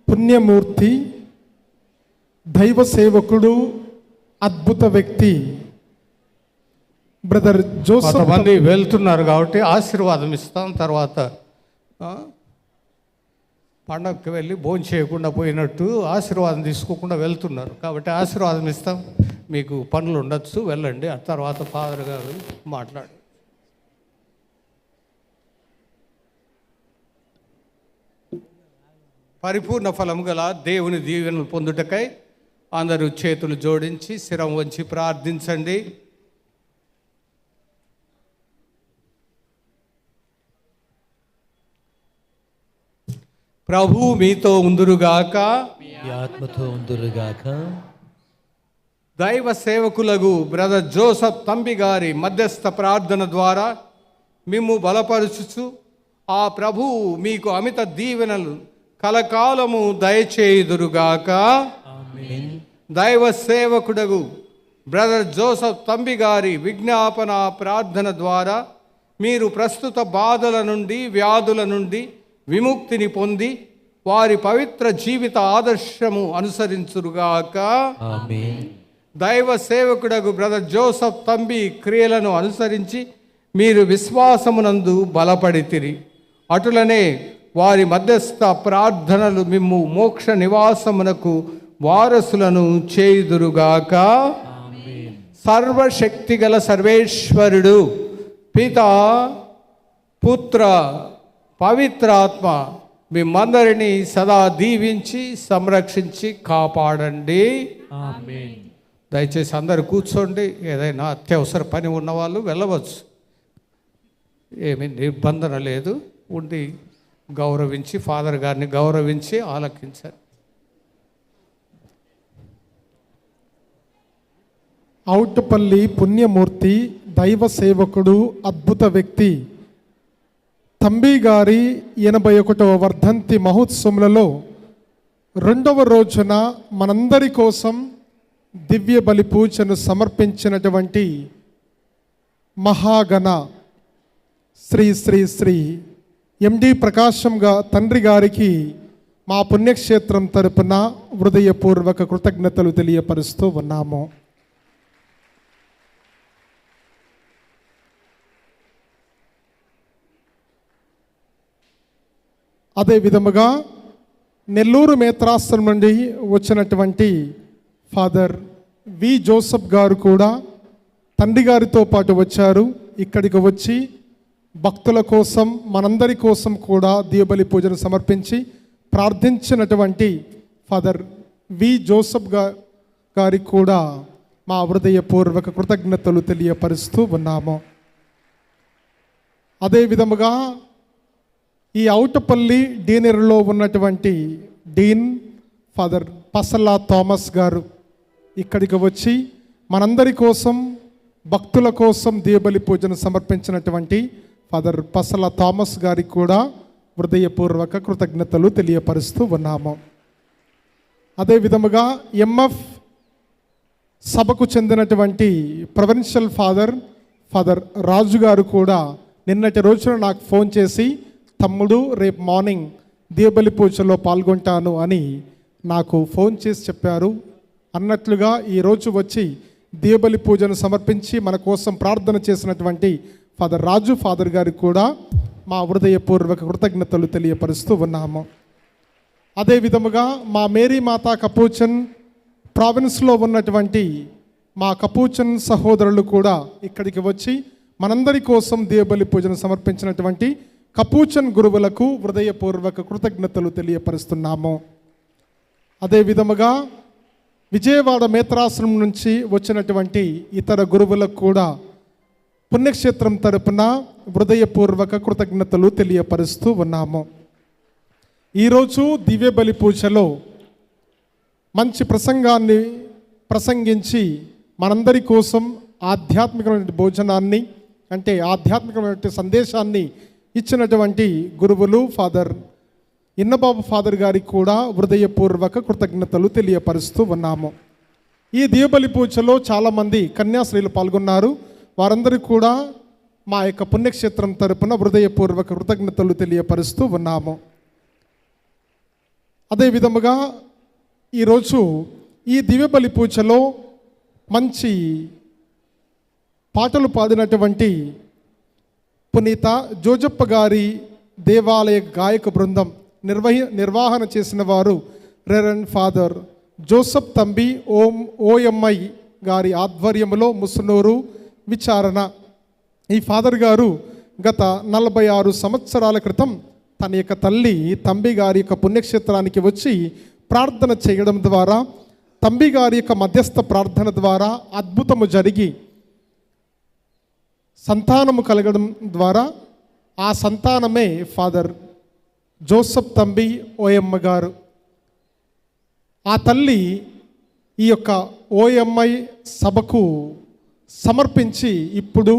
[SPEAKER 6] పుణ్యమూర్తి, దైవ సేవకుడు, అద్భుత వ్యక్తి బ్రదర్ జోసఫ్.
[SPEAKER 4] కొంతమంది వెళ్తున్నారు కాబట్టి ఆశీర్వాదం ఇస్తాం. తర్వాత పండగకి వెళ్ళి భోజనం చేయకుండా పోయినట్టు ఆశీర్వాదం తీసుకోకుండా వెళ్తున్నారు కాబట్టి ఆశీర్వాదం ఇస్తాం. మీకు పనులు ఉండొచ్చు, వెళ్ళండి. ఆ తర్వాత ఫాదర్ గారు మాట్లాడు. పరిపూర్ణ ఫలము గల దేవుని దీవెనలు పొందుటకై అందరూ చేతులు జోడించి శిరం వంచి ప్రార్థించండి. ప్రభు మీతో ఉందురుగాక,
[SPEAKER 1] మీ ఆత్మతో ఉందురుగాక.
[SPEAKER 4] దైవ సేవకులకు బ్రదర్ జోసఫ్ తంబి గారి మధ్యస్థ ప్రార్థన ద్వారా మిమ్ము బలపరుచుచు ఆ ప్రభువు మీకు అమిత దీవెనలు కలకాలము దయచేయుదురుగాక. దైవ సేవకుడగు బ్రదర్ జోసఫ్ తంబి గారి విజ్ఞాపన ప్రార్థన ద్వారా మీరు ప్రస్తుత బాధల నుండి, వ్యాధుల నుండి విముక్తిని పొంది వారి పవిత్ర జీవిత ఆదర్శము అనుసరించురుగాక. దైవ సేవకుడగు బ్రదర్ జోసఫ్ తంబి క్రియలను అనుసరించి మీరు విశ్వాసమునందు బలపడితిరి. అటులనే వారి మధ్యస్థ ప్రార్థనలు మిమ్ము మోక్ష నివాసమునకు వారసులను చేయుదురుగాక. సర్వశక్తిగల సర్వేశ్వరుడు పిత, పుత్ర, పవిత్రాత్మ మిమ్మందరినీ సదా దీవించి సంరక్షించి కాపాడండి. దయచేసి అందరు కూర్చోండి. ఏదైనా అత్యవసర పని ఉన్నవాళ్ళు వెళ్ళవచ్చు, ఏమీ నిర్బంధన లేదు. ఉండి గౌరవించి ఫాదర్ గారిని గౌరవించి ఆలకించారు.
[SPEAKER 6] ఔటపల్లి పుణ్యమూర్తి, దైవ సేవకుడు, అద్భుత వ్యక్తి తంబి గారి 81వ వర్ధంతి మహోత్సవములలో 2వ రోజున మనందరి కోసం దివ్య బలి పూజను సమర్పించినటువంటి మహాగణ శ్రీ శ్రీ శ్రీ ఎండి ప్రకాశంగా తండ్రి గారికి మా పుణ్యక్షేత్రం తరపున హృదయపూర్వక కృతజ్ఞతలు తెలియపరుస్తూ ఉన్నాము. అదే విధముగా నెల్లూరు మేత్రాశ్రమం నుండి వచ్చినటువంటి ఫాదర్ వి జోసఫ్ గారు కూడా తండ్రి గారితో పాటు వచ్చారు. ఇక్కడికి వచ్చి భక్తుల కోసం మనందరి కోసం కూడా దీపబలి పూజను సమర్పించి ప్రార్థించినటువంటి ఫాదర్ వి జోసఫ్ గారికి కూడా మా హృదయపూర్వక కృతజ్ఞతలు తెలియపరుస్తూ ఉన్నాము. అదే విధముగా ఈ ఔటపల్లి డీనెరులో ఉన్నటువంటి డీన్ ఫాదర్ పసల్లా థామస్ గారు ఇక్కడికి వచ్చి మనందరి కోసం భక్తుల కోసం దీపబలి పూజను సమర్పించినటువంటి ఫాదర్ పసల్లా థామస్ గారికి కూడా హృదయపూర్వక కృతజ్ఞతలు తెలియపరుస్తూ ఉన్నాము. అదే విధముగా ఎంఎఫ్ సభకు చెందినటువంటి ప్రొవిన్షియల్ ఫాదర్ రాజు గారు కూడా నిన్నటి రోజున నాకు ఫోన్ చేసి, తమ్ముడు రేపు మార్నింగ్ దీపబలి పూజలో పాల్గొంటాను అని నాకు ఫోన్ చేసి చెప్పారు. అన్నట్లుగా ఈరోజు వచ్చి దీపబలి పూజను సమర్పించి మన కోసం ప్రార్థన చేసినటువంటి ఫాదర్ రాజు ఫాదర్ గారికి కూడా మా హృదయపూర్వక కృతజ్ఞతలు తెలియపరుస్తూ ఉన్నాము. అదే విధముగా మా మేరీ మాతా కపూచన్ ప్రావిన్స్లో ఉన్నటువంటి మా కపూచన్ సహోదరులు కూడా ఇక్కడికి వచ్చి మనందరి కోసం దీపబలి పూజను సమర్పించినటువంటి కపూచన్ గురువులకు హృదయపూర్వక కృతజ్ఞతలు తెలియపరుస్తున్నాము. అదే విధముగా విజయవాడ మేత్రాశ్రమం నుంచి వచ్చినటువంటి ఇతర గురువులకు కూడా పుణ్యక్షేత్రం తరపున హృదయపూర్వక కృతజ్ఞతలు తెలియపరుస్తూ ఉన్నాము. ఈరోజు దివ్య బలి పూజలో మంచి ప్రసంగాన్ని ప్రసంగించి మనందరి కోసం ఆధ్యాత్మికమైన భోజనాన్ని అంటే ఆధ్యాత్మికమైన సందేశాన్ని ఇచ్చినటువంటి గురువులు ఫాదర్ ఇన్నబాబు ఫాదర్ గారికి కూడా హృదయపూర్వక కృతజ్ఞతలు తెలియపరుస్తూ ఉన్నాము. ఈ దీపబలి పూజలో చాలామంది కన్యాశ్రీలు పాల్గొన్నారు. వారందరికీ కూడా మా యొక్క పుణ్యక్షేత్రం తరపున హృదయపూర్వక కృతజ్ఞతలు తెలియపరుస్తూ ఉన్నాము. అదే విధముగా ఈరోజు ఈ దివ్యబలి పూజలో మంచి పాటలు పాడినటువంటి పునీత జోజప్ప గారి దేవాలయ గాయక బృందం నిర్వహణ చేసిన వారు రెవరెండ్ ఫాదర్ జోసఫ్ తంబి ఓఎంఐ గారి ఆధ్వర్యంలో ముసునూరు విచారణ. ఈ ఫాదర్ గారు గత 46 సంవత్సరాల క్రితం తన యొక్క తల్లి తంబి గారి యొక్క పుణ్యక్షేత్రానికి వచ్చి ప్రార్థన చేయడం ద్వారా, తంబి గారి యొక్క మధ్యస్థ ప్రార్థన ద్వారా అద్భుతము జరిగి సంతానము కలగడం ద్వారా ఆ సంతానమే ఫాదర్ జోసఫ్ తంబి ఓఎమ్మ గారు. ఆ తల్లి ఈ యొక్క ఓఎంఐ సభకు సమర్పించి ఇప్పుడు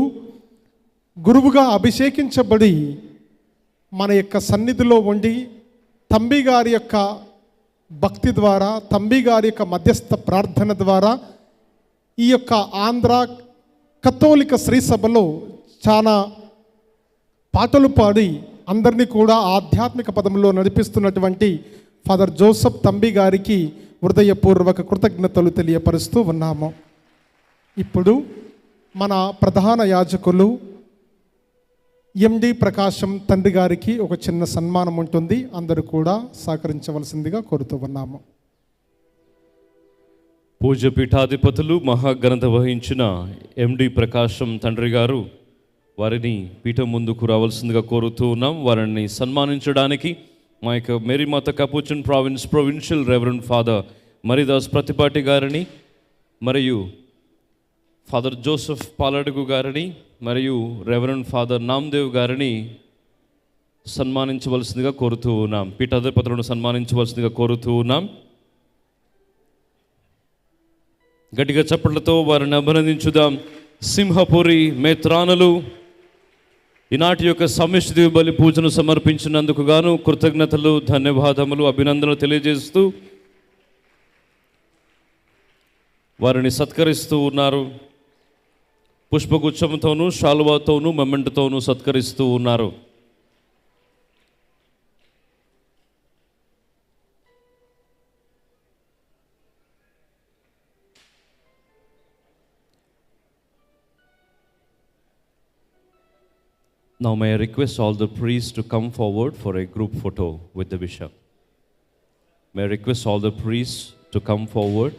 [SPEAKER 6] గురువుగా అభిషేకించబడి మన యొక్క సన్నిధిలో ఉండి తంబి గారి యొక్క భక్తి ద్వారా, తంబి గారి యొక్క మధ్యస్థ ప్రార్థన ద్వారా ఈ యొక్క ఆంధ్ర కథోలిక శ్రీ సభలో చాలా పాటలు పాడి అందరినీ కూడా ఆధ్యాత్మిక పదంలో నడిపిస్తున్నటువంటి ఫాదర్ జోసఫ్ తంబి గారికి హృదయపూర్వక కృతజ్ఞతలు తెలియపరుస్తూ ఉన్నాము. ఇప్పుడు మన ప్రధాన యాజకులు ఎండి ప్రకాశం తండ్రి గారికి ఒక చిన్న సన్మానం ఉంటుంది. అందరూ కూడా సహకరించవలసిందిగా కోరుతూ ఉన్నాము.
[SPEAKER 2] పూజ పీఠాధిపతులు మహాఘనత వహించిన ఎండి ప్రకాశం తండ్రి గారు వారిని పీఠం ముందుకు రావాల్సిందిగా కోరుతూ ఉన్నాం. వారిని సన్మానించడానికి మా యొక్క మేరీమాత కపూచన్ provincial reverend father Maridas Prathipati గారిని మరియు ఫాదర్ జోసెఫ్ పాలడుగు గారిని మరియు రెవరెండ్ ఫాదర్ నామ్దేవ్ గారిని సన్మానించవలసిందిగా కోరుతూ ఉన్నాం. పీఠాధిపతులను సన్మానించవలసిందిగా కోరుతూ ఉన్నాం. గట్టిగా చప్పట్లతో వారిని అభినందించుదాం. సింహపురి మేత్రానులు ఈనాటి యొక్క సమిష్టి బలి పూజను సమర్పించినందుకు గాను కృతజ్ఞతలు, ధన్యవాదములు, అభినందనలు తెలియజేస్తూ వారిని సత్కరిస్తూ ఉన్నారు. పుష్పగుచ్చంతోనూ శాలువాతోనూ మెమెంటతోనూ సత్కరిస్తూ ఉన్నారు. Now may I request all the priests to come forward for a group photo with the bishop. May I request all the priests to come forward